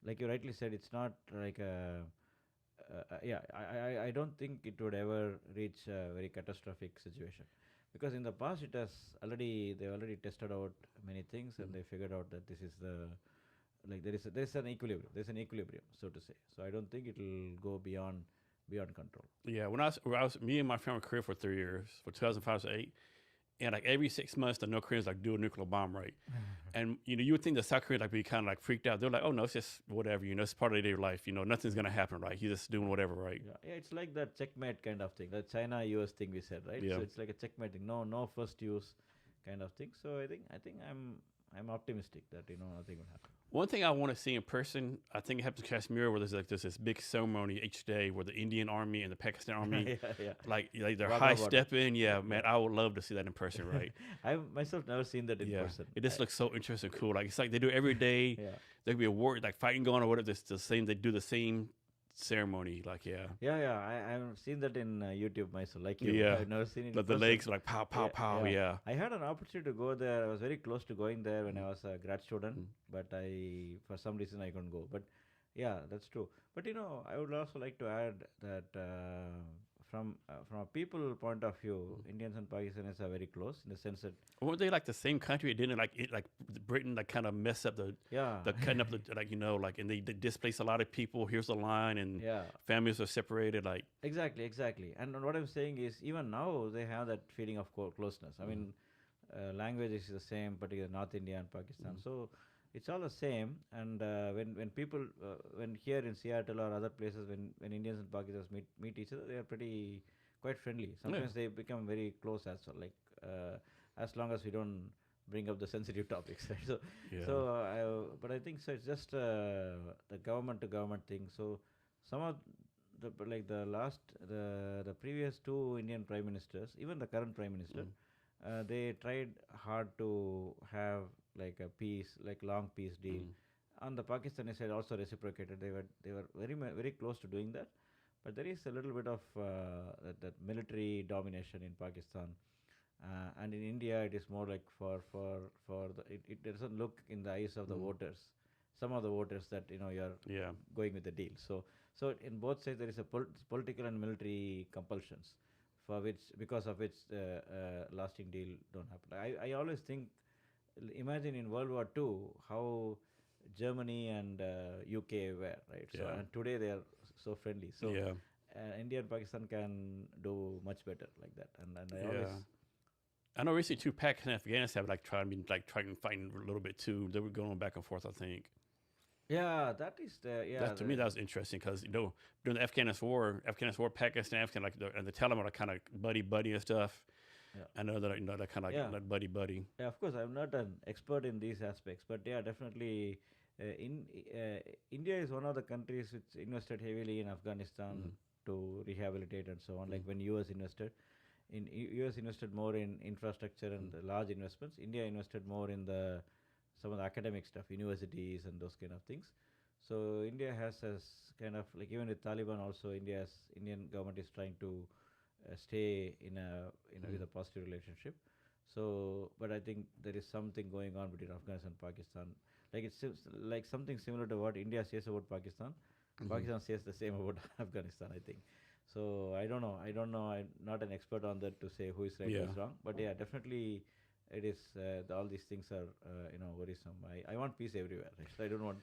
like you rightly said, it's not like a yeah, I don't think it would ever reach a very catastrophic situation, because in the past it has already they already tested out many things, and they figured out that this is the like there's an equilibrium, so to say. So I don't think it will go beyond control. Yeah, when I was me and my family career for 3 years, for 2005 to 8, and like every 6 months the North Koreans like do a nuclear bomb, right? And you would think the South Koreans like be kind of like freaked out. They're like, oh no, it's just whatever, it's part of their life, nothing's gonna happen, right? He's just doing whatever, right? Yeah, it's like that checkmate kind of thing, the China US thing we said, right? Yeah. So it's like a checkmate thing, no first use kind of thing. So I think I'm optimistic that nothing will happen. One thing I want to see in person, I think it happens in Kashmir, where there's this big ceremony each day where the Indian army and the Pakistan army, yeah. like they're Wagah high border. stepping. Yeah, man, I would love to see that in person, right? I've myself never seen that in Yeah, person. it just looks so interesting, cool. Like it's like they do it every day. Yeah. There could be a war, like fighting going or whatever. It's the same. They do the same ceremony, like Yeah. I've seen that in YouTube myself, like you. Yeah. I've never seen it. But the legs are like pow, pow, pow. Yeah. I had an opportunity to go there. I was very close to going there when I was a grad student, Mm. but for some reason I couldn't go. But yeah, that's true. But I would also like to add that from a people point of view, Indians and Pakistanis are very close in the sense that Weren't they like the same country? It didn't like Britain like kind of mess up the cutting up the like and they displaced a lot of people. Here's the line, and yeah. families are separated. Like Exactly. And what I'm saying is, even now they have that feeling of closeness. I mean, language is the same, particularly North India and Pakistan. So it's all the same. And when people, when here in Seattle or other places, when Indians and Pakistanis meet each other, they are quite friendly. Sometimes they become very close as well. Like as long as we don't bring up the sensitive topics, right? So but I think so. It's just the government to government thing. So some of the previous two Indian prime ministers, even the current prime minister, they tried hard to have like a peace, like long peace deal. On the Pakistani side also reciprocated. They were very close to doing that, but there is a little bit of that military domination in Pakistan. And in India, it is more like it doesn't look in the eyes of the voters, some of the voters, that you're going with the deal. So in both sides there is a political and military compulsions, because of which lasting deal don't happen. I always think, imagine in World War II how Germany and UK were, right? So and today they are so friendly. So India and Pakistan can do much better like that. And I know recently too, Pakistan and Afghanistan have trying to fight a little bit too. They were going back and forth, I think. Yeah, that is to me that was interesting because during the Afghanistan war, Pakistan, and the Taliban are kind of buddy and stuff. Yeah. I know that they're kind of like buddy. Yeah, of course, I'm not an expert in these aspects, but yeah, definitely, India is one of the countries which invested heavily in Afghanistan to rehabilitate and so on. Like when US invested more in infrastructure and the large investments. India invested more in some of the academic stuff, universities and those kind of things. So India has kind of like, even with Taliban also, Indian government is trying to stay with a positive relationship. So, but I think there is something going on between Afghanistan and Pakistan. Like it's like something similar to what India says about Pakistan. Pakistan says the same about Afghanistan, I think. So I don't know. I'm not an expert on that to say who is right, who is wrong. But yeah, definitely, it is. All these things are worrisome. I want peace everywhere. Right? So I don't want.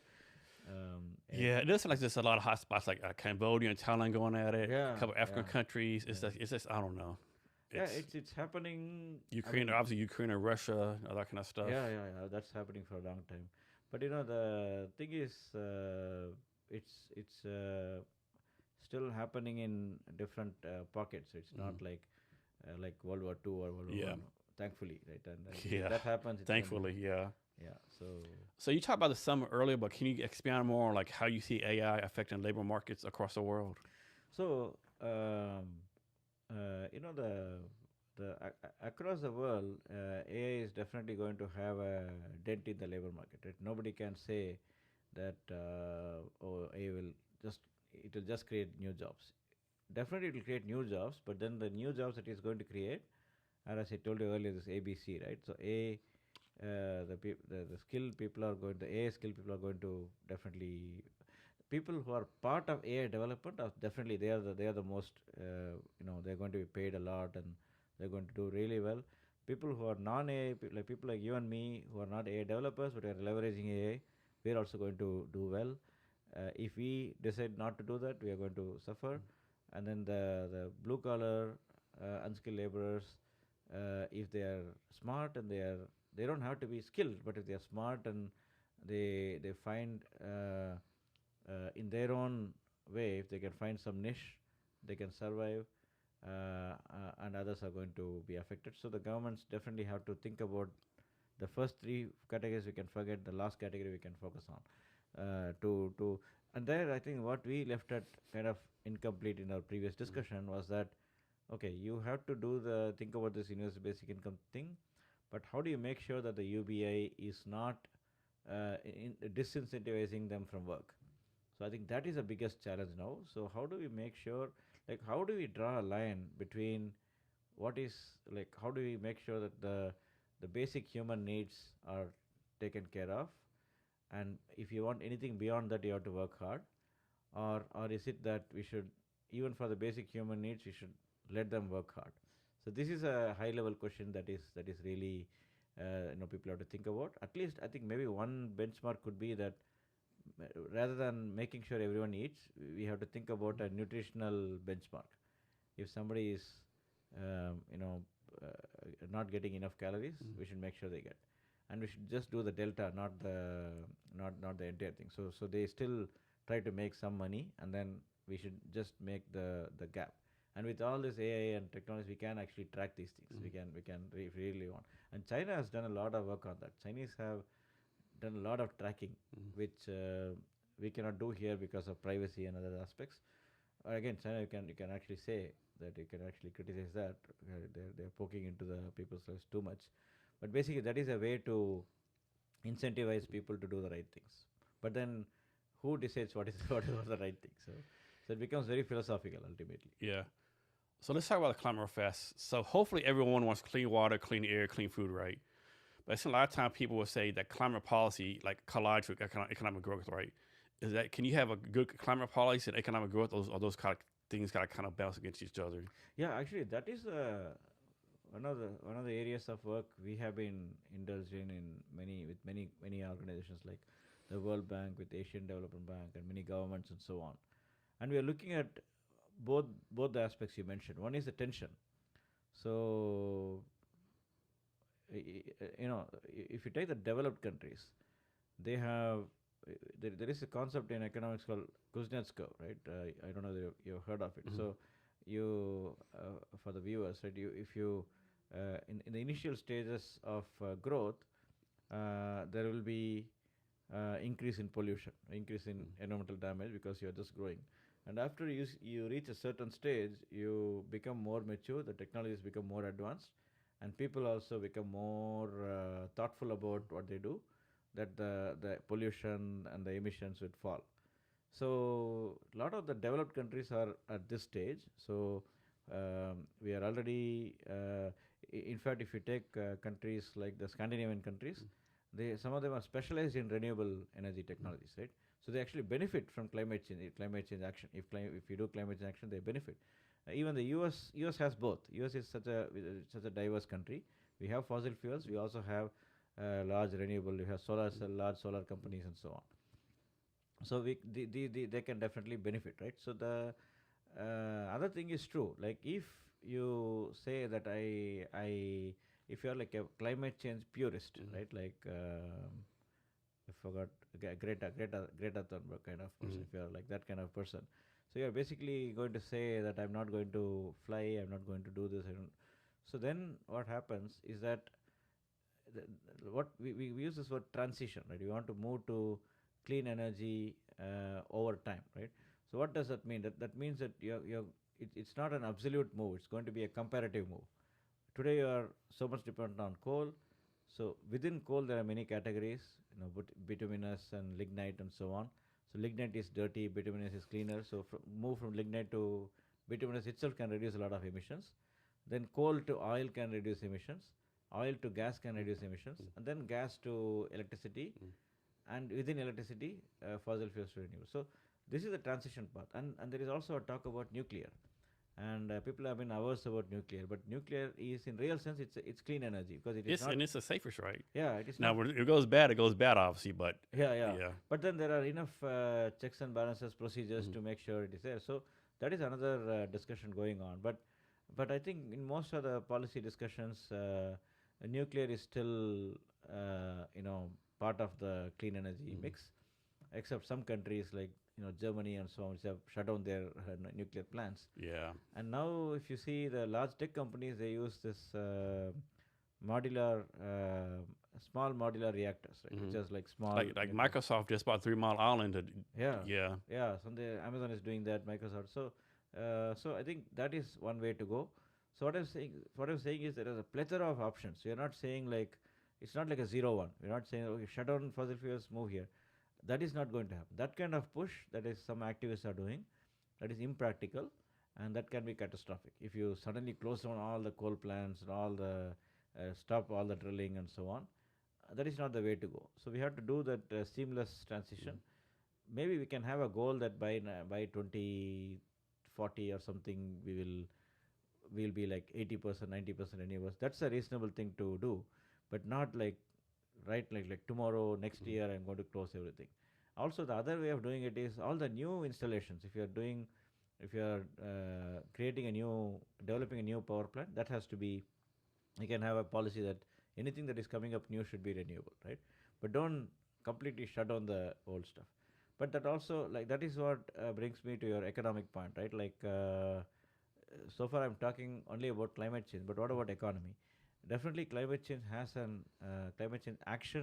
It does like there's a lot of hot spots like Cambodia and Thailand going at it. Yeah, a couple of African countries. It's just I don't know. It's happening. Ukraine, obviously Ukraine and Russia, all that kind of stuff. Yeah. That's happening for a long time. But the thing is, it's still happening in different pockets. It's not like World War II or World War I. Thankfully, right? And that happens. Thankfully, yeah. So you talked about the summit earlier, but can you expand more on like how you see AI affecting labor markets across the world? So across the world, AI is definitely going to have a dent in the labor market. Right? Nobody can say that AI will just create new jobs. definitely it will create new jobs, but then the new jobs that it's going to create, and as I told you earlier, this ABC, right? So the skilled people are going, the AI skilled people are going to definitely, people who are part of AI development are definitely, they are the most, they're going to be paid a lot and they're going to do really well. People who are non-AI, like people like you and me who are not AI developers but are leveraging AI, we're also going to do well. If we decide not to do that, we are going to suffer. And then the blue collar, unskilled laborers, if they are smart and they don't have to be skilled, but if they are smart and they find in their own way, if they can find some niche, they can survive, and others are going to be affected. So the governments definitely have to think about the first three categories. We can forget the last category. We can focus on to and there I think what we left at kind of incomplete in our previous discussion was that okay, you have to do the think about this universal basic income thing, but how do you make sure that the UBI is not disincentivizing them from work? So I think that is the biggest challenge now. So how do we make sure, like, how do we draw a line between what is, like, how do we make sure that the basic human needs are taken care of, and if you want anything beyond that, you have to work hard, or is it that we should, even for the basic human needs, we should let them work hard? So this is a high level question that is really people have to think about. At least I think maybe one benchmark could be that rather than making sure everyone eats, we have to think about a nutritional benchmark. If somebody is, um, you know, uh, not getting enough calories, we should make sure they get, and we should just do the delta, not the entire thing. So they still try to make some money, and then we should just make the gap. And with all this AI and technology, we can actually track these things. We can really want. And China has done a lot of work on that. Chinese have done a lot of tracking, which we cannot do here because of privacy and other aspects. Again, China, you can actually say that, you can actually criticize that they're poking into the people's lives too much, but basically that is a way to incentivize people to do the right things. But then, who decides what is what is the right thing? So it becomes very philosophical ultimately. Yeah. So let's talk about the climate real fast. So hopefully everyone wants clean water, clean air, clean food, right? But I think a lot of times people will say that climate policy like collides with economic growth, right? Is that, can you have a good climate policy and economic growth, or those kind of things got to kind of bounce against each other? Yeah, actually, that is one of the areas of work we have been indulged in many organizations like the World Bank, with Asian Development Bank, and many governments and so on. And we are looking at both the aspects you mentioned. One is the tension. So if you take the developed countries, they have there is a concept in economics called Kuznets curve, right? I don't know if you've heard of it. So you for the viewers, right? If you in the initial stages of growth, there will be increase in pollution, increase in environmental damage because you are just growing. And after you reach a certain stage, you become more mature, the technologies become more advanced, and people also become more thoughtful about what they do, that the pollution and the emissions would fall. So a lot of the developed countries are at this stage. So we are already, in fact, if you take countries like the Scandinavian countries, some of them are specialized in renewable energy technologies, right? So they actually benefit from climate change action. If you do climate change action, they benefit. Even the US has both. US is such a diverse country. We have fossil fuels. We also have large renewable. We have large solar companies and so on. So they can definitely benefit, right? So the other thing is true. Like if you say that if you are like a climate change purist, right? Like I forgot Greta Thunberg kind of person. If you are like that kind of person, so you are basically going to say that I'm not going to fly, I'm not going to do this. I don't. So then what happens is that what we use this word transition, right? We want to move to clean energy over time, right? So what does that mean? That means that it's not an absolute move. It's going to be a comparative move. Today you are so much dependent on coal. So within coal there are many categories, bituminous and lignite and so on. So lignite is dirty, bituminous is cleaner. So move from lignite to Bituminous itself can reduce a lot of emissions. Then coal to oil can reduce emissions. Oil to gas can reduce emissions, and then gas to electricity, and within electricity, fossil fuels to renewable. So this is the transition path, and there is also a talk about nuclear, and people have been averse about nuclear, but nuclear is in real sense it's clean energy because it is not. And it's the safest, right? Yeah, it is Now, not. when it goes bad, obviously, but Yeah. But then there are enough checks and balances procedures to make sure it is there. So that is another discussion going on. But I think in most of the policy discussions, nuclear is still part of the clean energy mix, except some countries like Germany and so on, which have shut down their nuclear plants. yeah, And now, if you see the large tech companies, they use this modular, small modular reactors, right? Which is like small. like Microsoft just bought 3 Mile Island. Yeah. So Amazon is doing that. Microsoft. So I think that is one way to go. So what I'm saying is there is a plethora of options. We are not saying like it's not like a 0-1. We're not saying okay, shut down fossil fuels, move here. That is not going to happen. That kind of push that is some activists are doing, that is impractical, and that can be catastrophic. If you suddenly close down all the coal plants and all the stop all the drilling and so on, that is not the way to go. So we have to do that seamless transition. Maybe we can have a goal that by 2040 or something we'll be like 80%, 90% renewables. That's a reasonable thing to do, but not like like tomorrow, next year I'm going to close everything. Also, the other way of doing it is all the new installations. If you are developing a new power plant, that has to be. You can have a policy that anything that is coming up new should be renewable, right? But don't completely shut down the old stuff. But that also, like, that is what brings me to your economic point, right? Like, so far I'm talking only about climate change, but what about economy? Definitely, climate change action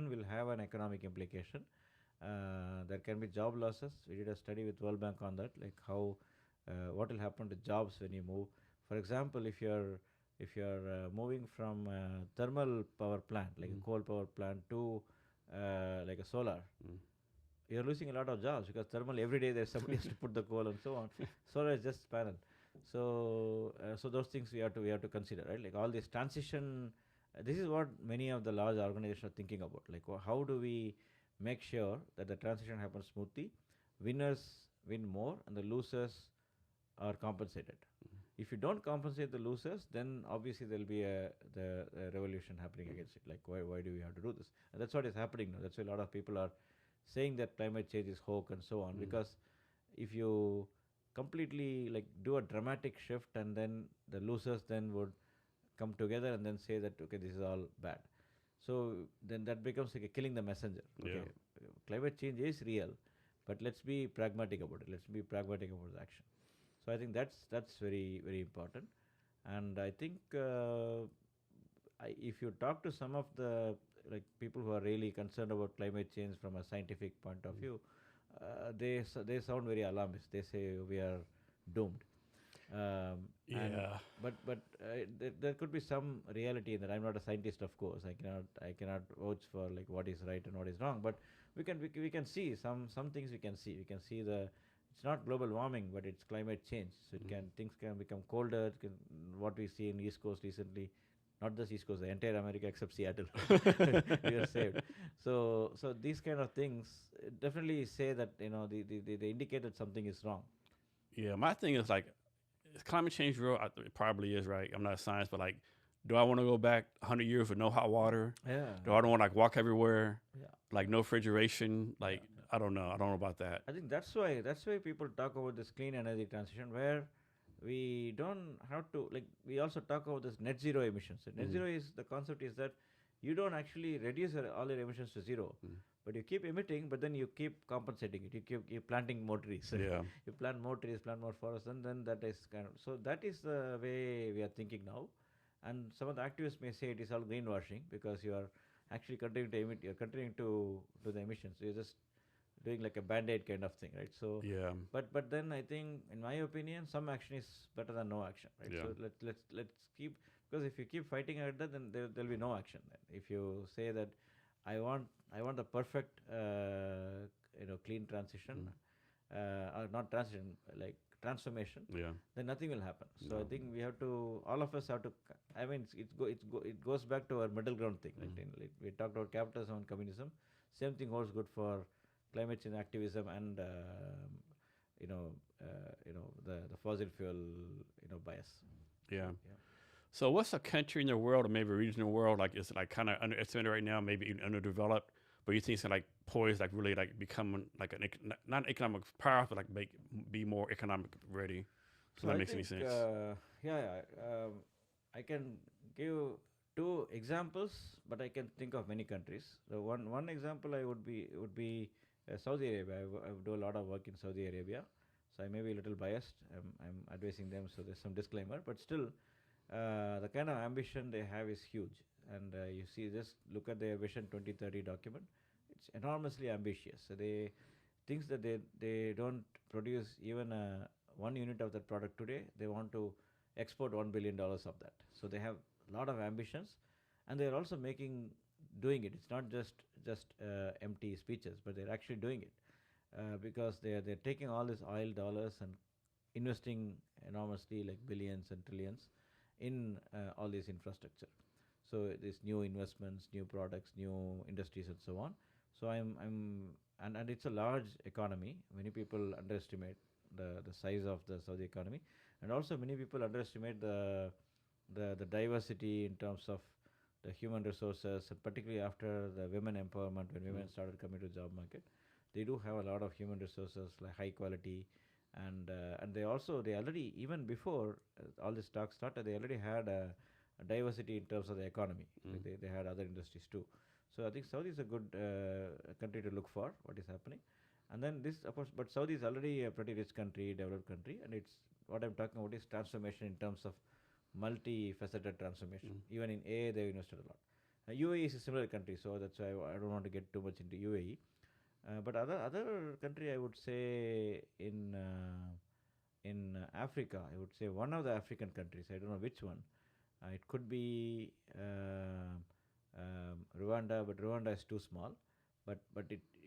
will have an economic implication. There can be job losses. We did a study with World Bank on that, like how what will happen to jobs when you move. For example, if you're moving from a thermal power plant, like a coal power plant, to like a solar, you're losing a lot of jobs because thermal every day there's somebody has to put the coal and so on. Solar is just panel. So those things we have to consider, right? Like all this transition. This is what many of the large organizations are thinking about. Like how do we make sure that the transition happens smoothly? Winners win more, and the losers are compensated. If you don't compensate the losers, then obviously there'll be the revolution happening against it. Like why do we have to do this? And that's what is happening now. That's why a lot of people are saying that climate change is hoax and so on. Because if you completely like do a dramatic shift, and then the losers then would come together and then say that okay, this is all bad. So then that becomes like a killing the messenger. Okay, climate change is real, but let's be pragmatic about it. Let's be pragmatic about the action. So I think that's very very important, and I think if you talk to some of the like people who are really concerned about climate change from a scientific point of view, they sound very alarmist. They say we are doomed. There could be some reality in that. I'm not a scientist, of course. I cannot vouch for like what is right and what is wrong. But we can see some things. We can see the. It's not global warming, but it's climate change. So things can become colder. What we see in East Coast recently, not just East Coast, the entire America except Seattle, we are saved. So these kind of things definitely say that they indicate that something is wrong. Yeah, my thing is like, is climate change real? It probably is, right? I'm not a science, but like, do I want to go back 100 years with no hot water? Yeah. Do I don't want to like walk everywhere? Yeah. Like no refrigeration? Like I don't know. I don't know about that. I think that's why people talk about this clean energy transition, where we don't have to like. We also talk about this net zero emissions. So net zero is the concept is that you don't actually reduce all your emissions to zero, but you keep emitting, but then you keep compensating it. You keep planting more trees. Yeah. You plant more trees, plant more forests, and then that is kind of so that is the way we are thinking now. And some of the activists may say it is all greenwashing because you are actually continuing to emit. You're continuing to do the emissions. So you're just doing like a band-aid kind of thing, right? So yeah. But then I think, in my opinion, some action is better than no action, right? Yeah. So let's keep, because if you keep fighting at that, then there'll be no action. Then if you say that I want the perfect clean transition, or not transition, like transformation, Yeah. then nothing will happen. So I No. think we have to, all of us have to. I mean, it goes back to our middle ground thing. Like, like we talked about capitalism and communism. Same thing holds good for climate change activism and you know the fossil fuel bias. Yeah. Yeah. So what's a country in the world or maybe a region in the world like it's like kind of underestimated right now, maybe even underdeveloped, but you think it's like poised like really like becoming like not an economic power, but like be more economic ready. If So that I makes any think, sense. I can give two examples, but I can think of many countries. So one example I would be Saudi Arabia. I do a lot of work in Saudi Arabia, so I may be a little biased. I'm advising them, so there's some disclaimer, but still, the kind of ambition they have is huge. And you see, just look at their Vision 2030 document. It's enormously ambitious. So they thinks that they don't produce even one unit of that product today. They want to export $1 billion of that. So they have a lot of ambitions, and they're also doing it. It's not just empty speeches, but they're actually doing it because they're taking all these oil dollars and investing enormously, like billions and trillions, in all this infrastructure. So these new investments, new products, new industries, and so on. So and it's a large economy. Many people underestimate the size of the Saudi economy, and also many people underestimate the diversity in terms of the human resources, and particularly after the women empowerment, when women started coming to the job market, they do have a lot of human resources, like high quality, and they already, even before all this talk started, they already had a diversity in terms of the economy. Like they had other industries too. So I think Saudi is a good country to look for what is happening. And then this, of course, but Saudi is already a pretty rich country, developed country, and it's what I'm talking about is transformation in terms of multifaceted transformation. Even in AA, they've invested a lot. UAE is a similar country, so that's why I don't want to get too much into UAE. But other country, I would say in Africa, I would say one of the African countries. I don't know which one. It could be Rwanda, but Rwanda is too small. But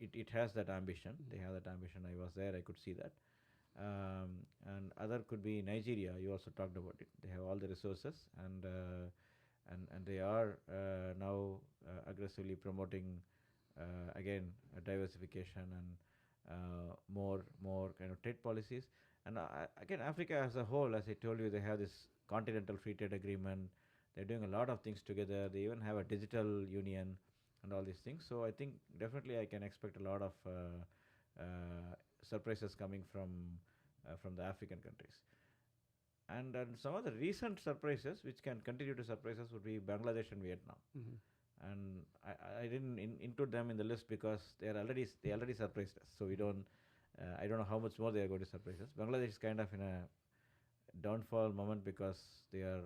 it has that ambition. They have that ambition. I was there. I could see that. And other could be Nigeria. You also talked about it. They have all the resources, and they are now aggressively promoting again diversification and more kind of trade policies. And again, Africa as a whole, as I told you, they have this continental free trade agreement. They're doing a lot of things together. They even have a digital union and all these things. So I think definitely I can expect a lot of surprises coming from the African countries. And some of the recent surprises, which can continue to surprise us, would be Bangladesh and Vietnam. And I didn't include them in the list because they already surprised us. So we don't. I don't know how much more they are going to surprise us. Bangladesh is kind of in a downfall moment because they are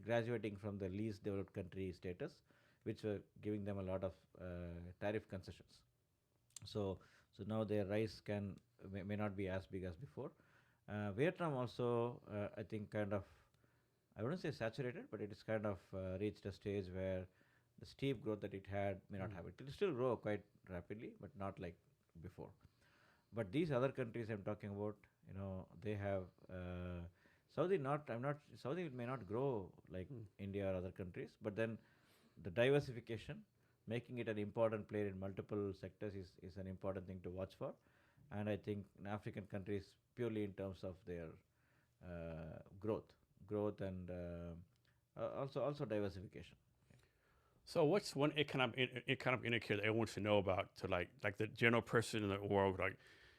graduating from the least developed country status, which were giving them a lot of tariff concessions. So now their rise may not be as big as before. Vietnam also, I think, kind of, I wouldn't say saturated, but it is kind of reached a stage where the steep growth that it had may not have it. It will still grow quite rapidly, but not like before. But these other countries I'm talking about, they have Saudi may not grow like India or other countries, but then the diversification, making it an important player in multiple sectors is an important thing to watch for. And I think in African countries, purely in terms of their growth and also diversification. So what's one economic indicator that everyone should know about to like the general person in the world, like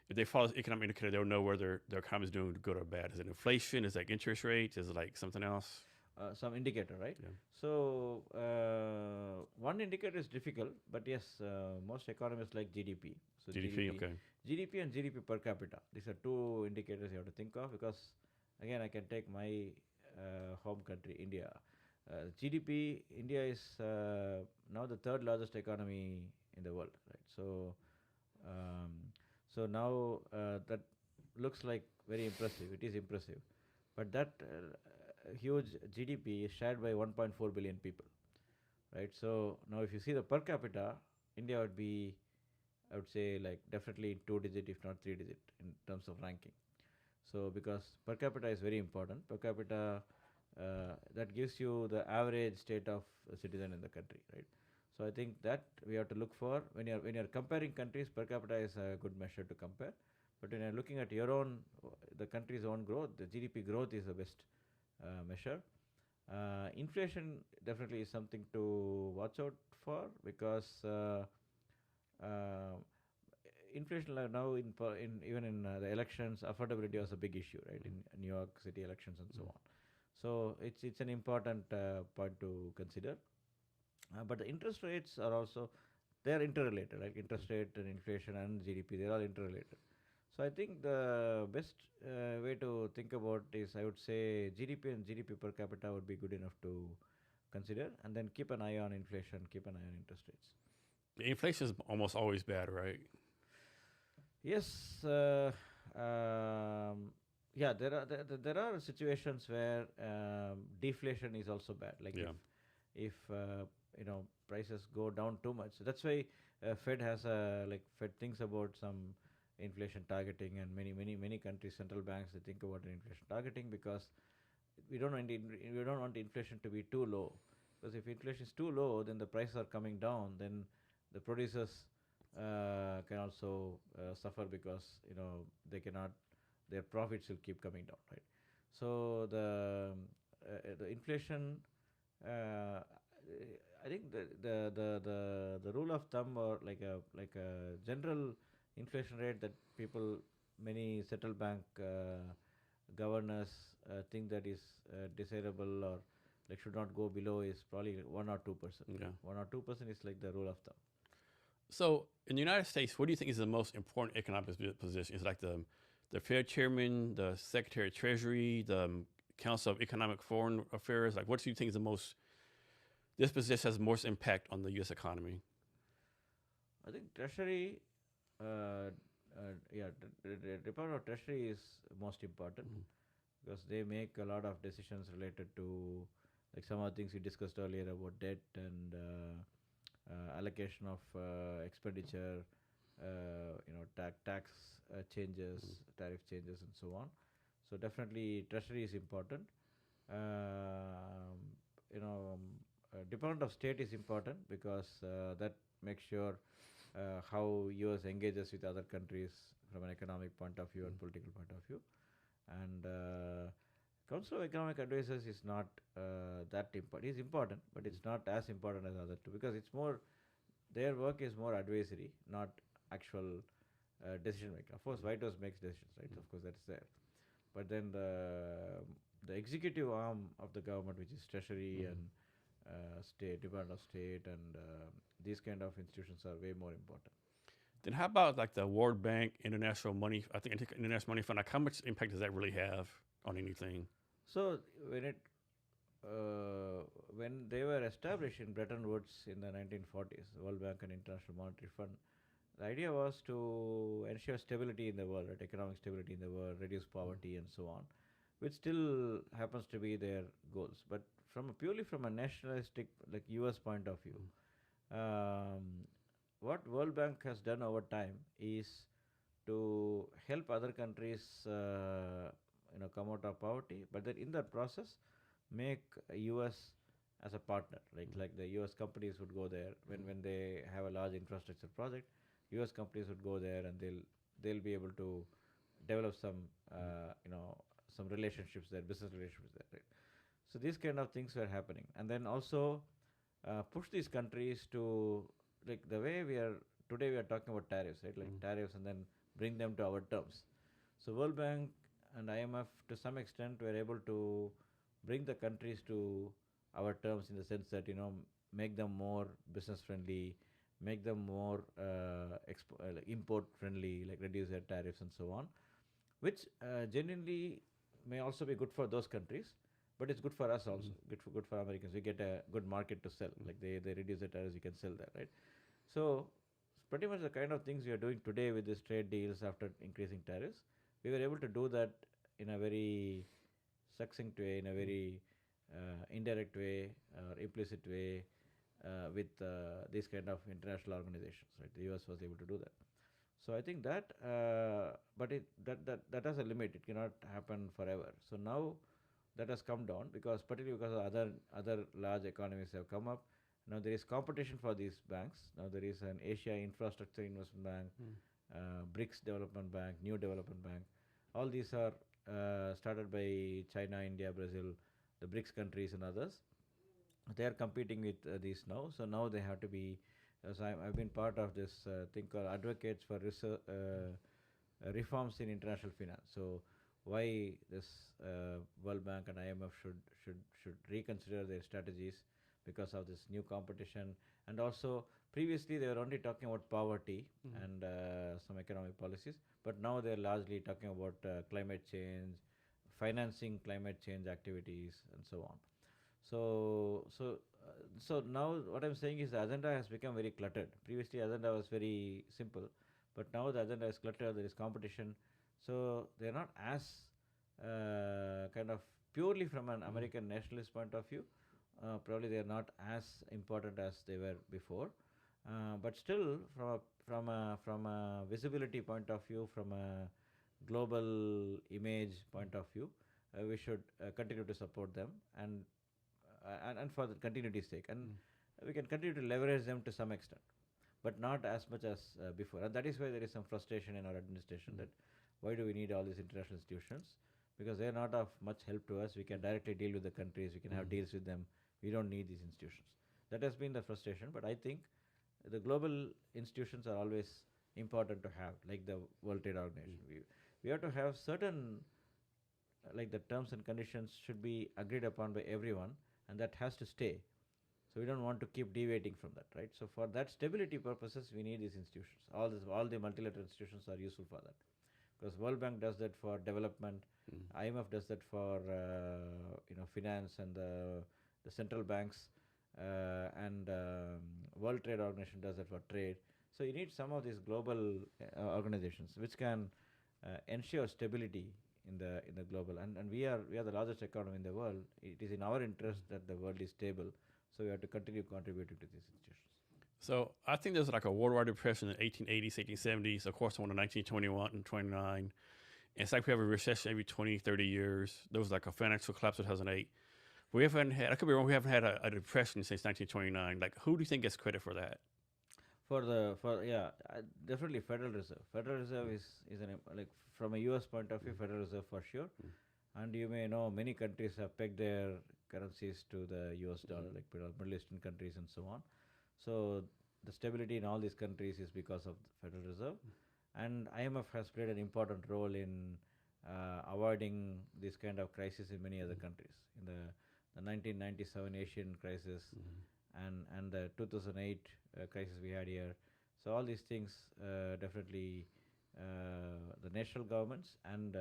if they follow this economic indicator, they'll know whether their economy is doing good or bad. Is it inflation? Is it like interest rates? Is it like something else? Some indicator, right? Yeah. So one indicator is difficult, but yes, most economists like GDP. So GDP, okay. GDP and GDP per capita. These are two indicators you have to think of because, again, I can take my home country, India. GDP, India is now the third largest economy in the world, right? So now that looks like very impressive. It is impressive, but that huge GDP is shared by 1.4 billion people, right? So now if you see the per capita, India would be I would say like definitely 2 digit, if not 3 digit, in terms of ranking. So because per capita is very important, per capita that gives you the average state of a citizen in the country, right? So I think that we have to look for when you're comparing countries, per capita is a good measure to compare. But when you're looking at your own, the country's own growth, the GDP growth is the best measure. Inflation definitely is something to watch out for because uh, inflation now in even in the elections, affordability was a big issue, right? In New York City elections and so on. So it's an important point to consider. But the interest rates are also they're interrelated, like interest rate and inflation and GDP, they're all interrelated. So I think the best way to think about is I would say GDP and GDP per capita would be good enough to consider, and then keep an eye on inflation, keep an eye on interest rates. Inflation is almost always bad, right? Yes, yeah, there are situations where deflation is also bad. Like Yeah. if prices go down too much. So that's why Fed has a like Fed thinks about some inflation targeting, and many countries central banks they think about an inflation targeting because we don't want inflation to be too low, because if inflation is too low then the prices are coming down, then the producers can also suffer because they cannot, their profits will keep coming down, right? So the inflation, I think the rule of thumb, or like a general inflation rate that people, many central bank governors think that is desirable, or like should not go below, is probably 1 or 2%. Yeah. 1 or 2% is like the rule of thumb. So in the United States, what do you think is the most important economic position? Is it like the Fed chairman, the Secretary of Treasury, the Council of Economic Foreign Affairs? Like, what do you think is the most, this position has most impact on the U.S. economy? I think Treasury, yeah, the Department of Treasury is most important because they make a lot of decisions related to like some of the things we discussed earlier about debt and allocation of expenditure, tax changes, tariff changes, and so on. So definitely Treasury is important. Um, Department of State is important because that makes sure how US engages with other countries from an economic point of view and political point of view. And Council of Economic Advisors is not that important. It's important, but it's not as important as other two because it's more, their work is more advisory, not actual decision making. Of course, White House makes decisions, right? Of course, that's there. But then the executive arm of the government, which is Treasury and State, Department of State, and these kind of institutions are way more important. Then how about like the World Bank, International Money? I think International Money Fund. Like, how much impact does that really have on anything? So when they were established in Bretton Woods in the 1940s, the World Bank and International Monetary Fund, the idea was to ensure stability in the world, right? Economic stability in the world, reduce poverty, and so on, which still happens to be their goals. But purely from a nationalistic, like US point of view, what World Bank has done over time is to help other countries, come out of poverty, but then in that process, make US as a partner. Like the US companies would go there when they have a large infrastructure project. US companies would go there and they'll be able to develop some relationships there, business relationships there. Right? So these kind of things were happening, and then also push these countries to, like the way we are today, we are talking about tariffs, right? Like tariffs, and then bring them to our terms. So World Bank and IMF to some extent were able to bring the countries to our terms in the sense that make them more business friendly, make them more import friendly, like reduce their tariffs and so on, which genuinely may also be good for those countries, but it's good for us also, good for Americans. We get a good market to sell, like they reduce the tariffs, we can sell that, right? So pretty much the kind of things we are doing today with these trade deals after increasing tariffs, we were able to do that in a very succinct way, in a very indirect way or implicit way, with these kind of international organizations. Right, the US was able to do that. So I think that, but that has a limit. It cannot happen forever. So now that has come down because particularly because other large economies have come up. Now there is competition for these banks. Now there is an Asia Infrastructure Investment Bank, BRICS Development Bank, New Development Bank. All these are started by China, India, Brazil, the BRICS countries and others. They are competing with these now. So now they have to be. So I've been part of this thing called Advocates for Reforms in International Finance. So why this World Bank and IMF should reconsider their strategies because of this new competition, and also previously they were only talking about poverty and some economic policies, but now they're largely talking about climate change, financing climate change activities, and so on. So now what I'm saying is the agenda has become very cluttered. Previously agenda was very simple, but now the agenda is cluttered. There is competition, so they're not as kind of purely from an American nationalist point of view. Probably they are not as important as they were before, but still from a visibility point of view, from a global image point of view, we should continue to support them and for the continuity's sake, and we can continue to leverage them to some extent, but not as much as before. And that is why there is some frustration in our administration that why do we need all these international institutions? Because they are not of much help to us. We can directly deal with the countries. We can have deals with them. We don't need these institutions. That has been the frustration. But I think the global institutions are always important to have, like the World Trade Organization. We have to have certain, like the terms and conditions should be agreed upon by everyone, and that has to stay. So we don't want to keep deviating from that, right? So for that stability purposes, we need these institutions. All the multilateral institutions are useful for that, because World Bank does that for development, IMF does that for finance, and the central banks, and World Trade Organization does that for trade. So you need some of these global organizations which can ensure stability in the global, and we are the largest economy in the world. It is in our interest that the world is stable, so we have to continue contributing to these institutions. So I think there's like a worldwide depression in the 1880s, 1870s, of course, one in 1921 and 29. And it's like we have a recession every 20, 30 years. There was like a financial collapse in 2008. We haven't had, I could be wrong, we haven't had a depression since 1929. Like, who do you think gets credit for that? Definitely Federal Reserve. Federal Reserve is like from a US point of view, Federal Reserve for sure. And you may know many countries have pegged their currencies to the US dollar, like Middle Eastern countries and so on. So the stability in all these countries is because of the Federal Reserve, and IMF has played an important role in avoiding this kind of crisis in many other countries. In the 1997 Asian crisis, and the 2008 crisis we had here. So all these things definitely the national governments and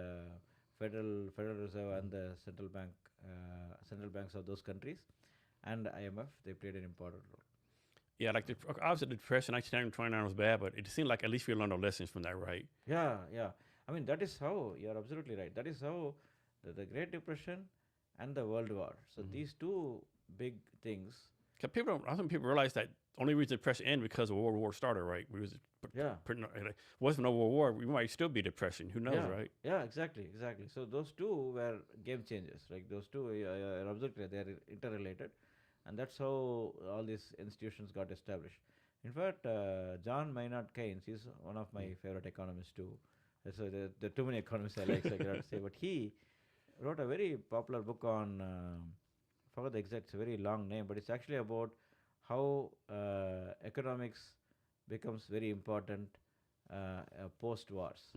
Federal Reserve and the central banks of those countries and IMF, they played an important role. Yeah, like obviously the depression, 1929 was bad, but it seemed like at least we learned our lessons from that, right? Yeah. I mean, that is how, you're absolutely right. That is how the Great Depression and the World War. So these two big things. I think people realize that only reason the depression ended because the World War started, right? Wasn't no World War, we might still be depression. Who knows, right? Yeah, exactly. So those two were game changers. Like those two are absolutely, they are interrelated, and that's how all these institutions got established. In fact, John Maynard Keynes, he's one of my favorite economists too. So there are too many economists I like, so I cannot say, but he wrote a very popular book on. Forgot the exact, it's a very long name, but it's actually about how economics becomes very important post wars,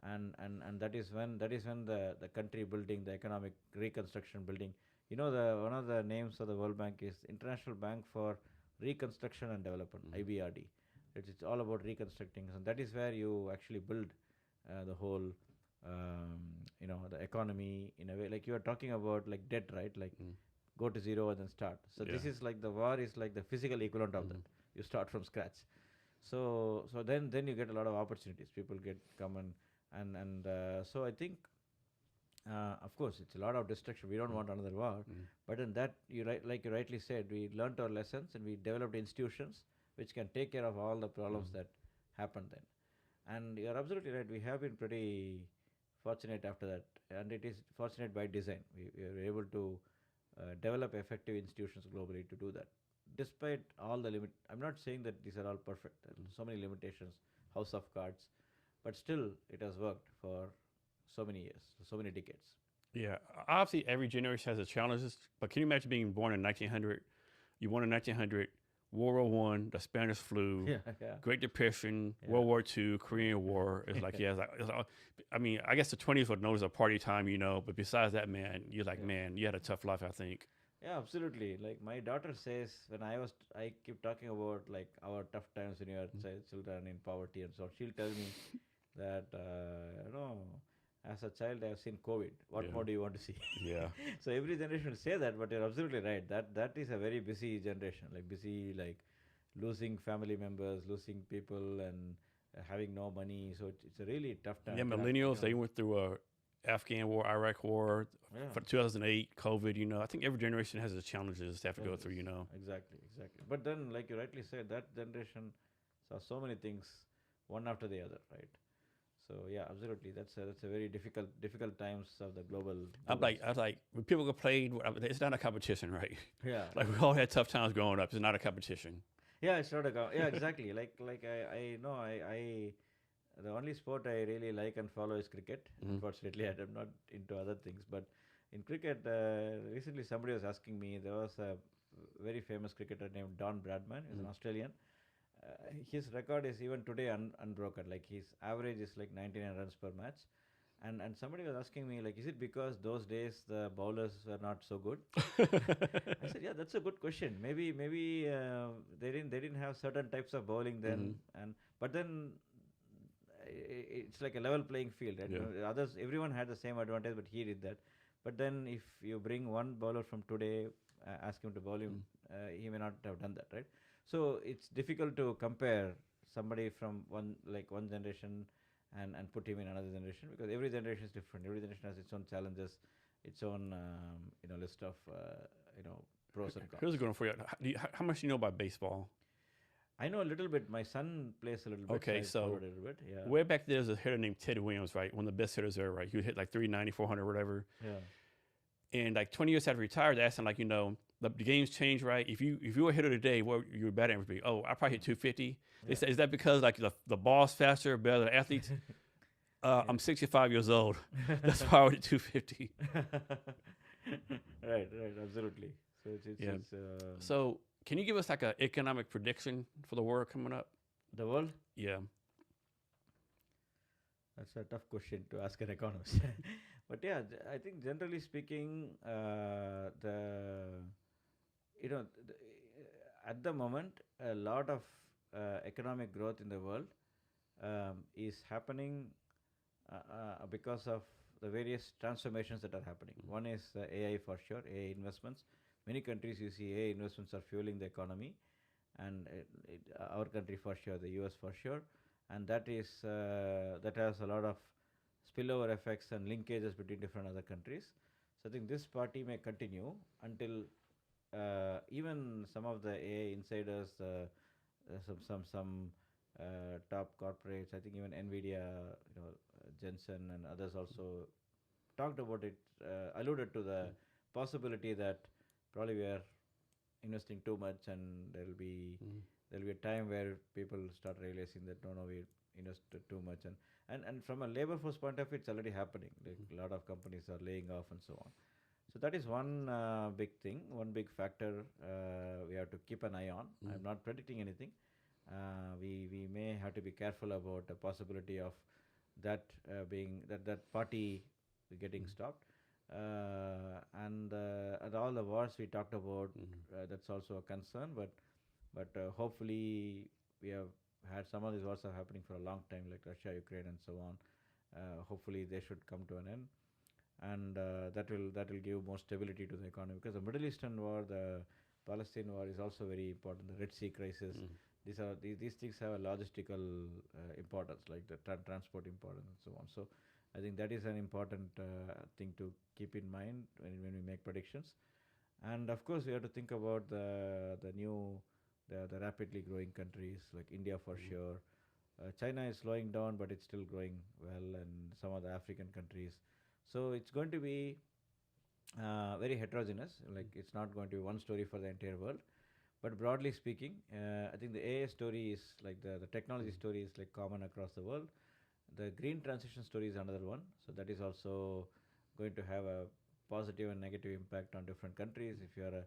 and that is when the country building, the economic reconstruction building. One of the names of the World Bank is International Bank for Reconstruction and Development, IBRD. It's all about reconstructing, and that is where you actually build the whole the economy in a way. Like you are talking about like debt, right? Like go to zero and then start. So this is like the war is like the physical equivalent of that. You start from scratch. So then you get a lot of opportunities. People come and so I think Of course, it's a lot of destruction. We don't want another war. Mm. But in that, like you rightly said, we learned our lessons and we developed institutions which can take care of all the problems Mm. that happened then. And you're absolutely right. We have been pretty fortunate after that, and it is fortunate by design. We are able to develop effective institutions globally to do that. Despite all the limit, I'm not saying that these are all perfect. There are so many limitations, house of cards, but still it has worked for so many years, so many decades. Yeah, obviously every generation has its challenges, but can you imagine being born in 1900? You born in 1900, World War One, the Spanish flu, Yeah, yeah, Great Depression, yeah. World War Two, Korean War. It's like, yeah, I mean, I guess the 20s was known as a party time, but besides that, man, you're like, Yeah. man, you had a tough life, I think. Yeah, absolutely. Like my daughter says, when I keep talking about like our tough times when you are children in poverty and so on. She'll tell me that as a child I have seen COVID. What Yeah, more do you want to see? yeah, So every generation will say that, but you're absolutely right. That is a very busy generation. Like busy, like losing family members, losing people, and having no money. So it's a really tough time. yeah. Millennials, they went through a Afghan war, Iraq war, Yeah. for 2008, COVID. I think every generation has its challenges they have to Yes, go yes, through. exactly, exactly. But then, like you rightly said, that generation saw so many things, one after the other, right? So yeah, absolutely. That's a very difficult times of the global I was like, when people get played, it's not a competition, right? Yeah, Like we all had tough times growing up. It's not a competition. yeah. It's not a yeah, exactly. Like I know I the only sport I really like and follow is cricket. Hmm. Unfortunately, I'm not into other things. But in cricket, recently somebody was asking me. There was a very famous cricketer named Don Bradman. He's an Hmm. Australian. His record is even today unbroken. Like his average is like 99 runs per match. And somebody was asking me like, is it because those days the bowlers were not so good? I said, yeah, that's a good question. Maybe they didn't have certain types of bowling Hmm. then, and but then it's like a level playing field, right? Yeah. Others, everyone had the same advantage, but he did that. But then if you bring one bowler from today, ask him to bowl him, Mm. he may not have done that, right? So it's difficult to compare somebody from one generation and put him in another generation because every generation is different. Every generation has its own challenges, its own list of pros and Here's a cons. good one for you. How much do you know about baseball? I know a little bit. My son plays a little bit, so Okay, I so followed a little bit. Yeah, way back there was a hitter named Ted Williams, right? One of the best hitters there, right? He would hit like 390, 400, whatever. yeah, And like 20 years after he retired, they asked him, like, the game's changed, right? If you were a hitter today, what your batting average would be? Oh, I probably hit 250. They yeah. said, is that because like the ball's faster, better than athletes? I'm 65 years old. That's why I would hit 250. Right, absolutely. So Yeah. it's So can you give us like an economic prediction for the world coming up? the world. Yeah. That's a tough question to ask an economist. But yeah, I think generally speaking, the you know the, at the moment a lot of economic growth in the world is happening because of the various transformations that are happening. One is AI for sure, AI investments. Many countries you see AI investments are fueling the economy, and our country for sure, the US for sure, and that has a lot of spillover effects and linkages between different other countries. So I think this party may continue until even some of the AI insiders, some top corporates, I think even Nvidia, Jensen and others also talked about it, alluded to the possibility that probably we are investing too much, and Mhm. there'll be a time where people start realizing that no, we invested too much, and from a labor force point of view, it's already happening. Like a lot of companies are laying off and so on. So that is one big thing, one big factor we have to keep an eye on. Mhm. I'm not predicting anything. We may have to be careful about the possibility of that being that party getting stopped, and all the wars we talked about. Mhm. That's also a concern, but hopefully we have had some of these wars are happening for a long time, like Russia, Ukraine, and so on. Hopefully they should come to an end, and that will give more stability to the economy because the Middle Eastern war, the Palestine war is also very important. The Red Sea crisis. Mhm. These things have a logistical importance, like the transport importance and so on. So I think that is an important thing to keep in mind when we make predictions. And of course, we have to think about the new, the rapidly growing countries like India for sure. China is slowing down, but it's still growing well, and some of the African countries. So it's going to be very heterogeneous. Like it's not going to be one story for the entire world. But broadly speaking, I think the AI story is like the technology story is like common across the world. The green transition story is another one. So that is also going to have a positive and negative impact on different countries. If you are a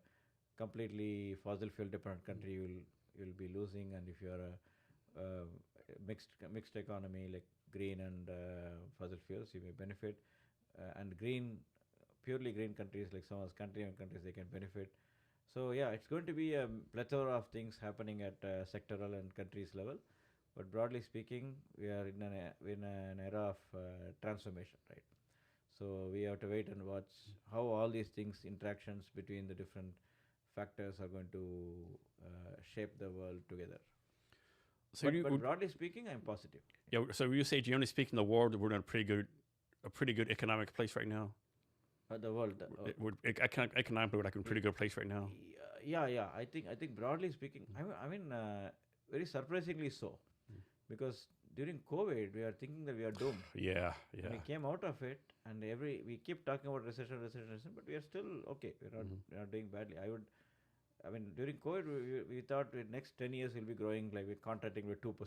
completely fossil fuel dependent country, you'll be losing, and if you are a mixed economy like green and fossil fuels, you may benefit. And purely green countries like some of the Scandinavian countries, they can benefit. So yeah, it's going to be a plethora of things happening at sectoral and countries level. But broadly speaking, we are in an era of transformation, right? So we have to wait and watch how all these things, interactions between the different factors, are going to shape the world together. So but broadly speaking, I'm positive. Yeah. So you say, generally speaking, the world, we're in a pretty good economic place right now. The world, we're economically, we're like in a pretty good place right now. Yeah. I think broadly speaking, I mean, very surprisingly so, because during COVID, we are thinking that we are doomed. Yeah. And we came out of it, and we keep talking about recession, but we are still okay. We're not doing badly. I mean, during COVID, we thought the next 10 years we'll be growing, like we're contracting with 2%, 3%,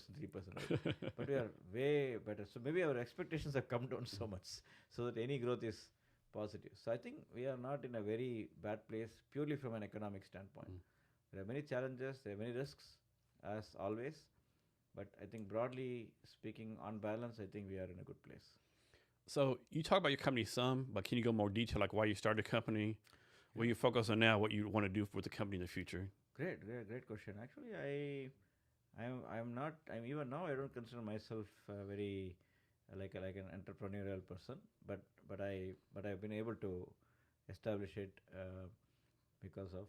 right? But we are way better. So maybe our expectations have come down so much, so that any growth is positive. So I think we are not in a very bad place purely from an economic standpoint. There are many challenges, there are many risks, as always. But I think broadly speaking, on balance, I think we are in a good place. So you talk about your company some, but can you go more detail, like why you started the company, what you focus on now, what you want to do with the company in the future? Great question. Actually, I'm even now, I don't consider myself very like an entrepreneurial person, but I've been able to establish it because of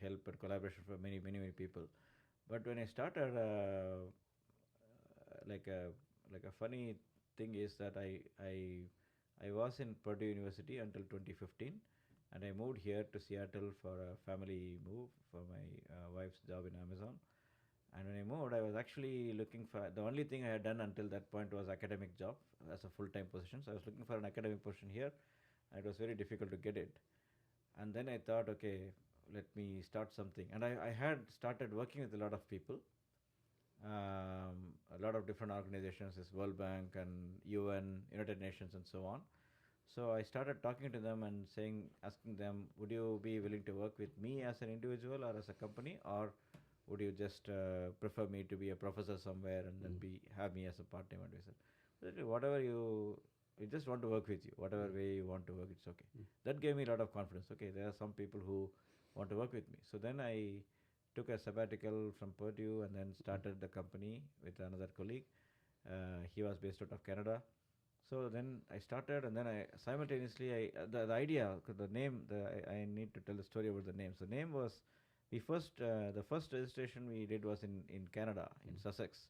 help and collaboration from many people. But when I started, like a funny thing is that I was in Purdue University until 2015, and I moved here to Seattle for a family move for my wife's job in Amazon. And when I moved, I was actually looking for, the only thing I had done until that point was academic job as a full-time position. So I was looking for an academic position here, and it was very difficult to get it. And then I thought, okay, let me start something. And I had started working with a lot of people, a lot of different organizations, as World Bank and UN, United Nations, and so on. So I started talking to them and asking them, would you be willing to work with me as an individual or as a company, or would you just prefer me to be a professor somewhere and then have me as a part-time advisor? Whatever we just want to work with you. Whatever way you want to work, it's okay. That gave me a lot of confidence. Okay, there are some people who want to work with me. So then I took a sabbatical from Purdue and then started the company with another colleague. He was based out of Canada. So then I started, and then simultaneously the idea, the name, I need to tell the story about the name. So the name was, the first registration we did was in Canada, in Sussex.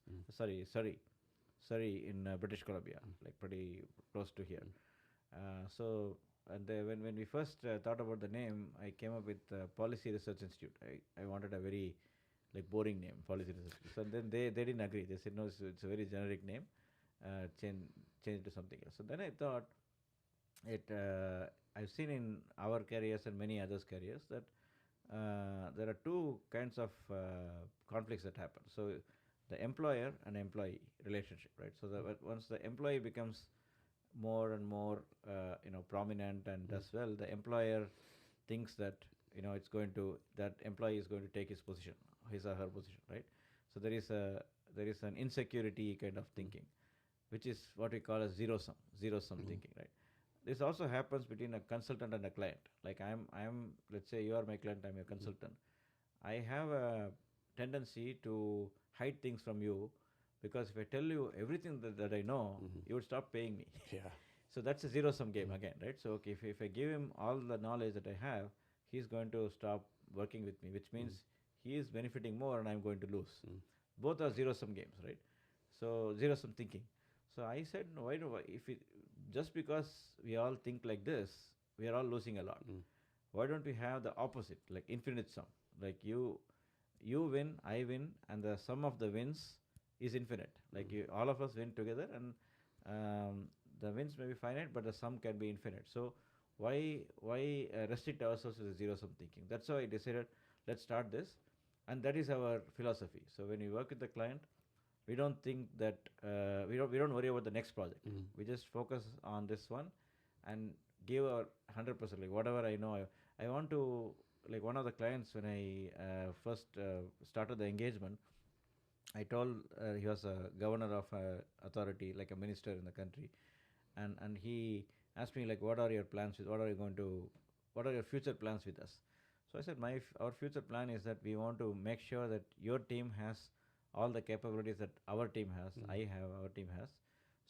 Surrey in British Columbia, like pretty close to here. So when we first thought about the name, I came up with Policy Research Institute. I wanted a very boring name, Policy Research Institute. So then they didn't agree. They said no, it's a very generic name. Change it to something else. So then I thought I've seen in our careers and many others' careers that there are two kinds of conflicts that happen. So the employer and employee relationship, right? So once the employee becomes more and more prominent and does well, the employer thinks that that employee is going to take his position, his or her position, right? So there is an insecurity kind of thinking, which is what we call as zero sum thinking, right? This also happens between a consultant and a client. Like let's say you are my client, I'm your consultant. I have a tendency to hide things from you, because if I tell you everything that I know, you would stop paying me. Yeah. So that's a zero-sum game again, right? So okay, if I give him all the knowledge that I have, he's going to stop working with me, which means he is benefiting more and I'm going to lose. Both are zero-sum games, right? So zero-sum thinking. So I said, no, if it, just because we all think like this, we are all losing a lot. Mm. Why don't we have the opposite, like infinite sum? Like you win, I win, and the sum of the wins is infinite. Like all of us win together, and the wins may be finite, but the sum can be infinite. So why restrict ourselves to the zero sum thinking? That's why I decided, let's start this, and that is our philosophy. So when we work with the client, we don't think that we don't worry about the next project. Mm. We just focus on this one, and give our 100%. Like whatever I know, I want to, like one of the clients when I first started the engagement, I told he was a governor of a authority, like a minister in the country, and he asked me like, what are your plans with? What are your future plans with us? So I said, our future plan is that we want to make sure that your team has all the capabilities that our team has, Mm. I have, our team has,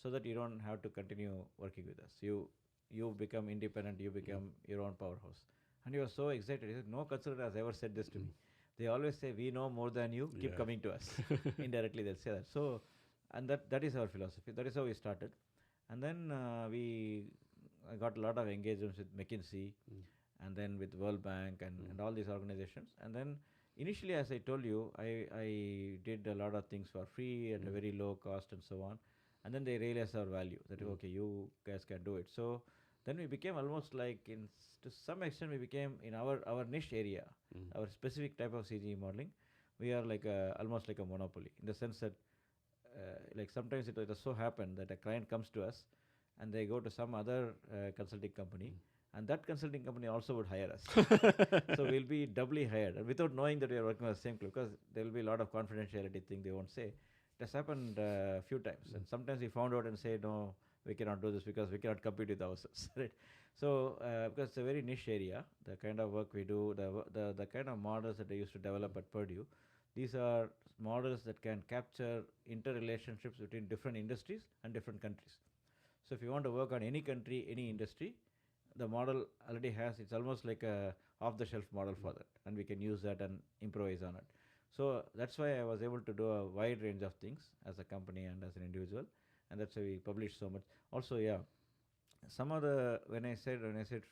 so that you don't have to continue working with us. You become independent, you become your own powerhouse. And he was so excited. He said, no consultant has ever said this to me. They always say, we know more than you, keep Yeah. coming to us. Indirectly, they'll say that. So, and that is our philosophy. That is how we started. And then I got a lot of engagements with McKinsey, Mm. and then with World Bank and all these organizations. And then initially, as I told you, I did a lot of things for free at a very low cost and so on. And then they realized our value, that okay, you guys can do it. So then we became almost like, to some extent, we became in our niche area, our specific type of CGE modeling. We are like almost like a monopoly, in the sense that like sometimes it has so happened that a client comes to us and they go to some other consulting company, and that consulting company also would hire us. So we'll be doubly hired, and without knowing that we are working on the same club, because there will be a lot of confidentiality thing they won't say. It has happened a few times, and sometimes we found out and say, no, we cannot do this because we cannot compete with ourselves, right? So because it's a very niche area, the kind of work we do, the kind of models that they used to develop at Purdue, these are models that can capture interrelationships between different industries and different countries. So if you want to work on any country, any industry, the model already has, it's almost like a off-the-shelf model for that, and we can use that and improvise on it. So that's why I was able to do a wide range of things as a company and as an individual, and that's why we publish so much. Also, yeah, some of the, when I said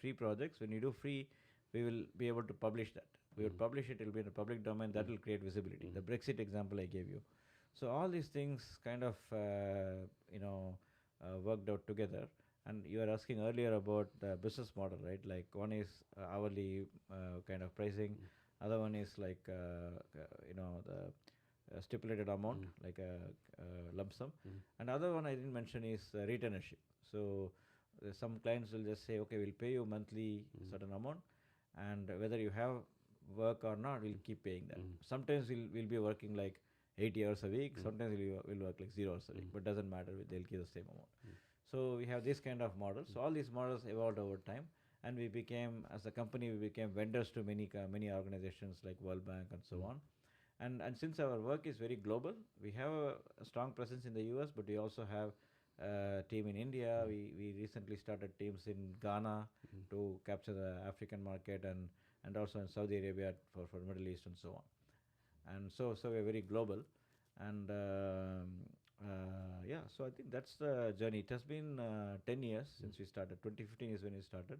free projects, when you do free, we will be able to publish that. We would publish it, it will be in the public domain, that will create visibility. The Brexit example I gave you. So all these things kind of worked out together. And you were asking earlier about the business model, right? Like one is hourly kind of pricing, other one is like the stipulated amount, like a lump sum, and other one I didn't mention is retainership. So some clients will just say, okay, we'll pay you monthly certain amount, and whether you have work or not, we'll keep paying that. Sometimes we'll be working like 80 hours a week, sometimes we'll work like 0 hours a week, but doesn't matter, they'll give the same amount. So we have this kind of models. So all these models evolved over time, and we became, as a company, we became vendors to many organizations like World Bank and so on. And since our work is very global, we have a strong presence in the US, but we also have a team in India. We recently started teams in Ghana to capture the African market, and also in Saudi Arabia for Middle East and so on. And so we're very global. And yeah, so I think that's the journey. It has been 10 years since we started. 2015 is when we started.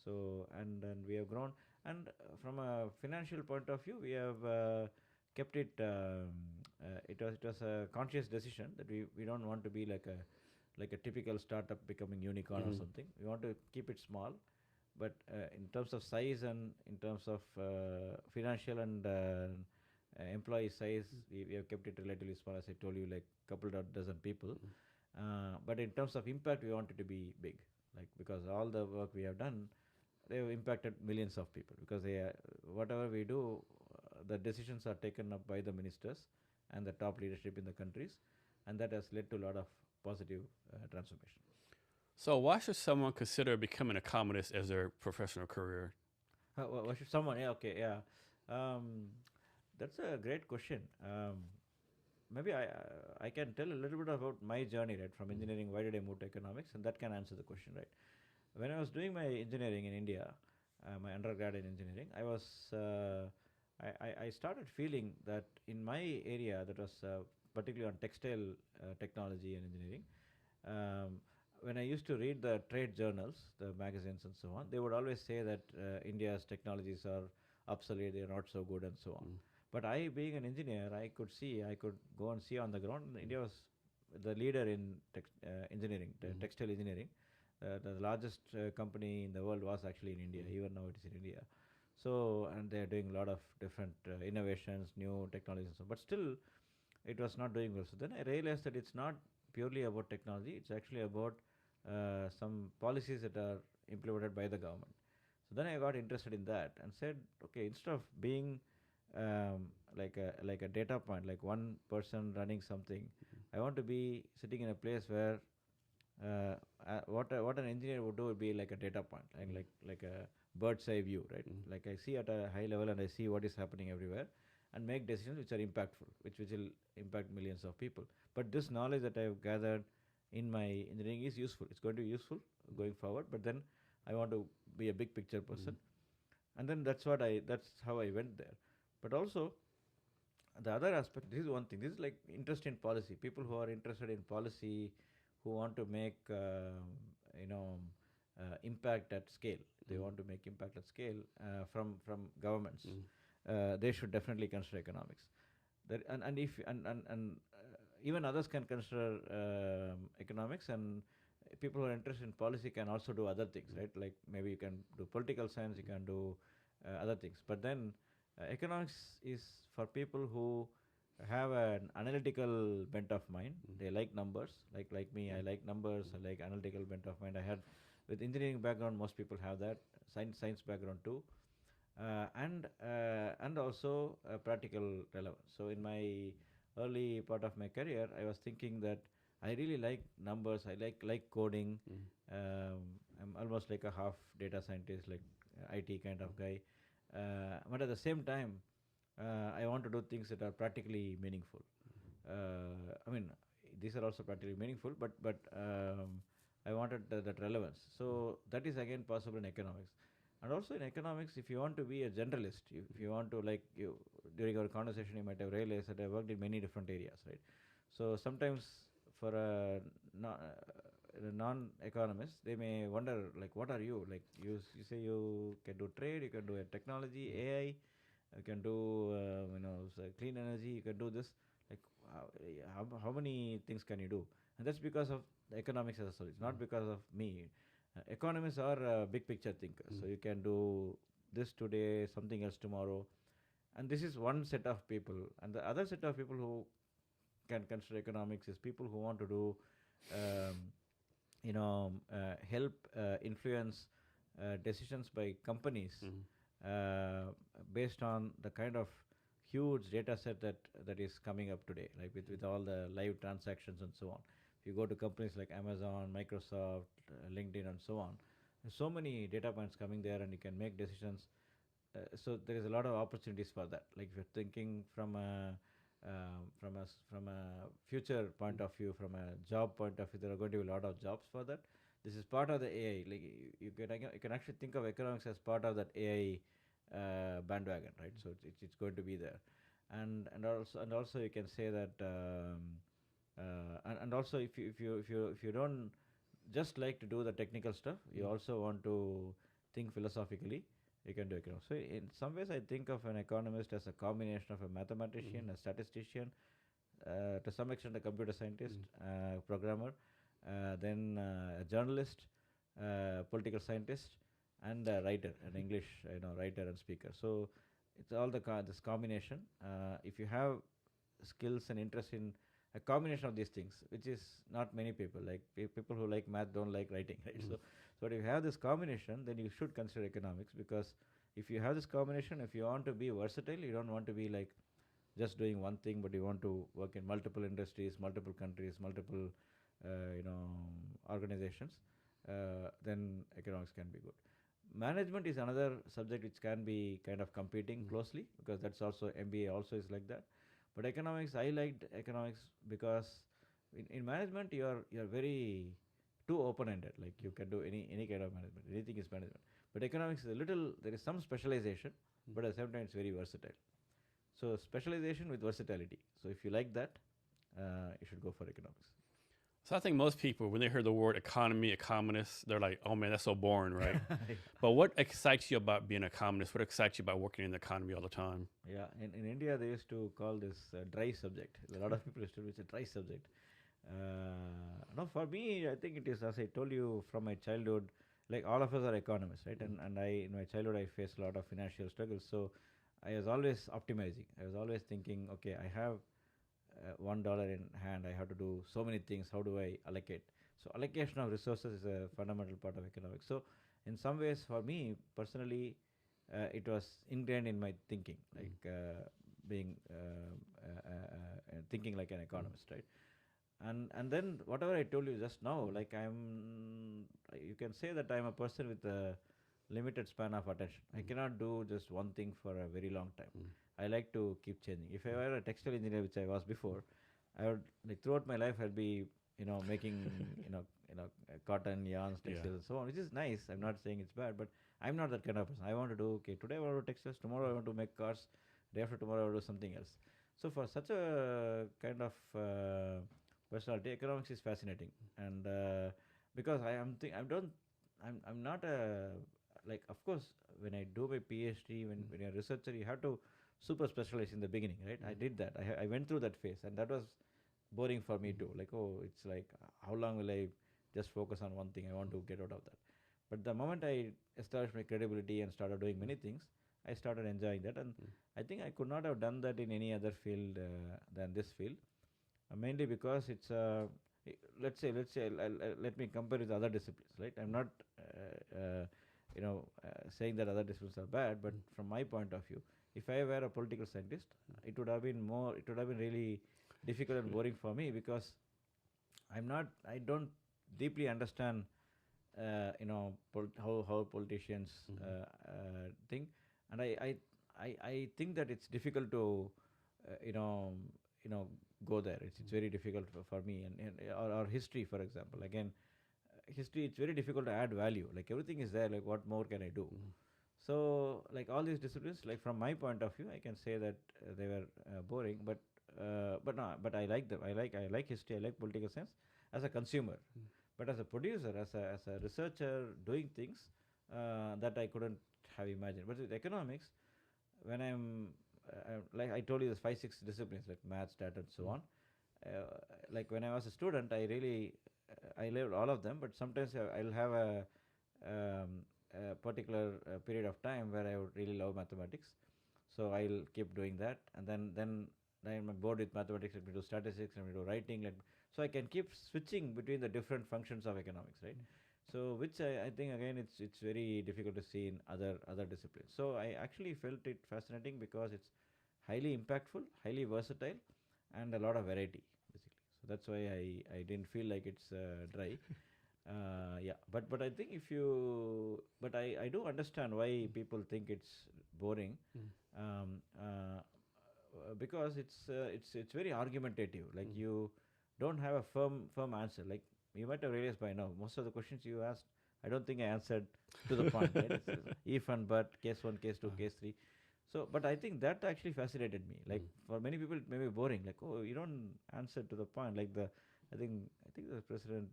So, and we have grown. And from a financial point of view, we have kept it. It was a conscious decision that we don't want to be like a typical startup becoming unicorn or something. We want to keep it small, but in terms of size and in terms of financial and employee size, we have kept it relatively small. As I told you, like couple of dozen people. But in terms of impact, we want it to be big, like because all the work we have done, they have impacted millions of people, because whatever we do, the decisions are taken up by the ministers and the top leadership in the countries, and that has led to a lot of positive transformation. So why should someone consider becoming a economist as their professional career? Why should someone? Yeah, okay, yeah. That's a great question. Maybe I can tell a little bit about my journey, right, from engineering. Why did I move to economics? And that can answer the question, right? When I was doing my engineering in India, my undergrad in engineering, I started feeling that in my area, that was particularly on textile technology and engineering, when I used to read the trade journals, the magazines and so on, they would always say that India's technologies are obsolete, they are not so good and so on. But I, being an engineer, I could go and see on the ground. India was the leader in engineering, textile engineering. The largest company in the world was actually in India. Even now it is in India. So, and they are doing a lot of different innovations, new technologies and so on. But still, it was not doing well. So then I realized that it's not purely about technology. It's actually about some policies that are implemented by the government. So then I got interested in that and said, okay, instead of being like a data point, like one person running something, I want to be sitting in a place where what an engineer would do would be like a data point, like a bird's eye view, right? Like I see at a high level and I see what is happening everywhere, and make decisions which are impactful, which will impact millions of people. But this knowledge that I've gathered in my engineering is useful. It's going to be useful going forward. But then I want to be a big picture person, and then that's how I went there. But also the other aspect, this is one thing. This is like interest in policy. People who are interested in policy, who want to make impact at scale. They want to make impact at scale from governments. They should definitely consider economics. And if even others can consider economics, and people who are interested in policy can also do other things, right? Like maybe you can do political science, you can do other things. But then economics is for people who have an analytical bent of mind. They like numbers, like me. I like numbers. I like analytical bent of mind. I had, with engineering background, most people have that. Science background too, and also practical relevance. So in my early part of my career, I was thinking that I really like numbers. I like coding. I'm almost like a half data scientist, like IT kind of guy. But at the same time, I want to do things that are practically meaningful. I mean, these are also practically meaningful, but I wanted that relevance. So that is again possible in economics. And also in economics, if you want to be a generalist, if you want to, like you, during our conversation, you might have realized that I worked in many different areas, right? So sometimes for a non-economist, they may wonder, like, what are you? Like you say you can do trade, you can do technology, AI, you can do clean energy, you can do this. Like how many things can you do? And that's because of the economics as a whole. It's not because of me. Economists are big picture thinkers. So you can do this today, something else tomorrow. And this is one set of people. And the other set of people who can consider economics is people who want to do, help influence decisions by companies based on the kind of huge data set that is coming up today, like with all the live transactions and so on. If you go to companies like Amazon, Microsoft, LinkedIn, and so on, there's so many data points coming there, and you can make decisions. So there is a lot of opportunities for that. Like if you're thinking from a future point of view, from a job point of view, there are going to be a lot of jobs for that. This is part of the AI. Like you can actually think of economics as part of that AI bandwagon, right? So it's going to be there, and also you can say that. And also if you don't just like to do the technical stuff, you also want to think philosophically, you can do economics. So in some ways, I think of an economist as a combination of a mathematician, a statistician, to some extent a computer scientist, programmer, then a journalist, political scientist, and a writer, an English writer and speaker. So it's all this combination. If you have skills and interest in a combination of these things, which is not many people. Like people who like math don't like writing, right? So if you have this combination, then you should consider economics, because if you have this combination, if you want to be versatile, you don't want to be like just doing one thing, but you want to work in multiple industries, multiple countries, multiple organizations, then economics can be good. Management is another subject which can be kind of competing closely, because that's also MBA also is like that. But economics, I liked economics because in management you're very too open-ended. Like you can do any kind of management. Anything is management. But economics is there is some specialization, but at the same time it's very versatile. So specialization with versatility. So if you like that, you should go for economics. So I think most people, when they hear the word economy, economist, they're like, "Oh man, that's so boring, right?" But what excites you about being an economist? What excites you about working in the economy all the time? Yeah, in India they used to call this dry subject. A lot of people used to do it's a dry subject. No, for me, I think it is, as I told you, from my childhood, like all of us are economists, right? And in my childhood, I faced a lot of financial struggles. So I was always optimizing. I was always thinking, okay, I have $1 in hand. I have to do so many things. How do I allocate? So allocation of resources is a fundamental part of economics. So in some ways, for me personally, it was ingrained in my thinking, like being thinking like an economist, right? And then whatever I told you just now, like you can say that I'm a person with a limited span of attention. I cannot do just one thing for a very long time. I like to keep changing. If I were a textile engineer, which I was before, I would, like, throughout my life I'd be making cotton yarns, textiles, and so on, which is nice. I'm not saying it's bad, but I'm not that kind of person. I want to do, okay, today I want to do textiles, tomorrow I want to make cars, day after tomorrow I want to do something else. So for such a kind of personality, economics is fascinating, and because I don't, I'm not a, like, of course, when I do my PhD, when you're a researcher, you have to super specialize in the beginning, right? I did that. I went through that phase, and that was boring for me too. Like, oh, it's like, how long will I just focus on one thing? I want to get out of that. But the moment I established my credibility and started doing many things, I started enjoying that, and I think I could not have done that in any other field than this field, mainly because it's let me compare with other disciplines, right? I'm not saying that other disciplines are bad, but from my point of view, if I were a political scientist, it would have been really difficult and boring for me, because I don't deeply understand how politicians think, and I think that it's difficult to you know go there. It's very difficult for me, or history, for example. Again, history, it's very difficult to add value. Like, everything is there. Like, what more can I do? So, like, all these disciplines, like, from my point of view, I can say that they were boring, but no, but I like them. I like history. I like political science as a consumer, but as a producer, as a researcher, doing things that I couldn't have imagined. But with economics, when like I told you, there's 5 6 disciplines like math, stat, and so on. Like, when I was a student, I loved all of them, but sometimes I'll have a particular period of time where I would really love mathematics, so I'll keep doing that, and then I'm bored with mathematics. Let me do statistics. Let me do writing. So I can keep switching between the different functions of economics, right? So, which I think, again, it's very difficult to see in other disciplines. So I actually felt it fascinating because it's highly impactful, highly versatile, and a lot of variety, basically. So that's why I didn't feel like it's dry. Yeah, but I think but I do understand why people think it's boring, because it's very argumentative. Like, you don't have a firm answer. Like, you might have realized by now, most of the questions you asked, I don't think I answered to the point. Right? It's if and but, case 1, case 2, case 3. So, but I think that actually fascinated me. Like, for many people, it may be boring. Like, oh, you don't answer to the point. Like, I think the President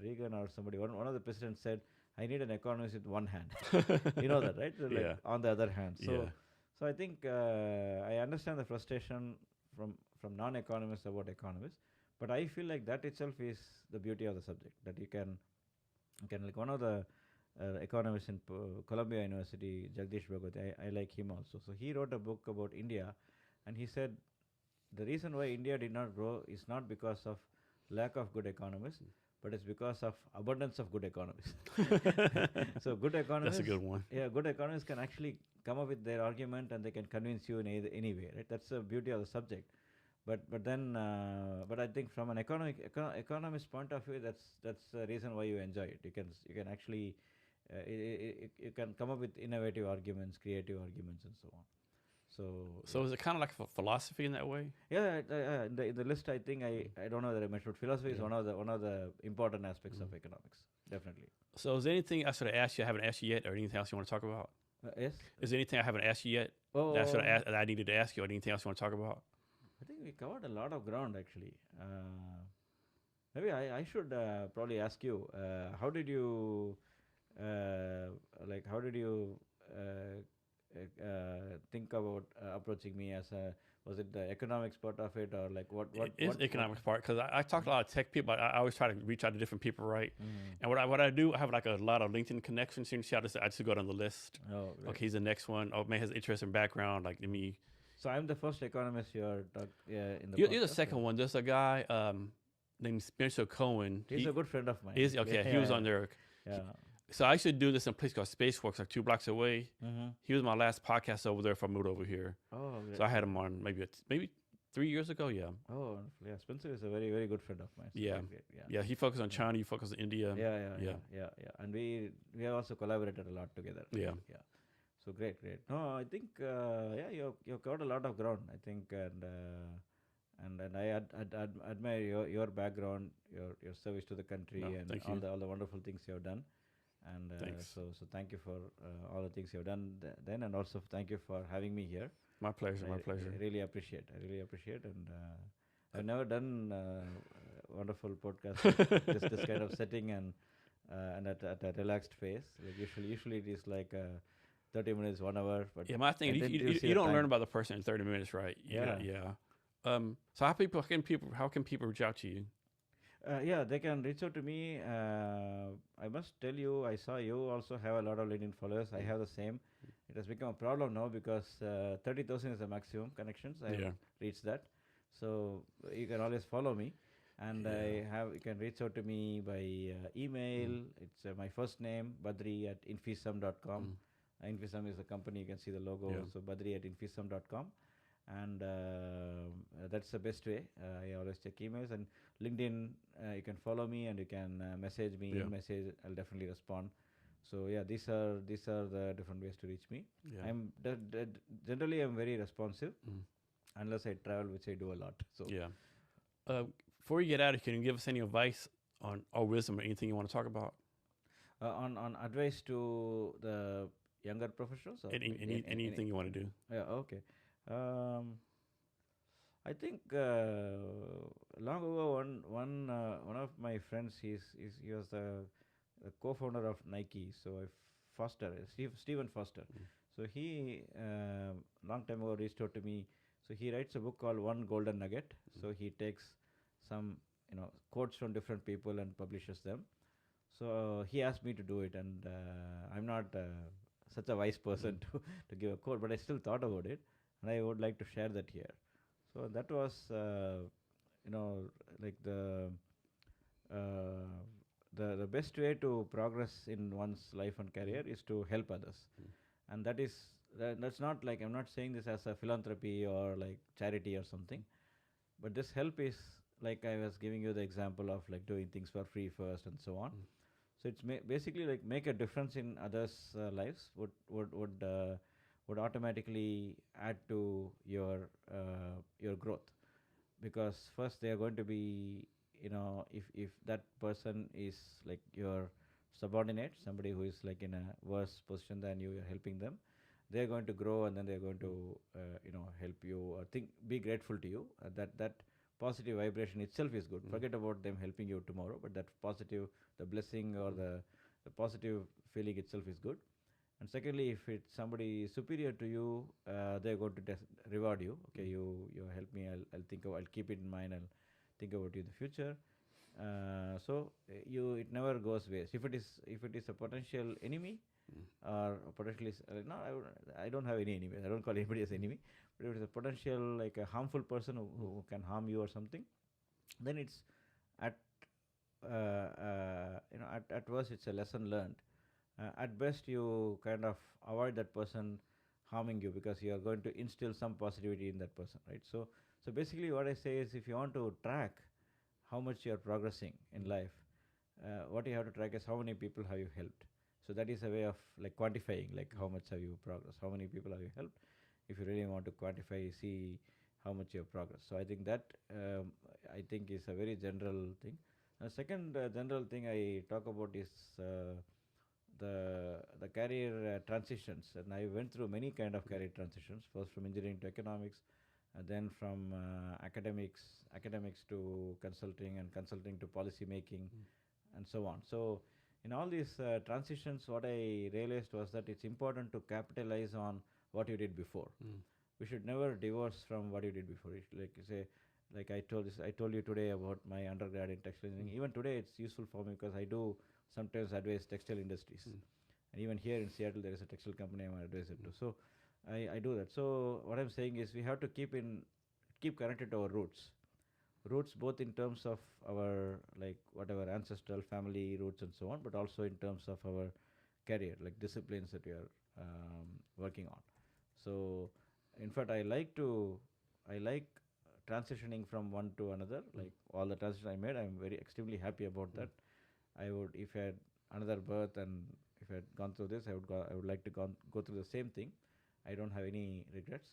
Reagan or somebody, one of the presidents said, "I need an economist with one hand." You know that, right? So, like, Yeah. on the other hand. So, Yeah. so I think I understand the frustration from non-economists about economists, but I feel like that itself is the beauty of the subject. That you can like, one of the economists in Columbia University, Jagdish Bhagwati, I like him also. So he wrote a book about India, and he said the reason why India did not grow is not because of lack of good economists, but it's because of abundance of good economists. So good economists, That's a good one. yeah, good economists can actually come up with their argument, and they can convince you in any way, right? That's the beauty of the subject. But I think from an economist point of view, that's the reason why you enjoy it. You can actually you can come up with innovative arguments, creative arguments, and so on. So is it kind of like a philosophy in that way? Yeah, in the list, I think I don't know that I mentioned, but philosophy is one of the important aspects of economics, definitely. So is there anything I should have asked you I haven't asked you yet, or anything else you want to talk about? Yes. Is there anything I haven't asked you yet that I needed to ask you, or anything else you want to talk about? I think we covered a lot of ground, actually. Maybe I should probably ask you, how did you, how did you think about approaching me as a, was it the economics part of it, or like It is what? economics part because I talk to a lot of tech people. I always try to reach out to different people, right? Mm. And what I do, I have like a lot of LinkedIn connections. You see, I just go down the list. Oh, right. Okay, he's the next one. Oh man, has interesting background. Like me, So I'm the first economist you're in the you're the podcast, second or? one. There's a guy named Spencer Cohen. He's a good friend of mine. Is okay. Yeah, He was on there. yeah. So I used to do this in a place called Spaceworks, like 2 blocks away. Mm-hmm. He was my last podcast over there if I moved over here. Oh, great. So I had him on maybe 3 years ago. Yeah. Oh, yeah. Spencer is a very, very good friend of mine. So Yeah. great. Yeah. Yeah. He focused on China. You focus on India. Yeah. And we have also collaborated a lot together. Yeah. Yeah. So great. No, I think you covered a lot of ground. I think, and I admire your background, your service to the country, and thank all you. the wonderful things you have done. And Thanks. so thank you for all the things you have done then, and also thank you for having me here. My pleasure. My pleasure. I really appreciate. And I've never done wonderful podcast with this kind of setting and at a relaxed pace. Like usually it is like 30 minutes, 1 hour. But Yeah, my thing, you don't learn about the person in 30 minutes, right? Yeah. So how can people reach out to you? Yeah, they can reach out to me. I must tell you, I saw you also have a lot of LinkedIn followers. I have the same. It has become a problem now because 30,000 is the maximum connections. I reached that. So you can always follow me. And you can reach out to me by email. It's my first name, Badri at infisum.com. Infisum is the company, you can see the logo. So Badri at infisum.com. And that's the best way. I always check emails, and LinkedIn, you can follow me and you can message me. Message, I'll definitely respond. So yeah, these are the different ways to reach me. I'm generally I'm very responsive, unless I travel, which I do a lot. So before you get out, can you give us any advice on or wisdom or anything you want to talk about? On advice to the younger professionals, or anything you want to do? Yeah, okay. I think long ago, one of my friends, he was the co-founder of Nike. So Stephen Foster. So he long time ago reached out to me. So he writes a book called One Golden Nugget. So he takes some quotes from different people and publishes them. So he asked me to do it, and I'm not such a wise person to give a quote, but I still thought about it. And I would like to share that here. So that was, like the best way to progress in one's life and career is to help others. And that's not like, I'm not saying this as a philanthropy or like charity or something, but this help is like I was giving you the example of like doing things for free first and so on. So it's basically like make a difference in others' lives would automatically add to your growth, because first they are going to be, if that person is like your subordinate, somebody who is like in a worse position than you, you're helping them, they're going to grow, and then they're going to help you or be grateful to you. That positive vibration itself is good. Forget about them helping you tomorrow, but that positive, the blessing or the positive feeling itself is good. And secondly, if it's somebody superior to you, they're going to reward you. Okay, you help me. I'll keep it in mind. I'll think about you in the future. So it never goes waste. If it is a potential enemy, or potentially I don't have any enemy. I don't call anybody as enemy. But if it is a potential like a harmful person who can harm you or something, then it's at worst it's a lesson learned. At best, you kind of avoid that person harming you, because you are going to instill some positivity in that person, right? So basically what I say is, if you want to track how much you are progressing in life, what you have to track is how many people have you helped. So that is a way of like quantifying, like how much have you progressed, how many people have you helped. If you really want to quantify, see how much you have progressed. So I think that I think is a very general thing. The second general thing I talk about is the career transitions, and I went through many kind of career transitions, first from engineering to economics, then from academics to consulting, and consulting to policy making, and so on. So in all these transitions, what I realized was that it's important to capitalize on what you did before. We should never divorce from what you did before. It, like you say, like I told you today about my undergrad in textile engineering. Even today, it's useful for me because I do sometimes advise textile industries. And even here in Seattle, there is a textile company I'm an advisor to. So I do that. So what I'm saying is we have to keep connected to our roots both in terms of our like whatever ancestral family roots and so on, but also in terms of our career, like disciplines that we are working on. So in fact, I like transitioning from one to another. Like all the transitions I made, I'm very extremely happy about that. I would, if I had another birth and if I had gone through this, I would like to go through the same thing. I don't have any regrets.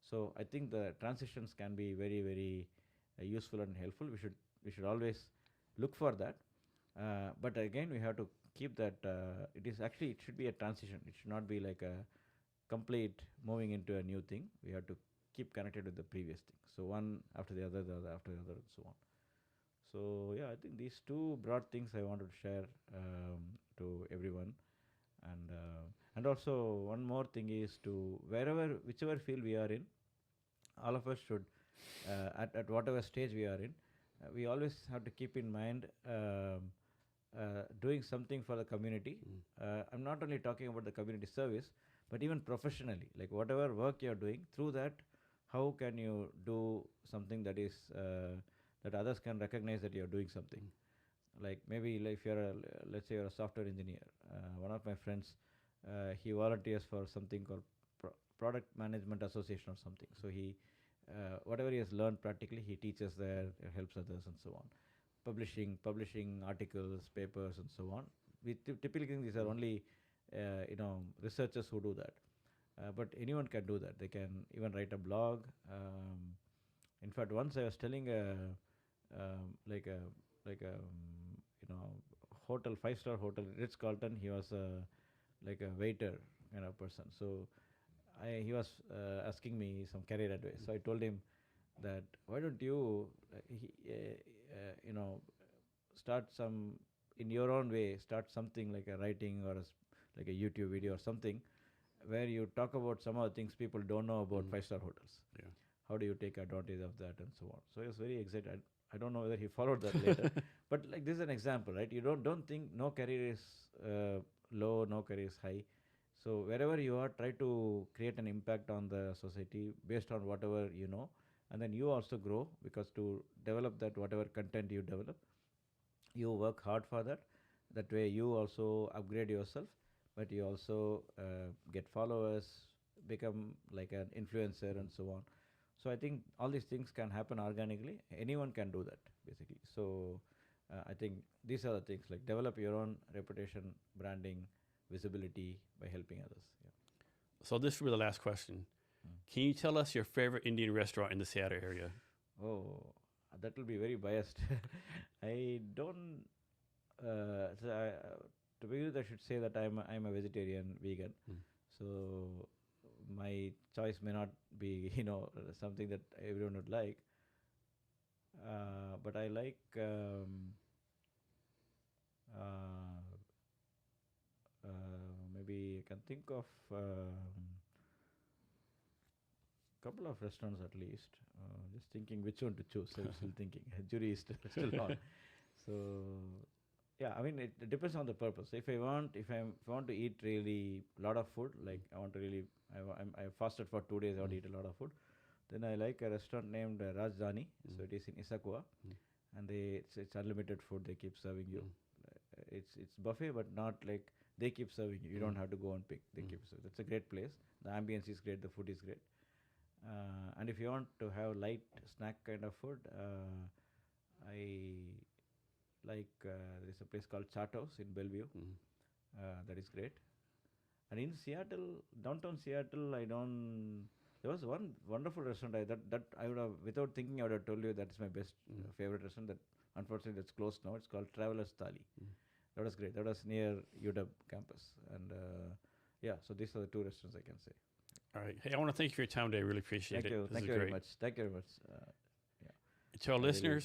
So I think the transitions can be very, very useful and helpful. We should always look for that. But again, we have to keep that. It should be a transition. It should not be like a complete moving into a new thing. We have to keep connected with the previous thing. So one after the other after the other, and so on. So yeah, I think these two broad things I wanted to share to everyone, and also one more thing is to whichever field we are in, all of us should at whatever stage we are in, we always have to keep in mind doing something for the community. I'm not only talking about the community service, but even professionally, like whatever work you're doing, through that, how can you do something that is that others can recognize that you're doing something. Like maybe like if let's say you're a software engineer. One of my friends, he volunteers for something called Product Management Association or something. So he, whatever he has learned practically, he teaches there, helps others, and so on. Publishing articles, papers, and so on. We typically think these are only researchers who do that. But anyone can do that. They can even write a blog. In fact, once I was telling like a hotel, 5-star hotel, Ritz Carlton. He was like a waiter kind of person. So he was asking me some career advice. So I told him that why don't you start some in your own way, start something like a writing or like a YouTube video or something where you talk about some of the things people don't know about 5-star hotels. Yeah. How do you take advantage of that and so on. So he was very excited. I don't know whether he followed that later, but like this is an example, right? You don't think no career is low, no career is high. So wherever you are, try to create an impact on the society based on whatever you know, and then you also grow because to develop that whatever content you develop, you work hard for that. That way you also upgrade yourself, but you also get followers, become like an influencer and so on. So I think all these things can happen organically. Anyone can do that basically. So I think these are the things like develop your own reputation, branding, visibility by helping others. Yeah. So this will be the last question. Can you tell us your favorite Indian restaurant in the Seattle area? Oh, that will be very biased. I don't. To begin with, I should say that I'm a vegetarian, vegan. So my choice may not be something that everyone would like. But I like maybe I can think of couple of restaurants at least. Just thinking which one to choose. I'm still thinking. Jury is still on. So yeah, I mean it depends on the purpose. If I want to eat really a lot of food, like I want to really I fasted for 2 days. I want to eat a lot of food. Then I like a restaurant named Rajdhani. So it is in Issaquah, and it's unlimited food. They keep serving you. It's buffet, but not like they keep serving you. You don't have to go and pick. They keep serving. It's a great place. The ambience is great. The food is great. And if you want to have light snack kind of food, I like there's a place called Chat House in Bellevue. That is great. And in Seattle, downtown Seattle, there was one wonderful restaurant that I would have, without thinking, I would have told you that is my best favorite restaurant. That unfortunately that's closed now. It's called Traveler's Thali. That was great. That was near UW campus. And yeah, so these are the two restaurants I can say. All right. Hey, I want to thank you for your time today. I really appreciate Thank it. you. This Thank is you very great. much. Thank you very much. To our I really listeners,